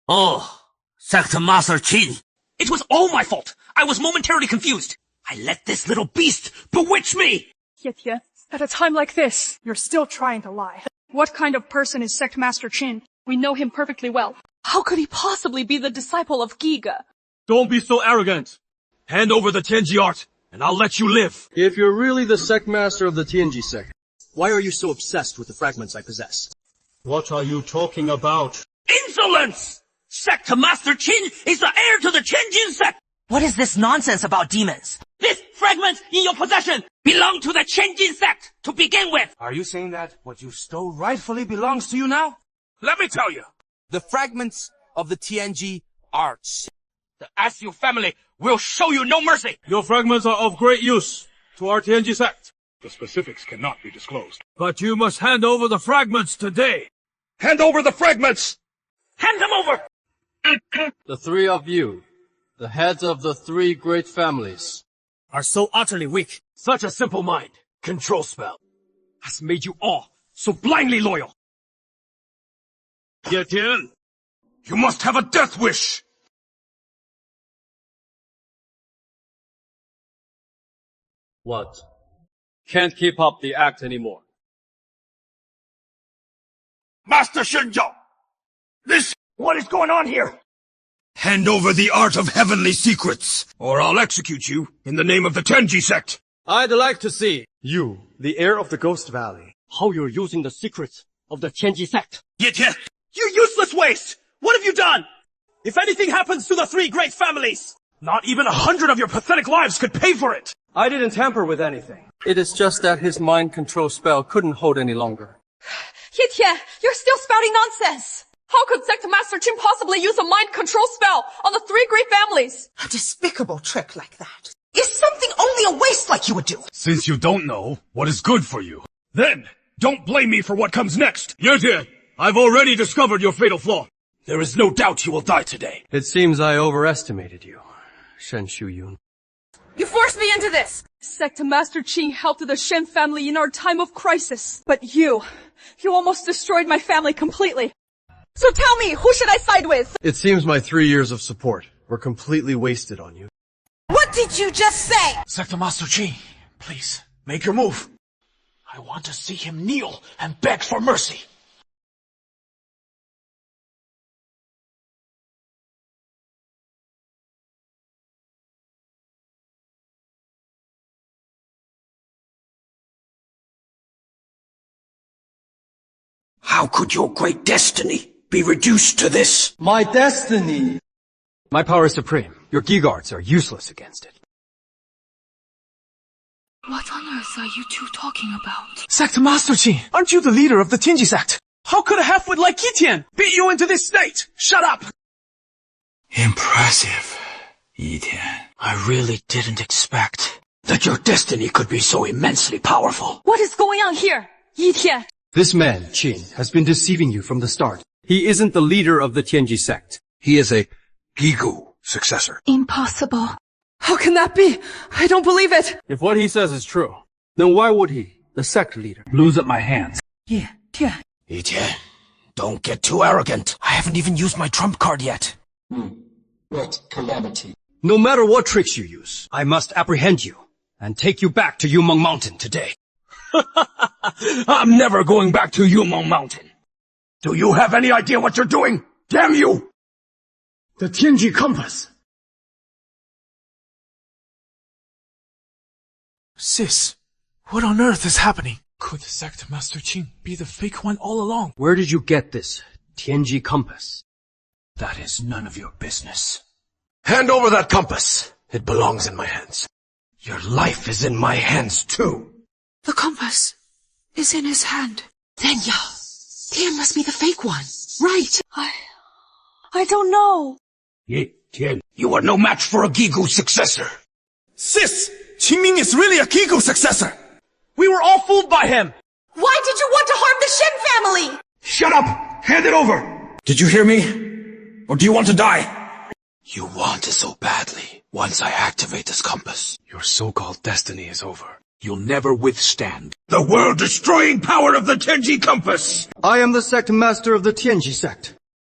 Oh, Sect Master Qin. It was all my fault. I was momentarily confused. I let this little beast bewitch me. Ye Tian, at a time like this, you're still trying to lie. What kind of person is Sect Master Qin? We know him perfectly well. How could he possibly be the disciple of Gege? Don't be so arrogant. Hand over the Tianji art, and I'll let you live. If you're really the Sect Master of the Tianji sect, why are you so obsessed with the fragments I possess? What are you talking about? Insolence! Sect Master Qin is the heir to the Tianjin sect! What is this nonsense about demons? This fragment in your possession belonged to the Tianjin sect to begin with! Are you saying that what you stole rightfully belongs to you now? Let me tell you. The fragments of the Tianji arts. The Asyu family will show you no mercy. Your fragments are of great use to our Tianji sect. The specifics cannot be disclosed. But you must hand over the fragments today. Hand over the fragments! Hand them over! The 3 of you, the heads of the 3 great families, are so utterly weak. Such a simple mind, control spell, has made you all so blindly loyal. Ye Tian, you must have a death wish! What? Can't keep up the act anymore. Master Shenjiao! What is going on here? Hand over the art of heavenly secrets, or I'll execute you in the name of the Tenji sect. I'd like to see You, the heir of the Ghost Valley. how you're using the secrets of the Tianji sect. Yitian! You useless waste! What have you done? If anything happens to the three great families, not even 100 of your pathetic lives could pay for it! I didn't tamper with anything. It is just that his mind control spell couldn't hold any longer. Yitian, you're still spouting nonsense! How could Sect Master Qin possibly use a mind control spell on the three great families? A despicable trick like that is something only a waste like you would do. Since you don't know what is good for you, then don't blame me for what comes next. Yitian, I've already discovered your fatal flaw. There is no doubt you will die today. It seems I overestimated you, Shen Shuyun. You forced me into this! Sect Master Qin helped the Shen family in our time of crisis. But you almost destroyed my family completely. So tell me, who should I side with? It seems my 3 years of support were completely wasted on you. What did you just say? Sect Master Qin, please, make your move. I want to see him kneel and beg for mercy. How could your great destiny be reduced to this? My destiny! My power is supreme. Your Gi-Guards are useless against it. What on earth are you two talking about? Sect Master Qin, aren't you the leader of the Tianji sect? How could a half-wit like Yitian beat you into this state? Shut up! Impressive, Yitian. I really didn't expect that your destiny could be so immensely powerful. What is going on here? Yitian! This man, Qin, has been deceiving you from the start. He isn't the leader of the Tianji sect. He is a Gigu successor. Impossible. How can that be? I don't believe it! If what he says is true, then why would he, the sect leader, lose at my hands? Yitian. Yitian, don't get too arrogant. I haven't even used my trump card yet. What calamity. No matter what tricks you use, I must apprehend you and take you back to Yumeng Mountain today. I'm never going back to Yumeng Mountain. Do you have any idea what you're doing? Damn you! The Tianji compass. Sis, what on earth is happening? Could Sect Master Qin be the fake one all along? Where did you get this Tianji compass? That is none of your business. Hand over that compass. It belongs in my hands. Your life is in my hands too. The compass is in his hand. Then Tian must be the fake one. Right. I don't know. Yitian, you are no match for a Gigu successor. Sis! Qingming is really a Gigu successor! We were all fooled by him! Why did you want to harm the Shen family? Shut up! Hand it over! Did you hear me? Or do you want to die? You want it so badly. Once I activate this compass, your so-called destiny is over. You'll never withstand the world-destroying power of the Tenji compass! I am the sect master of the Tianji sect,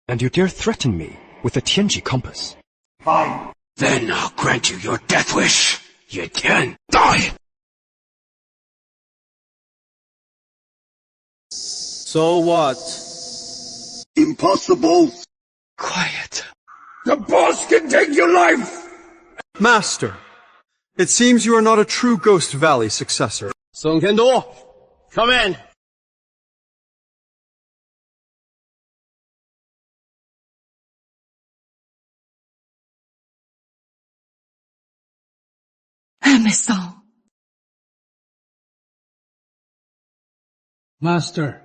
and you dare threaten me with the Tianji compass. Fine. Then I'll grant you your death wish. Yitian, die! So what? Impossible! Quiet. The boss can take your life! Master, it seems you are not a true Ghost Valley successor. Song Kendo, come in. Miss Song. Master.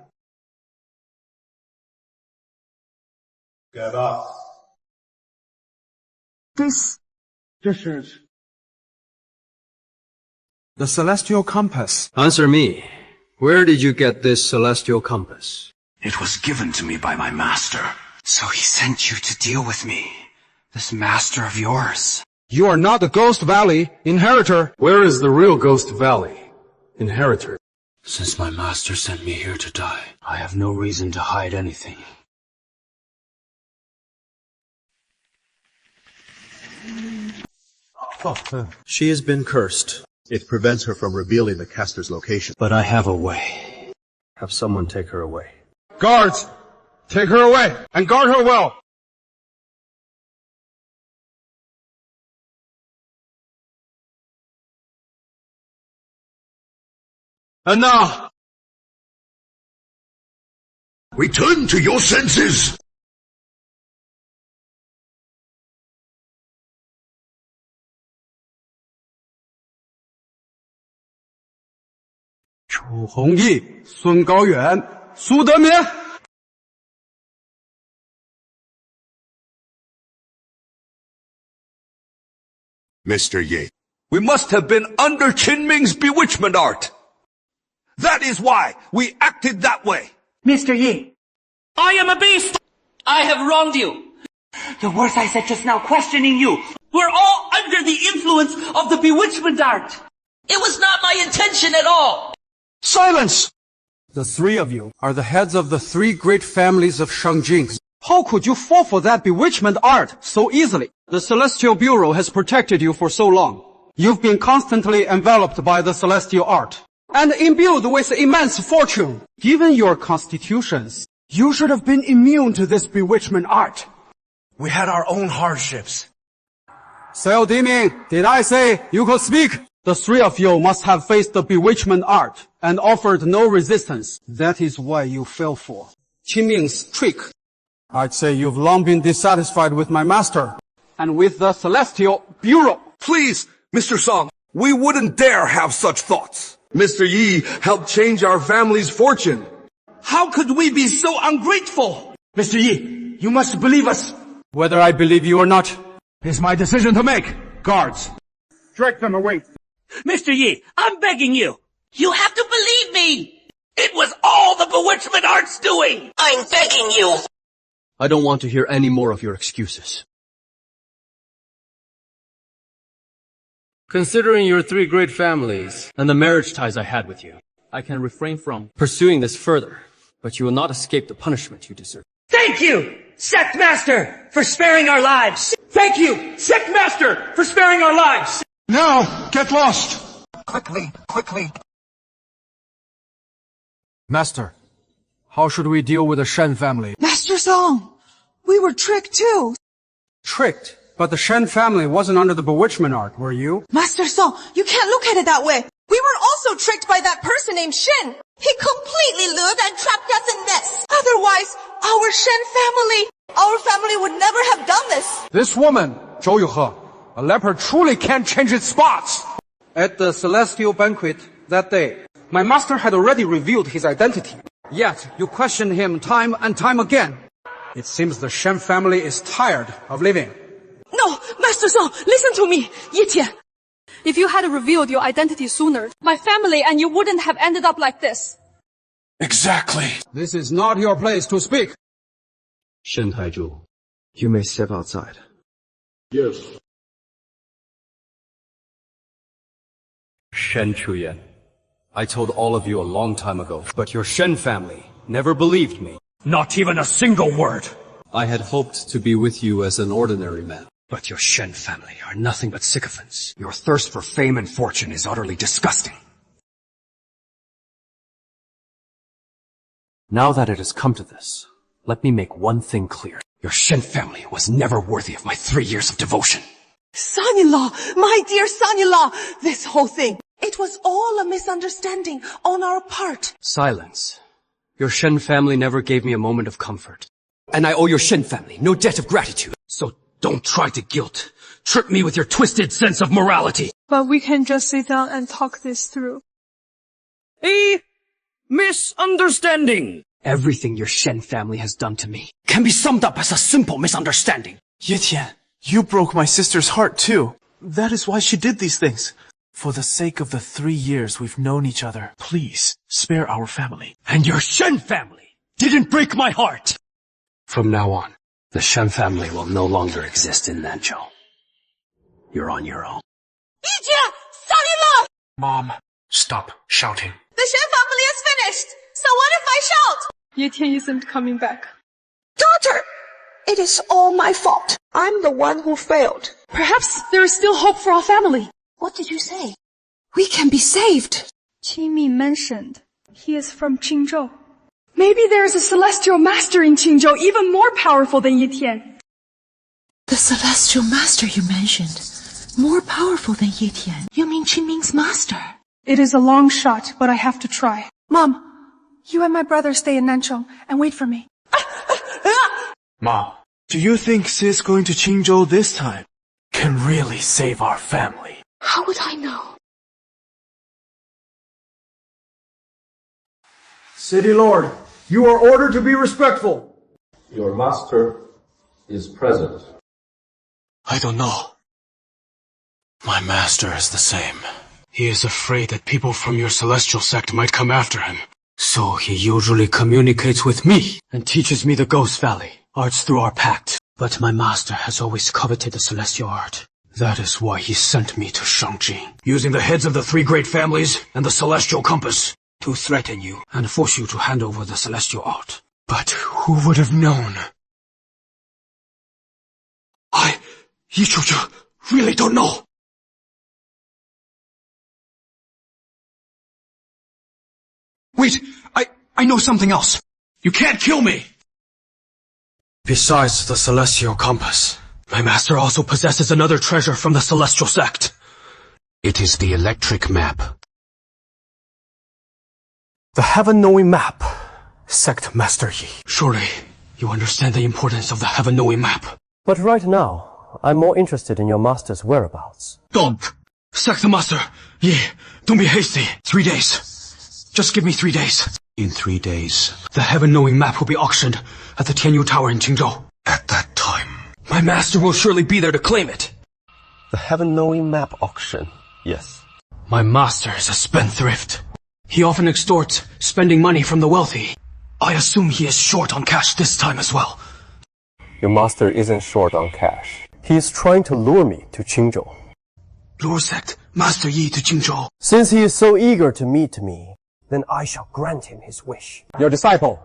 Get up. This is the celestial compass. Answer me. Where did you get this celestial compass? It was given to me by my master. So he sent you to deal with me. This master of yours. You are not the Ghost Valley inheritor. Where is the real Ghost Valley inheritor? Since my master sent me here to die, I have no reason to hide anything. She has been cursed. It prevents her from revealing the caster's location. But I have a way. Have someone take her away. Guards! Take her away, and guard her well! And now, return to your senses! Chu Hongyi, Sun Gaoyuan, Su Demian. Mr. Yi, we must have been under Qin Ming's bewitchment art. That is why we acted that way. Mr. Yi, I am a beast! I have wronged you. The words I said just now questioning you were all under the influence of the bewitchment art. It was not my intention at all. Silence! The three of you are the heads of the three great families of Shangjing. How could you fall for that bewitchment art so easily? The Celestial Bureau has protected you for so long. You've been constantly enveloped by the celestial art and imbued with immense fortune. Given your constitutions, you should have been immune to this bewitchment art. We had our own hardships. Seo Diming, did I say you could speak? The three of you must have faced the bewitchment art and offered no resistance. That is why you fell for Qin Ming's trick. I'd say you've long been dissatisfied with my master and with the Celestial Bureau. Please, Mr. Song, we wouldn't dare have such thoughts. Mr. Yi helped change our family's fortune. How could we be so ungrateful? Mr. Yi, you must believe us. Whether I believe you or not, it's my decision to make. Guards, drag them away. Mr. Yi, I'm begging you. You have to believe me. It was all the bewitchment art's doing. I'm begging you. I don't want to hear any more of your excuses. Considering your three great families and the marriage ties I had with you, I can refrain from pursuing this further, but you will not escape the punishment you deserve. Thank you, Sect Master, for sparing our lives. Thank you, Sect Master, for sparing our lives. Now, get lost. Quickly, quickly. Master, how should we deal with the Shen family? Master Song, we were tricked too. Tricked? But the Shen family wasn't under the bewitchment art, were you? Master Song, you can't look at it that way. We were also tricked by that person named Shen. He completely lured and trapped us in this. Otherwise, our family would never have done this. This woman, Zhou Yuhe, a leopard truly can't change its spots. At the celestial banquet that day, my master had already revealed his identity. Yet, you questioned him time and time again. It seems the Shen family is tired of living. No, Master Song, listen to me, Yi Tian. If you had revealed your identity sooner, my family and you wouldn't have ended up like this. Exactly. This is not your place to speak. Shen Taizhu, you may step outside. Yes. Shen Chuyan, I told all of you a long time ago, but your Shen family never believed me. Not even a single word. I had hoped to be with you as an ordinary man. But your Shen family are nothing but sycophants. Your thirst for fame and fortune is utterly disgusting. Now that it has come to this, let me make one thing clear. Your Shen family was never worthy of my 3 years of devotion. Son-in-law, my dear son-in-law, this whole thing, it was all a misunderstanding on our part. Silence. Your Shen family never gave me a moment of comfort. And I owe your Shen family no debt of gratitude. So don't try to trip me with your twisted sense of morality. But we can just sit down and talk this through. A misunderstanding. Everything your Shen family has done to me can be summed up as a simple misunderstanding. Yi Tian, you broke my sister's heart too. That is why she did these things. For the sake of the 3 years we've known each other, please spare our family. And your Shen family didn't break my heart. From now on, the Shen family will no longer exist in Nanzhou. You're on your own. Yi Tian, son-in-law! Mom, stop shouting. The Shen family is finished. So what if I shout? Yi Tian isn't coming back. Daughter, it is all my fault. I'm the one who failed. Perhaps there is still hope for our family. What did you say? We can be saved. Qingmi mentioned he is from Qingzhou. Maybe there is a celestial master in Qingzhou even more powerful than Yi Tian. The celestial master you mentioned, more powerful than Yi Tian. You mean Qingming's master? It is a long shot, but I have to try. Mom, you and my brother stay in Nanchong and wait for me. Mom, do you think Sis going to Qingzhou this time can really save our family? How would I know? City Lord, you are ordered to be respectful. Your master is present. I don't know. My master is the same. He is afraid that people from your celestial sect might come after him. So he usually communicates with me and teaches me the Ghost Valley arts through our pact. But my master has always coveted the celestial art. That is why he sent me to Shangjing, using the heads of the 3 great families and the celestial compass to threaten you and force you to hand over the celestial art. But who would have known? Yi Chuchu, really don't know. Wait, I know something else. You can't kill me! Besides the celestial compass, my master also possesses another treasure from the celestial sect. It is the electric map. The heaven-knowing map, Sect Master Yi. Surely, you understand the importance of the heaven-knowing map. But right now, I'm more interested in your master's whereabouts. Don't! Sect Master Yi, don't be hasty. 3 days. Just give me 3 days. In 3 days, the heaven-knowing map will be auctioned at the Tianyu Tower in Qingzhou. At that time, my master will surely be there to claim it. The heaven-knowing map auction, yes. My master is a spendthrift. He often extorts, spending money from the wealthy. I assume he is short on cash this time as well. Your master isn't short on cash. He is trying to lure me to Qingzhou. Lure Sect Master Yi to Qingzhou. Since he is so eager to meet me, then I shall grant him his wish. Your disciple,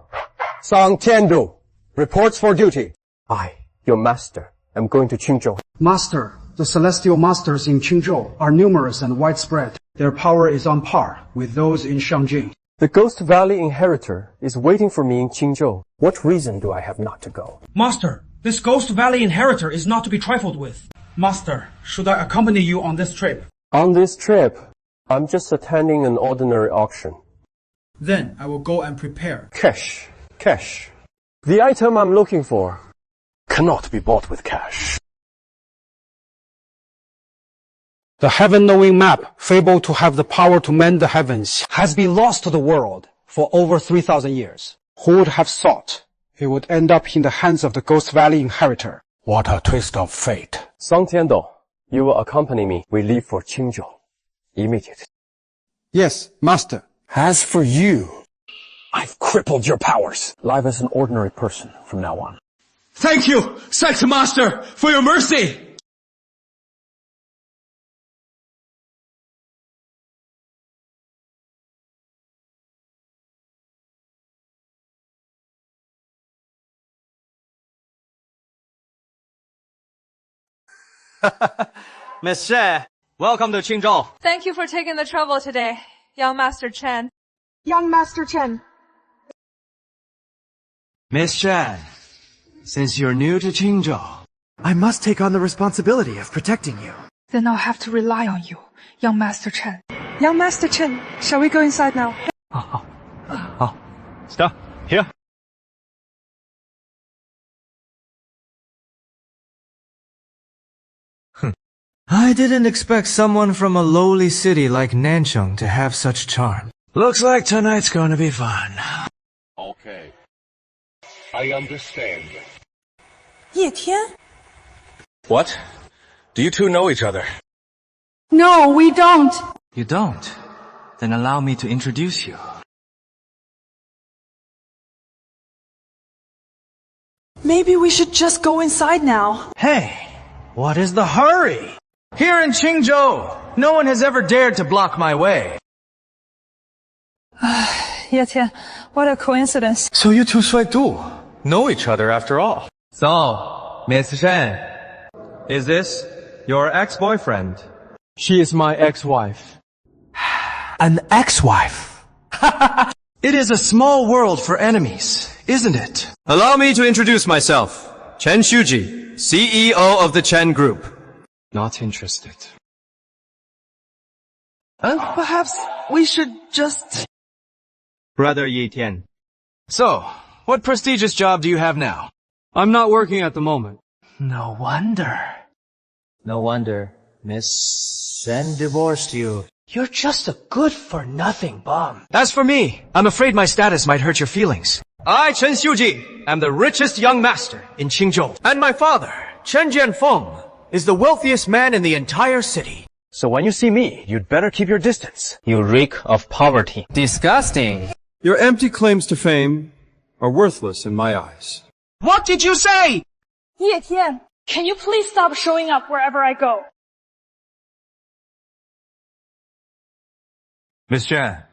Sang Tiandu, reports for duty. I, your master, am going to Qingzhou. Master, the celestial masters in Qingzhou are numerous and widespread. Their power is on par with those in Shangjing. The Ghost Valley Inheritor is waiting for me in Qingzhou. What reason do I have not to go? Master, this Ghost Valley Inheritor is not to be trifled with. Master, should I accompany you on this trip? On this trip, I'm just attending an ordinary auction. Then I will go and prepare. Cash. The item I'm looking for cannot be bought with cash. The heaven-knowing map, fabled to have the power to mend the heavens, has been lost to the world for over 3,000 years. Who would have thought it would end up in the hands of the Ghost Valley Inheritor? What a twist of fate. Sang Tiandu, you will accompany me. We leave for Qingzhou immediately. Yes, Master. As for you, I've crippled your powers. Live as an ordinary person from now on. Thank you, Sect Master, for your mercy! Miss She, welcome to Qingzhou. Thank you for taking the trouble today, young Master Chen. Young Master Chen. Miss Shan, since you're new to Qingzhou, I must take on the responsibility of protecting you. Then I'll have to rely on you, young Master Chen. Young Master Chen, shall we go inside now? Stop. Here. I didn't expect someone from a lowly city like Nanchong to have such charm. Looks like tonight's going to be fun. Okay. I understand. Yi Tian? What? Do you two know each other? No, we don't. You don't? Then allow me to introduce you. Maybe we should just go inside now. Hey, what is the hurry? Here in Qingzhou, no one has ever dared to block my way. Yi Tian, what a coincidence. So you two Shuai Du know each other after all. So, Miss Shen, is this your ex-boyfriend? She is my ex-wife. An ex-wife. It is a small world for enemies, isn't it? Allow me to introduce myself. Chen Shuji, CEO of the Chen Group. Not interested. Perhaps we should just... Brother Yi Tian. So, what prestigious job do you have now? I'm not working at the moment. No wonder. No wonder Miss Shen divorced you. You're just a good-for-nothing bum. As for me, I'm afraid my status might hurt your feelings. I, Chen Xiuji, am the richest young master in Qingzhou. And my father, Chen Jianfeng, is the wealthiest man in the entire city. So when you see me, you'd better keep your distance. You reek of poverty. Disgusting. Your empty claims to fame are worthless in my eyes. What did you say? Ye Tian, can you please stop showing up wherever I go? Miss Chen,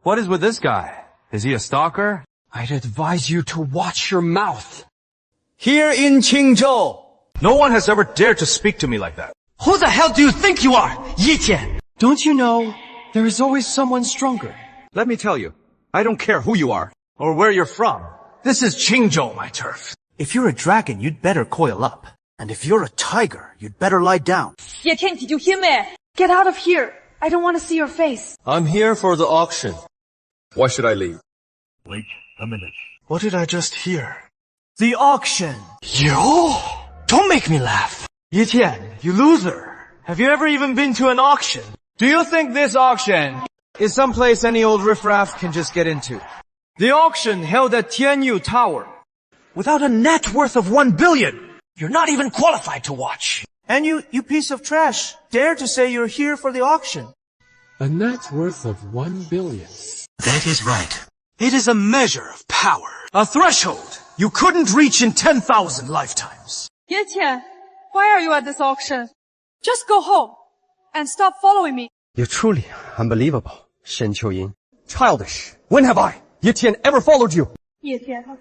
what is with this guy? Is he a stalker? I'd advise you to watch your mouth. Here in Qingzhou, No one has ever dared to speak to me like that. who the hell do you think you are, Yi Tian? Don't you know, there is always someone stronger. Let me tell you, I don't care who you are, or where you're from. This is Qingzhou, my turf. If you're a dragon, you'd better coil up. And if you're a tiger, you'd better lie down. Ye Tian, did you hear me? Get out of here. I don't want to see your face. I'm here for the auction. Why should I leave? Wait a minute. What did I just hear? The auction. You? Don't make me laugh. Yi Tian, you loser. Have you ever even been to an auction? Do you think this auction is someplace any old riffraff can just get into? The auction held at Tianyu Tower. Without a net worth of 1 billion, you're not even qualified to watch. And you piece of trash, dare to say you're here for the auction. A net worth of 1 billion. That is right. It is a measure of power. A threshold you couldn't reach in 10,000 lifetimes. Ye Tian, why are you at this auction? Just go home and stop following me. You're truly unbelievable, Shen Qiuyin. Childish. When have I, Yi Tian, ever followed you? Ye Tian,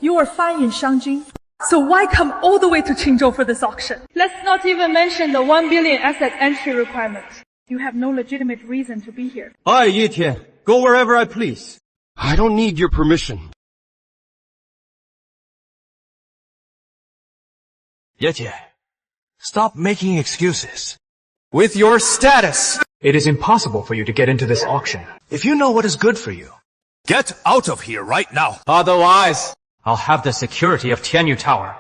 you are fine in Shangjing. So why come all the way to Qingzhou for this auction? Let's not even mention the 1 billion asset entry requirement. You have no legitimate reason to be here. I, Yi Tian, go wherever I please. I don't need your permission. Ye Tian, stop making excuses. With your status, It is impossible for you to get into this auction. If you know what is good for you, Get out of here right now. otherwise, I'll have the security of Tianyu Tower.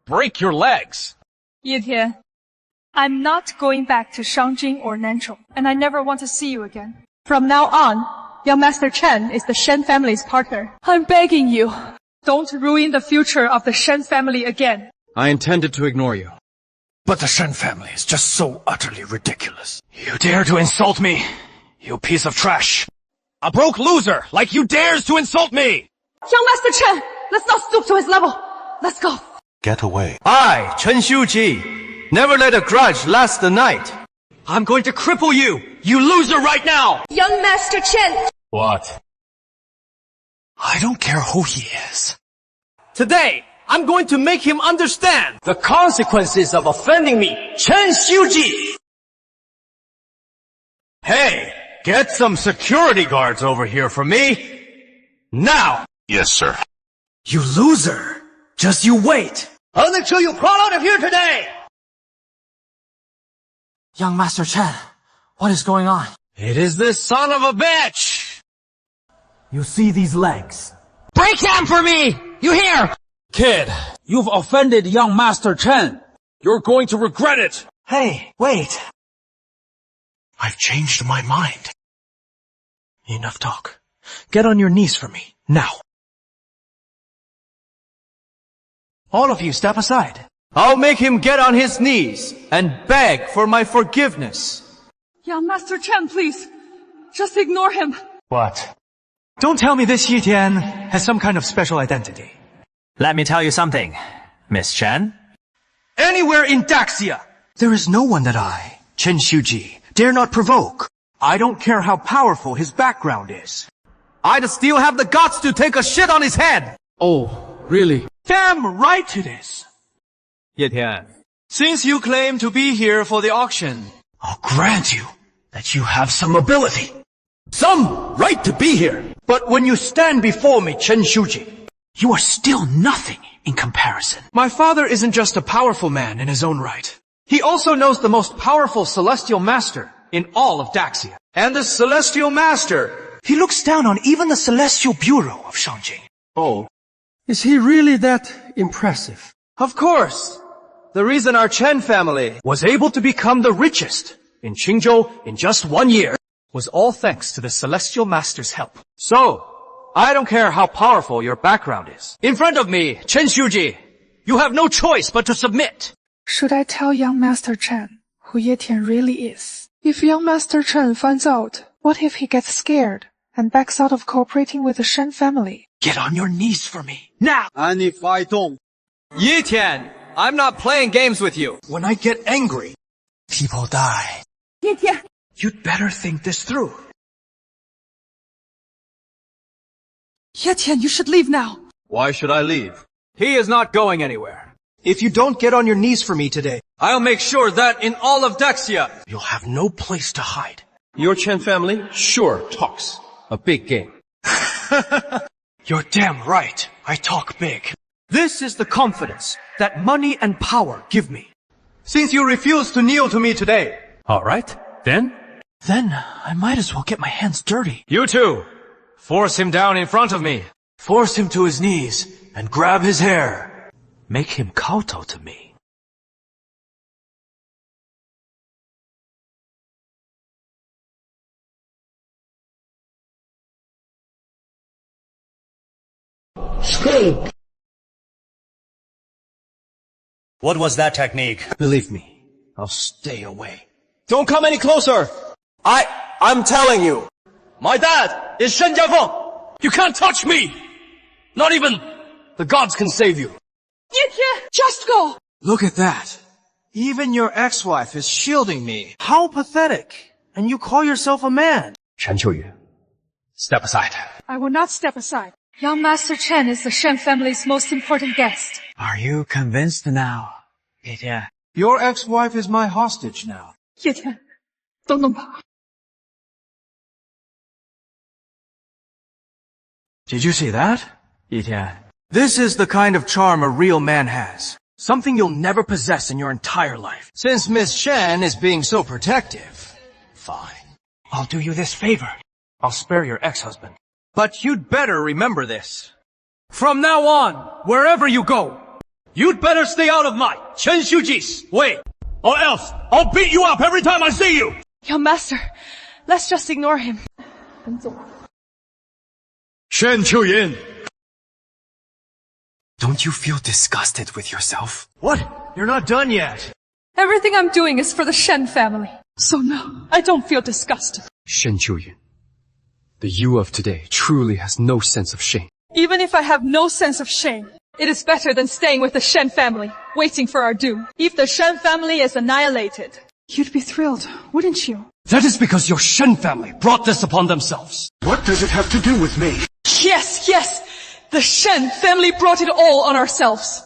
Break your legs. Ye Tian, I'm not going back to Shangjing or Nanchong, and I never want to see you again. From now on, young Master Chen is the Shen family's partner. I'm begging you, don't ruin the future of the Shen family again. I intended to ignore you. But the Shen family is just so utterly ridiculous. You dare to insult me, you piece of trash. A broke loser like you dares to insult me! Young Master Chen, let's not stoop to his level. Let's go. Get away. I, Chen Xiuji, never let a grudge last the night. I'm going to cripple you, you loser right now! Young Master Chen. What? I don't care who he is. Today, I'm going to make him understand the consequences of offending me, Chen Xiuji. Hey, get some security guards over here for me. Now! Yes, sir. You loser. Just you wait. Until you crawl out of here today! Young Master Chen, what is going on? It is this son of a bitch! You see these legs? Break them for me! You hear? Kid, you've offended young Master Chen. You're going to regret it. Hey, wait. I've changed my mind. Enough talk. Get on your knees for me, now. All of you, step aside. I'll make him get on his knees and beg for my forgiveness. Young Master Chen, please. Just ignore him. What? Don't tell me this Yi Tian has some kind of special identity. Let me tell you something, Miss Chen. Anywhere in Daxia, there is no one that I, Chen Xiuji, dare not provoke. I don't care how powerful his background is. I'd still have the guts to take a shit on his head. Oh, really? Damn right it is. Ye Tian, since you claim to be here for the auction, I'll grant you that you have some ability. some right to be here. But when you stand before me, Chen Shuji, you are still nothing in comparison. My father isn't just a powerful man in his own right. He also knows the most powerful celestial master in all of Daxia. And the celestial master, He looks down on even the celestial bureau of Shangjing. Oh. Is he really that impressive? Of course. The reason our Chen family was able to become the richest in Qingzhou in just 1 year was all thanks to the celestial master's help. So, I don't care how powerful your background is. In front of me, Chen Shuji, you have no choice but to submit. Should I tell young Master Chen who Ye Tian really is? If young Master Chen finds out, what if he gets scared and backs out of cooperating with the Shen family? Get on your knees for me, now! And if I don't, Ye Tian, I'm not playing games with you. When I get angry, people die. Ye Tian! You'd better think this through. Ye Tian, you should leave now. Why should I leave? He is not going anywhere. If you don't get on your knees for me today, I'll make sure that in all of Daxia, you'll have no place to hide. Your Chen family sure talks a big game. You're damn right. I talk big. This is the confidence that money and power give me. Since you refuse to kneel to me today. All right, then I might as well get my hands dirty. you two, force him down in front of me. Force him to his knees and grab his hair. Make him kowtow to me. What was that technique? Believe me, I'll stay away. Don't come any closer! I'm telling you! My dad is Shen Jiafeng! You can't touch me! Not even the gods can save you. Ye Tian, just go! Look at that. Even your ex-wife is shielding me. How pathetic. And you call yourself a man. Chen Qiuyu, step aside. I will not step aside. Young Master Chen is the Shen family's most important guest. Are you convinced now, Ye Tian? Your ex-wife is my hostage now. Ye Tian, 都弄吧。 Did you see that, Ye Tian? This is the kind of charm a real man has. Something you'll never possess in your entire life. Since Miss Shen is being so protective, fine. I'll do you this favor. I'll spare your ex-husband. But you'd better remember this. From now on, wherever you go, you'd better stay out of my Chen Shuji's way, or else I'll beat you up every time I see you! Young Master, let's just ignore him. Shen Qiuyin! Don't you feel disgusted with yourself? What? You're not done yet. Everything I'm doing is for the Shen family. So no, I don't feel disgusted. Shen Qiuyin, the you of today truly has no sense of shame. Even if I have no sense of shame, it is better than staying with the Shen family, waiting for our doom. If the Shen family is annihilated, you'd be thrilled, wouldn't you? That is because your Shen family brought this upon themselves. What does it have to do with me? Yes, yes! The Shen family brought it all on ourselves.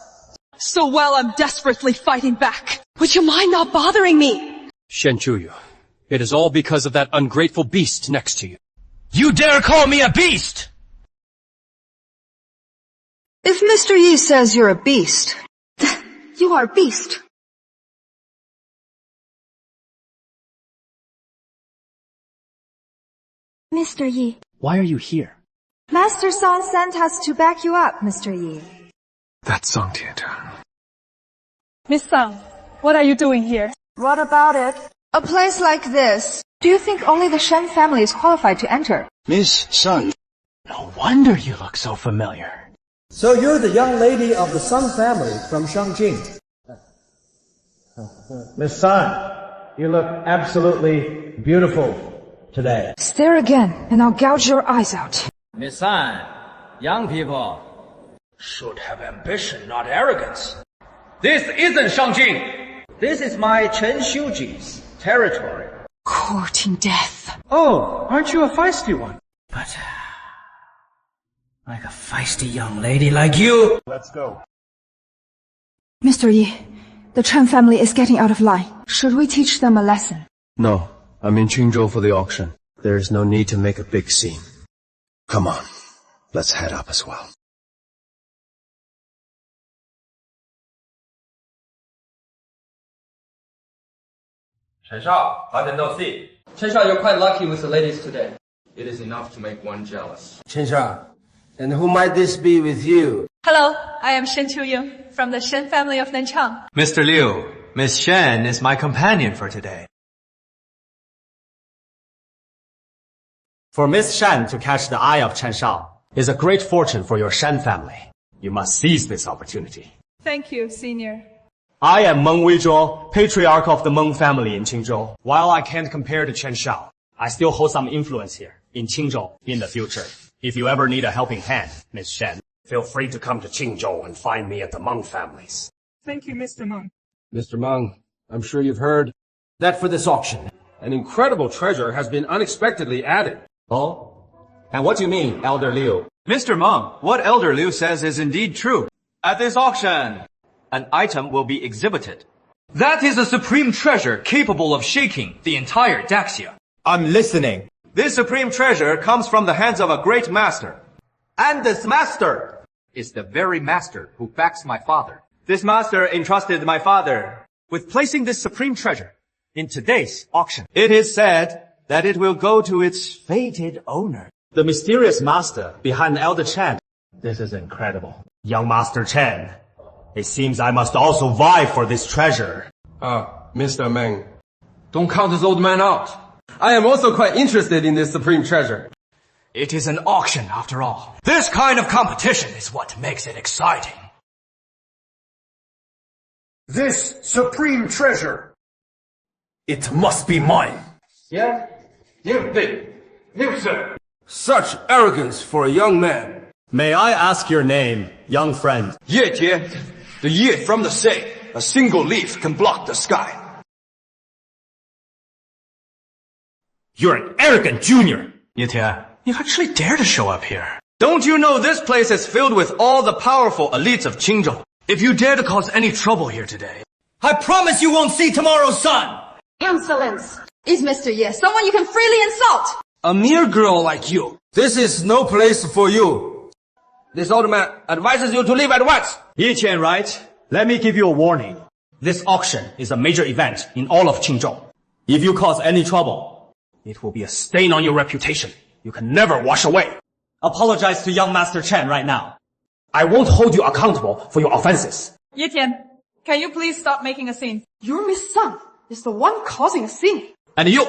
So while I'm desperately fighting back, would you mind not bothering me? Shen Qiuyu, it is all because of that ungrateful beast next to you. You dare call me a beast? If Mr. Yi says you're a beast, you are a beast. Mr. Yi. Why are you here? Master Song sent us to back you up, Mr. Yi. That's Song Tianzhen. Miss Sang, what are you doing here? What about it? A place like this. Do you think only the Shen family is qualified to enter? Miss Sun. No wonder you look so familiar. So you're the young lady of the Sun family from Shangjing. Miss Sun, you look absolutely beautiful today. Stare again, and I'll gouge your eyes out. Miss San, young people should have ambition, not arrogance. This isn't Shangjing. This is my Chen Shuji's territory. Courting death. Oh, aren't you a feisty one? But, like a feisty young lady like you. Let's go. Mr. Yi, the Chen family is getting out of line. Should we teach them a lesson? No, I'm in Qingzhou for the auction. There is no need to make a big scene. Come on, let's head up as well. Chen Shao, hot and no seat. Chen Shao, you're quite lucky with the ladies today. It is enough to make one jealous. Chen Shao, and who might this be with you? Hello, I am Shen Qiuying from the Shen family of Nanchang. Mr. Liu, Miss Shen is my companion for today. For Miss Shen to catch the eye of Chen Shao is a great fortune for your Shen family. You must seize this opportunity. Thank you, senior. I am Meng Weizhuo, patriarch of the Meng family in Qingzhou. While I can't compare to Chen Shao, I still hold some influence here in Qingzhou in the future. If you ever need a helping hand, Miss Shen, feel free to come to Qingzhou and find me at the Meng families. Thank you, Mr. Meng. Mr. Meng, I'm sure you've heard that for this auction, an incredible treasure has been unexpectedly added. Oh? And what do you mean, Elder Liu? Mr. Meng, what Elder Liu says is indeed true. At this auction, an item will be exhibited. That is a supreme treasure capable of shaking the entire Daxia. I'm listening. This supreme treasure comes from the hands of a great master. And this master Is the very master who backs my father. This master entrusted my father with placing this supreme treasure in today's auction. It is said that it will go to its fated owner. the mysterious master behind Elder Chen. This is incredible. Young Master Chen, it seems I must also vie for this treasure. Mr. Meng, don't count this old man out. I am also quite interested in this supreme treasure. It is an auction after all. This kind of competition is what makes it exciting. This supreme treasure. It must be mine. Yeah? You, sir. Such arrogance for a young man. May I ask your name, young friend? Ye Jie, the Ye from the sea. A single leaf can block the sky. You're an arrogant junior. Ye Tie, you actually dare to show up here. Don't you know this place is filled with all the powerful elites of Qingzhou? If you dare to cause any trouble here today, I promise you won't see tomorrow's sun. Insolence! Is Mr. Ye someone you can freely insult? A mere girl like you. This is no place for you. This old man advises you to leave at once. Yi Qian, right? Let me give you a warning. This auction is a major event in all of Qingzhou. If you cause any trouble, it will be a stain on your reputation. You can never wash away. Apologize to young Master Chen right now. I won't hold you accountable for your offenses. Ye Tian, can you please stop making a scene? Your Miss Sun is the one causing a scene. And you,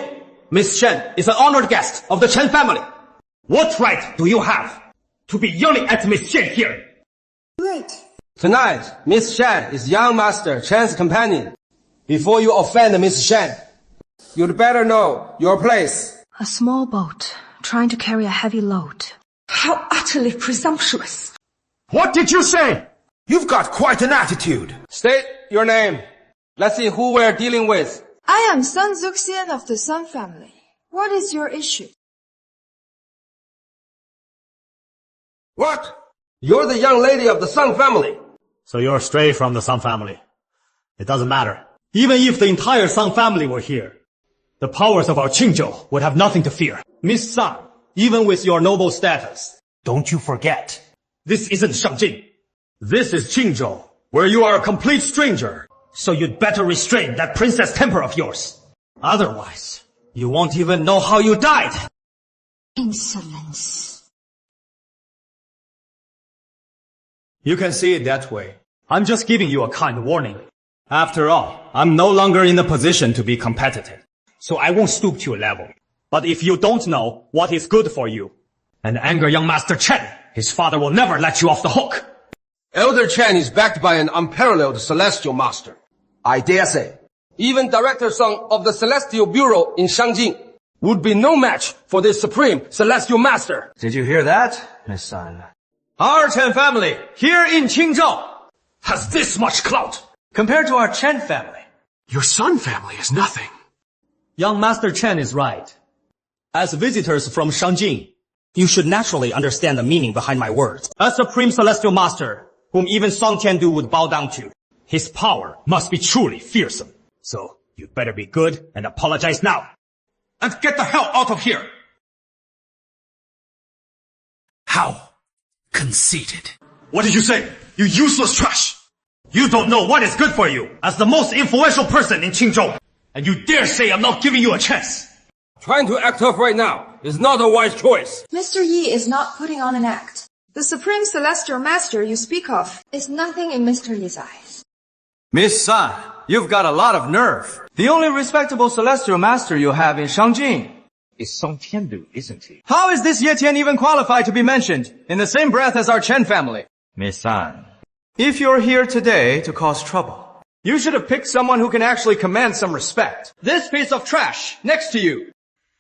Miss Chen, is an honored guest of the Chen family. What right do you have to be yelling at Miss Chen here? Right. Tonight, Miss Shen is young Master Chen's companion. Before you offend Miss Shen, you'd better know your place. A small boat trying to carry a heavy load. How utterly presumptuous. What did you say? You've got quite an attitude. State your name. Let's see who we're dealing with. I am Sun Zuxian of the Sun family. What is your issue? What? You're the young lady of the Sun family. So you're stray from the Sun family. It doesn't matter. Even if the entire Sun family were here, the powers of our Qingzhou would have nothing to fear. Miss Sun, even with your noble status, don't you forget, this isn't Shangjing. This is Qingzhou, where you are a complete stranger. So you'd better restrain that princess temper of yours. Otherwise, you won't even know how you died. Insolence. You can see it that way. I'm just giving you a kind warning. After all, I'm no longer in a position to be competitive. So I won't stoop to your level. But if you don't know what is good for you, and anger young Master Chen, his father will never let you off the hook. Elder Chen is backed by an unparalleled celestial master. I dare say, even Director Song of the Celestial Bureau in Shangjing would be no match for this supreme celestial master. Did you hear that, Miss Sun? Our Chen family, here in Qingzhou, has this much clout compared to our Chen family. your Sun family is nothing. Young Master Chen is right. As visitors from Shangjing, you should naturally understand the meaning behind my words. A supreme celestial master, whom even Song Tiandu would bow down to, his power must be truly fearsome. So, you'd better be good and apologize now. And get the hell out of here! How conceited. What did you say? You useless trash! You don't know what is good for you as the most influential person in Qingzhou. And you dare say I'm not giving you a chance. Trying to act tough right now is not a wise choice. Mr. Yi is not putting on an act. The Supreme Celestial Master you speak of is nothing in Mr. Yi's eyes. Miss San, you've got a lot of nerve. The only respectable Celestial Master you have in Shangjing is Song Tiandu, isn't he? How is this Ye Tian even qualified to be mentioned in the same breath as our Chen family? Miss San, if you're here today to cause trouble, you should have picked someone who can actually command some respect. This piece of trash next to you,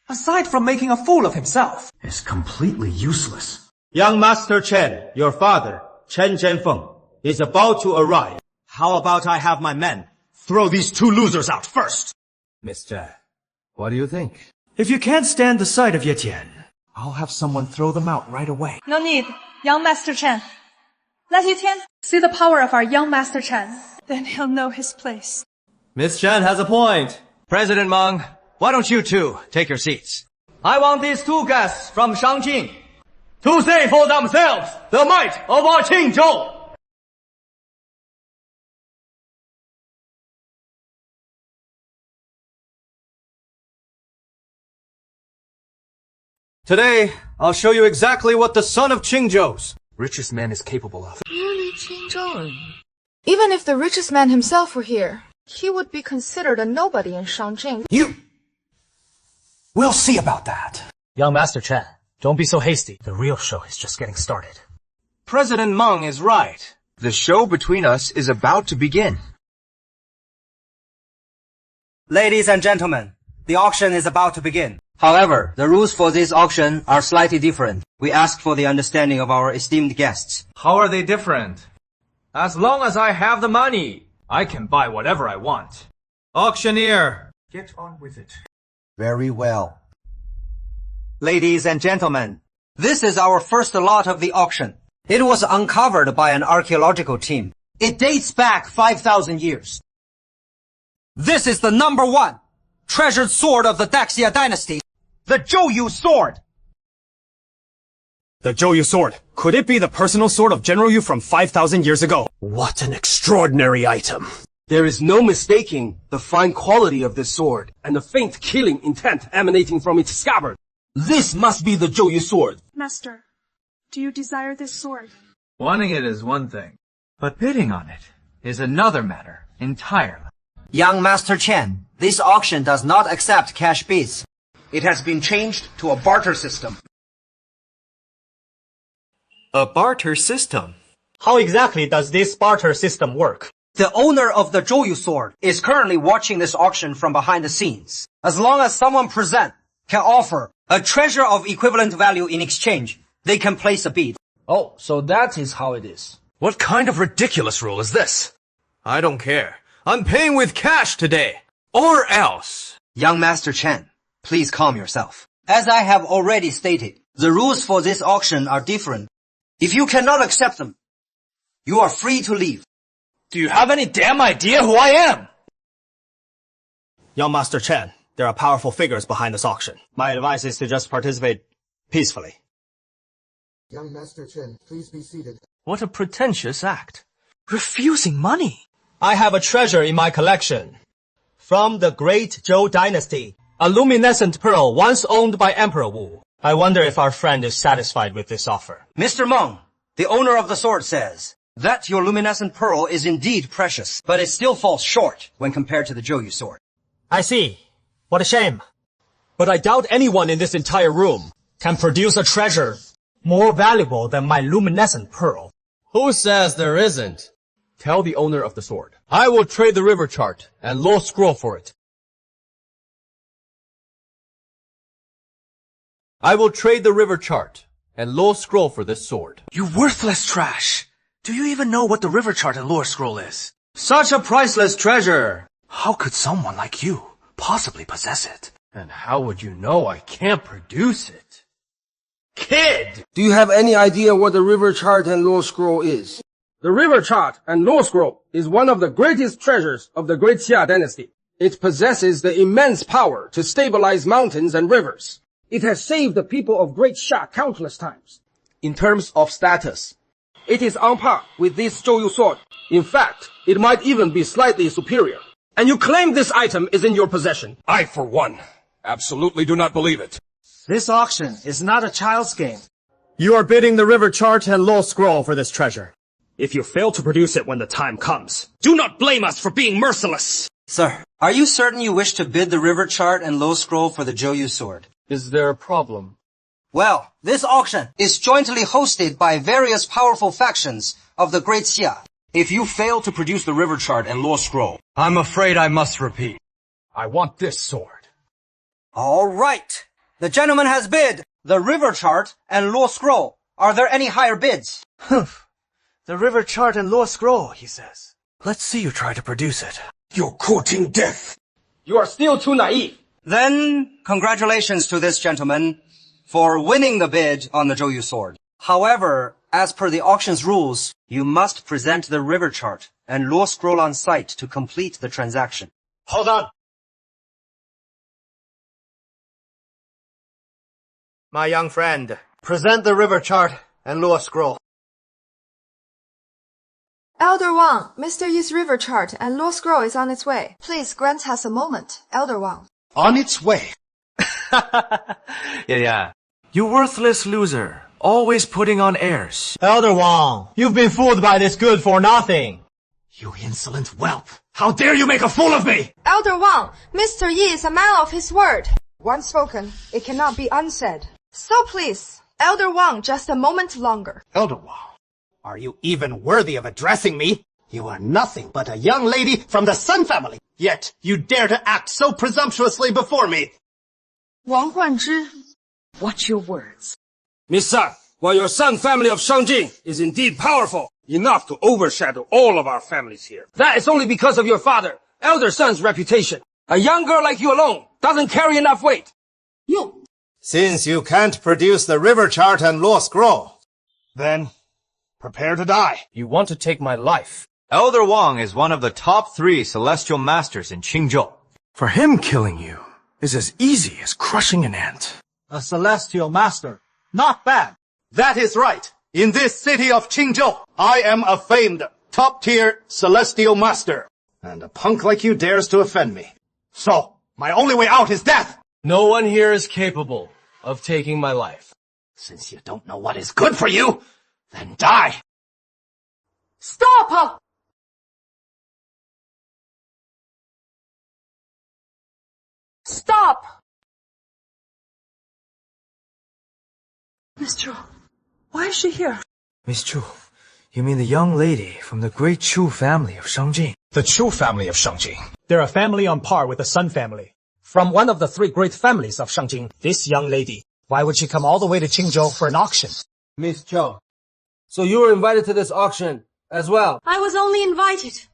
aside from making a fool of himself, Is completely useless. Young Master Chen, your father, Chen Zhenfeng, is about to arrive. How about I have my men throw these two losers out first? Mr. What do you think? If you can't stand the sight of Ye Tian, I'll have someone throw them out right away. No need, young Master Chen. Let Yu Tian see the power of our young Master Chen. Then he'll know his place. Miss Chen has a point. President Meng, why don't you two take your seats? I want these two guests from Shangjing to say for themselves the might of our Qingzhou. Today, I'll show you exactly what the son of Qingzhou's richest man is capable of. Really, Qingzhou? Even if the richest man himself were here, he would be considered a nobody in Shangjing. We'll see about that. Young Master Chen, don't be so hasty. The real show is just getting started. President Meng is right. The show between us is about to begin. Ladies and gentlemen, the auction is about to begin. However, the rules for this auction are slightly different. We ask for the understanding of our esteemed guests. How are they different? As long as I have the money, I can buy whatever I want. Auctioneer, get on with it. Very well. Ladies and gentlemen, this is our first lot of the auction. It was uncovered by an archaeological team. It dates back 5,000 years. This is the #1 treasured sword of the Daxia dynasty, the Zhouyu sword. The Zhouyu sword. Could it be the personal sword of General Yu from 5,000 years ago? What an extraordinary item. There is no mistaking the fine quality of this sword and the faint killing intent emanating from its scabbard. This must be the Zhouyu sword. Master, do you desire this sword? Wanting it is one thing, but bidding on it is another matter entirely. Young Master Chen, this auction does not accept cash bids. It has been changed to a barter system. A barter system? How exactly does this barter system work? The owner of the Zhouyu sword is currently watching this auction from behind the scenes. As long as someone present can offer a treasure of equivalent value in exchange, they can place a bid. Oh, so that is how it is. What kind of ridiculous rule is this? I don't care. I'm paying with cash today. Or else. Young Master Chen, please calm yourself. As I have already stated, the rules for this auction are different. If you cannot accept them, you are free to leave. Do you have any damn idea who I am? Young Master Chen, there are powerful figures behind this auction. My advice is to just participate peacefully. Young Master Chen, please be seated. What a pretentious act. Refusing money. I have a treasure in my collection. From the great Zhou dynasty, a luminescent pearl once owned by Emperor Wu. I wonder if our friend is satisfied with this offer. Mr. Meng, the owner of the sword says that your luminescent pearl is indeed precious, but it still falls short when compared to the Zhouyu sword. I see. What a shame. But I doubt anyone in this entire room can produce a treasure more valuable than my luminescent pearl. Who says there isn't? Tell the owner of the sword. I will trade the river chart and law scroll for it. I will trade the river chart and lore scroll for this sword. You worthless trash! Do you even know what the river chart and lore scroll is? Such a priceless treasure! How could someone like you possibly possess it? And how would you know I can't produce it? Kid! Do you have any idea what the river chart and lore scroll is? The river chart and lore scroll is one of the greatest treasures of the Great Xia dynasty. It possesses the immense power to stabilize mountains and rivers. It has saved the people of Great Xia countless times. in terms of status. It is on par with this Zhouyu sword. In fact, it might even be slightly superior. And you claim this item is in your possession. I, for one, absolutely do not believe it. This auction is not a child's game. You are bidding the river chart and law scroll for this treasure. If you fail to produce it when the time comes, do not blame us for being merciless. Sir, are you certain you wish to bid the river chart and law scroll for the Zhouyu sword? Is there a problem? Well, this auction is jointly hosted by various powerful factions of the Great Xia. If you fail to produce the river chart and law scroll, I'm afraid I must repeat. I want this sword. All right. The gentleman has bid the river chart and law scroll. Are there any higher bids? Humph. The river chart and law scroll, he says. Let's see you try to produce it. You're courting death. You are still too naive. Then, congratulations to this gentleman for winning the bid on the Zhouyu sword. However, as per the auction's rules, you must present the river chart and law scroll on site to complete the transaction. Hold on. My young friend, present the river chart and law scroll. Elder Wang, Mr. Yi's river chart and law scroll is on its way. Please grant us a moment, Elder Wang. On its way. Yeah. You worthless loser. Always putting on airs. Elder Wang, you've been fooled by this good for nothing. You insolent whelp! How dare you make a fool of me! Elder Wang, Mr. Yi is a man of his word. Once spoken, it cannot be unsaid. So please, Elder Wang, just a moment longer. Elder Wang, are you even worthy of addressing me? You are nothing but a young lady from the Sun family. Yet you dare to act so presumptuously before me. Wang Huanzhi, watch your words. Miss Sun, while your Sun family of Shangjing is indeed powerful, enough to overshadow all of our families here, that is only because of your father, Elder Sun's reputation. A young girl like you alone doesn't carry enough weight. You. Since you can't produce the river chart and law scroll, then prepare to die. You want to take my life. Elder Wang is one of the top 3 celestial masters in Qingzhou. For him, killing you is as easy as crushing an ant. A celestial master. Not bad. That is right. In this city of Qingzhou, I am a famed, top-tier celestial master. And a punk like you dares to offend me. So, my only way out is death. No one here is capable of taking my life. Since you don't know what is good for you, then die. Stop! Stop! Miss Chu, why is she here? Miss Chu, you mean the young lady from the great Chu family of Shangjing? The Chu family of Shangjing. They're a family on par with the Sun family. From one of the 3 great families of Shangjing, this young lady. Why would she come all the way to Qingzhou for an auction? Miss Cho, so you were invited to this auction as well? I was only invited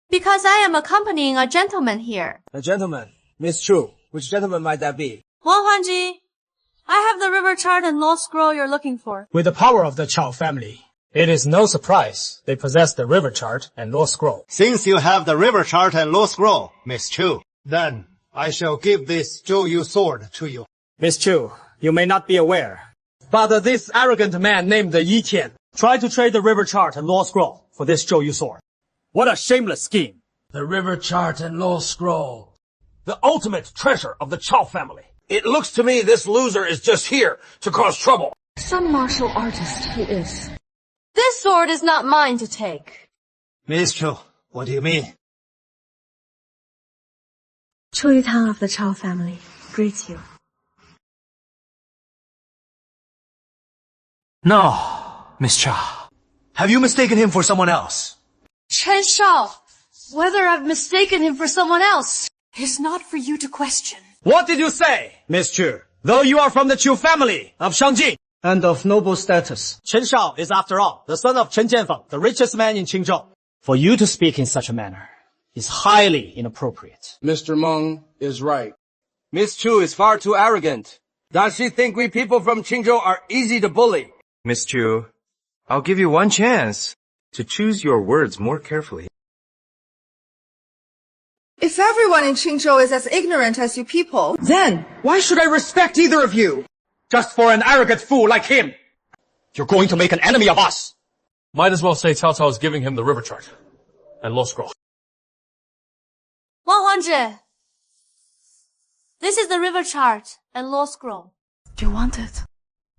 because I am accompanying a gentleman here. A gentleman? Miss Chu, which gentleman might that be? Wang Huanzhi, I have the river chart and law scroll you're looking for. With the power of the Chao family, it is no surprise they possess the river chart and law scroll. Since you have the river chart and law scroll, Miss Chu, then I shall give this Zhouyu sword to you. Miss Chu, you may not be aware, but this arrogant man named Yi Tian tried to trade the river chart and law scroll for this Zhouyu sword. What a shameless scheme. The river chart and law scroll. The ultimate treasure of the Chao family. It looks to me this loser is just here to cause trouble. Some martial artist he is. This sword is not mine to take. Miss Chu, what do you mean? Chu Yutang of the Chao family greets you. No, Miss Cha. Have you mistaken him for someone else? Chen Shao, whether I've mistaken him for someone else is not for you to question. What did you say, Miss Chu? Though you are from the Chu family of Shangjing and of noble status, Chen Shao is after all the son of Chen Jianfeng, the richest man in Qingzhou. For you to speak in such a manner is highly inappropriate. Mr. Meng is right. Miss Chu is far too arrogant. Does she think we people from Qingzhou are easy to bully? Miss Chu, I'll give you one chance to choose your words more carefully. If everyone in Qingzhou is as ignorant as you people, Then, why should I respect either of you? Just for an arrogant fool like him? You're going to make an enemy of us! Might as well say Cao Cao is giving him the river chart and law scroll. Wang Huangzhi, this is the river chart and law scroll. Do you want it?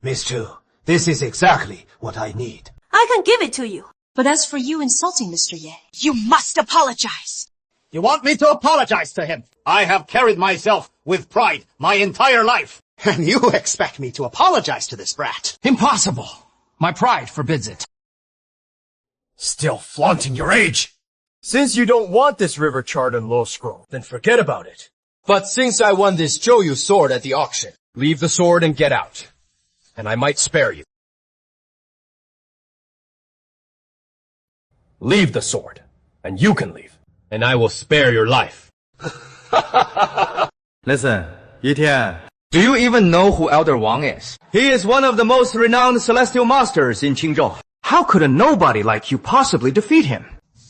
Miss Chu, this is exactly what I need. I can give it to you. But as for you insulting Mr. Ye, you must apologize. You want me to apologize to him? I have carried myself with pride my entire life. And you expect me to apologize to this brat? Impossible! My pride forbids it. Still flaunting your age! Since you don't want this river chart and law scroll, then forget about it. But since I won this Zhouyu sword at the auction, leave the sword and get out. And I might spare you. Leave the sword, and you can leave, and I will spare your life. Listen, Yi Tian, do you even know who Elder Wang is? He is one of the most renowned celestial masters in Qingzhou. How could a nobody like you possibly defeat him?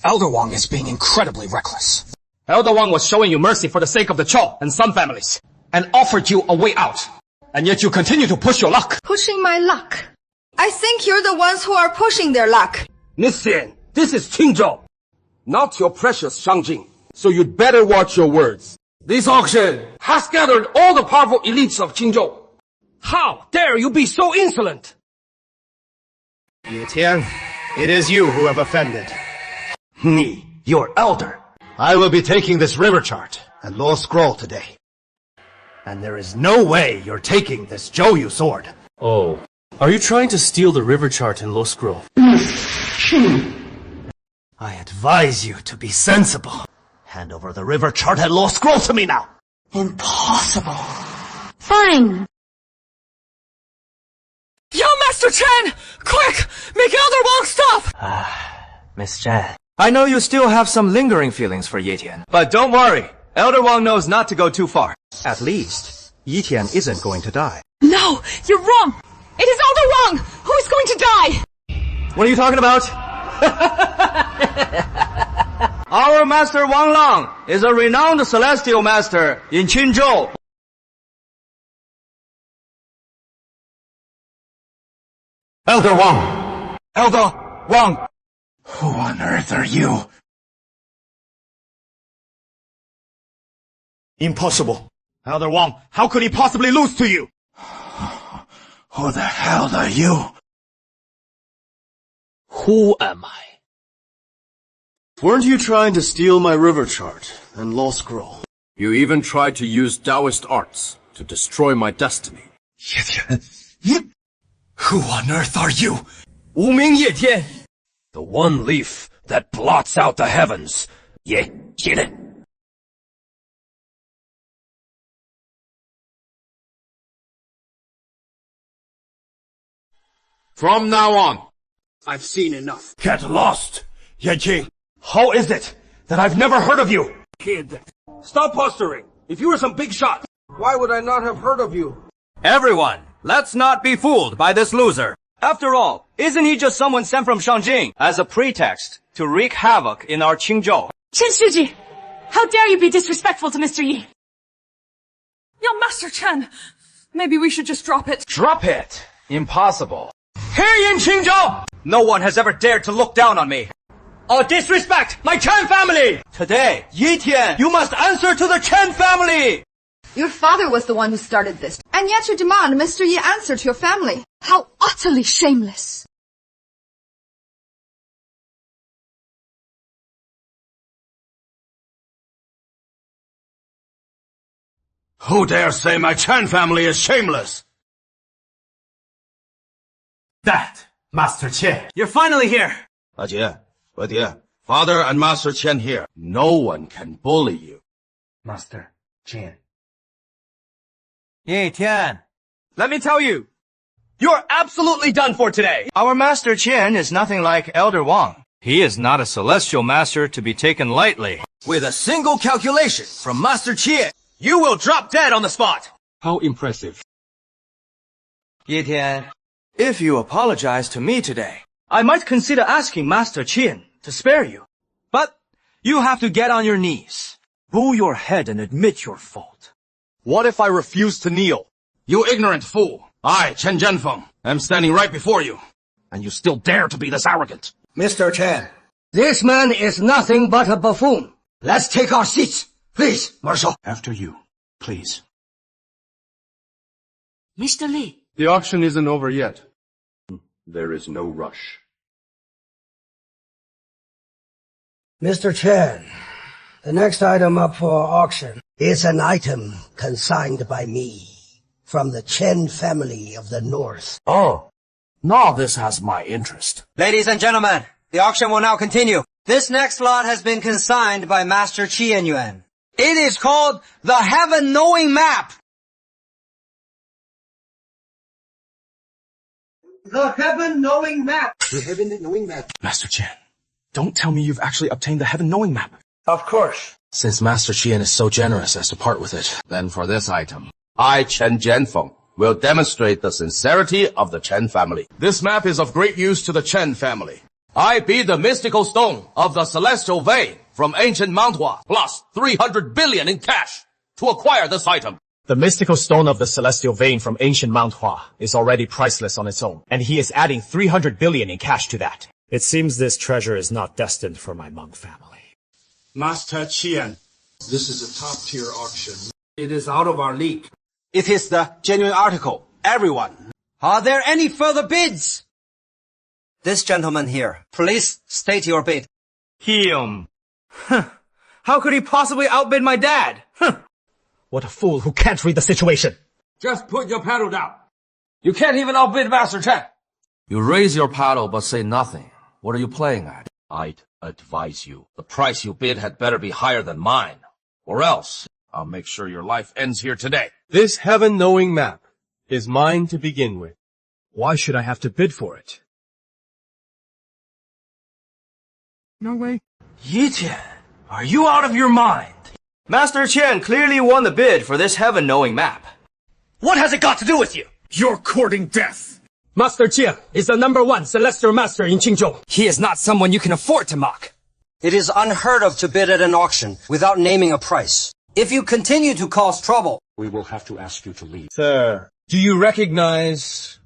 Elder Wang is being incredibly reckless. Elder Wang was showing you mercy for the sake of the Chou and Sun families, and offered you a way out. And yet you continue to push your luck. Pushing my luck? I think you're the ones who are pushing their luck. Miss Xian, this is Qingzhou, not your precious Shangjing. So you'd better watch your words. This auction has gathered all the powerful elites of Qingzhou. How dare you be so insolent? Yi Tian, it is you who have offended. Me, your elder. I will be taking this river chart and law scroll today. And there is no way you're taking this Zhouyu sword. Oh, are you trying to steal the river chart and law scroll? I advise you to be sensible. Hand over the river chart and law scroll to me now. Impossible. Fine. Young Master Chen! Quick! Make Elder Wang stop! Miss Chen, I know you still have some lingering feelings for Yi Tian. But don't worry, Elder Wang knows not to go too far. At least, Yi Tian isn't going to die. No! You're wrong! It is Elder Wang who is going to die! What are you talking about? Our Master Wang Lang is a renowned celestial master in Qingzhou. Elder Wang! Elder Wang! Who on earth are you? Impossible. Elder Wang, how could he possibly lose to you? Who the hell are you? Who am I? Weren't you trying to steal my river chart and law scroll? You even tried to use Taoist arts to destroy my destiny. Who on earth are you? Wu Ming Ye Tian. The one leaf that blots out the heavens. Ye Tian. From now on, I've seen enough. Get lost, Ye Qing. How is it that I've never heard of you? Kid, stop posturing. If you were some big shot, why would I not have heard of you? Everyone, let's not be fooled by this loser. After all, isn't he just someone sent from Shangjing as a pretext to wreak havoc in our Qingzhou? Chen Shuji! How dare you be disrespectful to Mr. Yi! Young Master Chen! Maybe we should just drop it. Drop it! Impossible. Here in Qingzhou, no one has ever dared to look down on me or disrespect my Chen family. Today, Yi Tian, you must answer to the Chen family. Your father was the one who started this, and yet you demand Mr. Yi answer to your family. How utterly shameless! Who dare say my Chen family is shameless? That, Master Chen. You're finally here. Father and Master Chen here. No one can bully you. Master Chen. Yi Tian, let me tell you, you're absolutely done for today. Our Master Chen is nothing like Elder Wang. He is not a celestial master to be taken lightly. With a single calculation from Master Chen, you will drop dead on the spot. How impressive. Yi Tian, if you apologize to me today, I might consider asking Master Chen to spare you. But you have to get on your knees, bow your head and admit your fault. What if I refuse to kneel? You ignorant fool. I, Chen Zhenfeng, am standing right before you. and you still dare to be this arrogant. Mr. Chen, this man is nothing but a buffoon. Let's take our seats. Please, Marshal. After you, please. Mr. Li. The auction isn't over yet. There is no rush. Mr. Chen, the next item up for auction is an item consigned by me from the Chen family of the North. Oh, now this has my interest. Ladies and gentlemen, the auction will now continue. This next lot has been consigned by Master Qian Yuan. It is called the Heaven Knowing Map. The Heaven Knowing Map. The Heaven Knowing Map. Master Qian, don't tell me you've actually obtained the Heaven Knowing Map. Of course. Since Master Qian is so generous as to part with it, Then for this item, I, Chen Jianfeng, will demonstrate the sincerity of the Chen family. This map is of great use to the Chen family. I be the mystical stone of the celestial vein from ancient Mount Hua, plus 300 billion in cash to acquire this item. The mystical stone of the celestial vein from ancient Mount Hua is already priceless on its own, and he is adding 300 billion in cash to that. It seems this treasure is not destined for my monk family. Master Qian, this is a top-tier auction. It is out of our league. It is the genuine article. Everyone. Are there any further bids? This gentleman here, please state your bid. Him. How could he possibly outbid my dad? What a fool who can't read the situation. just put your paddle down. You can't even outbid Master Chen. You raise your paddle but say nothing. What are you playing at? I'd advise you. The price you bid had better be higher than mine. Or else, I'll make sure your life ends here today. This heaven-knowing map is mine to begin with. Why should I have to bid for it? No way. Yi Tian, are you out of your mind? Master Qian clearly won the bid for this heaven-knowing map. What has it got to do with you? You're courting death. Master Qian is the #1 celestial master in Qingzhou. He is not someone you can afford to mock. It is unheard of to bid at an auction without naming a price. If you continue to cause trouble, we will have to ask you to leave. Sir, do you recognize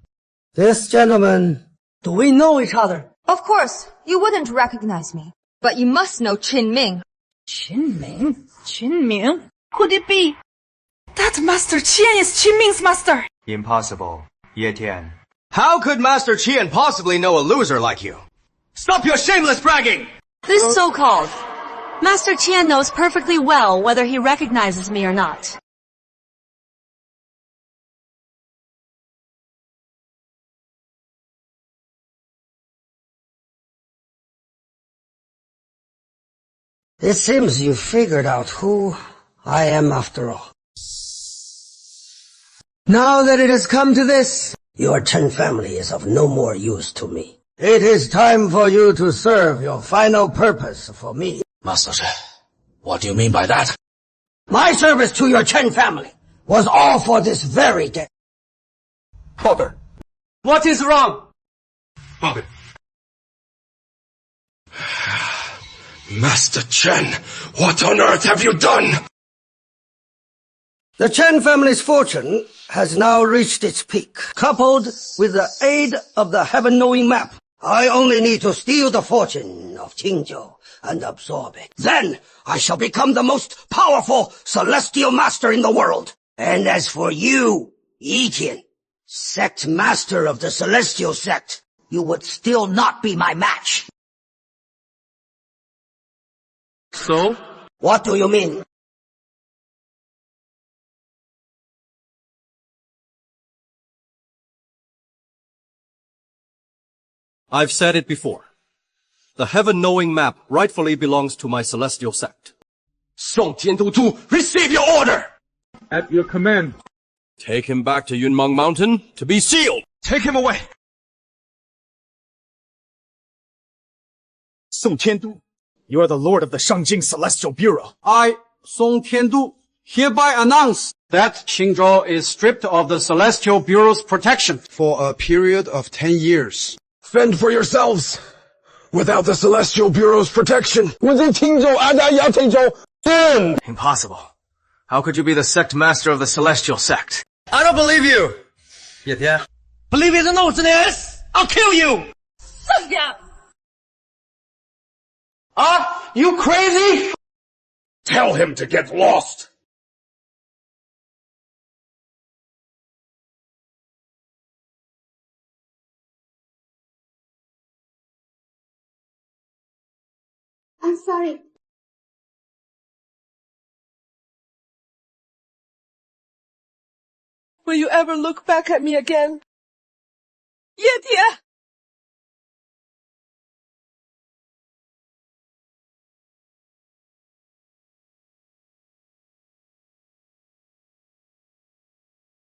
this gentleman? Do we know each other? Of course, you wouldn't recognize me. But you must know Qin Ming. Qin Ming? Qin Ming? Could it be that Master Qian is Qin Ming's master? Impossible, Ye Tian. How could Master Qian possibly know a loser like you? Stop your shameless bragging! This so-called Master Qian knows perfectly well whether he recognizes me or not. It seems you figured out who I am after all. Now that it has come to this, your Chen family is of no more use to me. It is time for you to serve your final purpose for me. Master Chen, what do you mean by that? My service to your Chen family was all for this very day. Father, what is wrong? Father. Master Chen, what on earth have you done? The Chen family's fortune has now reached its peak. Coupled with the aid of the heaven-knowing map, I only need to steal the fortune of Qingzhou and absorb it. Then I shall become the most powerful celestial master in the world. And as for you, Yi Tian, sect master of the celestial sect, you would still not be my match. So? What do you mean? I've said it before. The heaven-knowing map rightfully belongs to my celestial sect. Song Tiandu, receive your order! At your command. Take him back to Yunmeng Mountain to be sealed. Take him away! Song Tiandu, you are the lord of the Shangjing Celestial Bureau. I, Song Tiandu, hereby announce that Qingzhou is stripped of the Celestial Bureau's protection for a period of 10 years. Fend for yourselves. Without the Celestial Bureau's protection. Impossible. How could you be the sect master of the celestial sect? I don't believe you! Ye Tian. Believe it or not, I'll kill you! You crazy? Tell him to get lost! I'm sorry. Will you ever look back at me again? Ye Tie!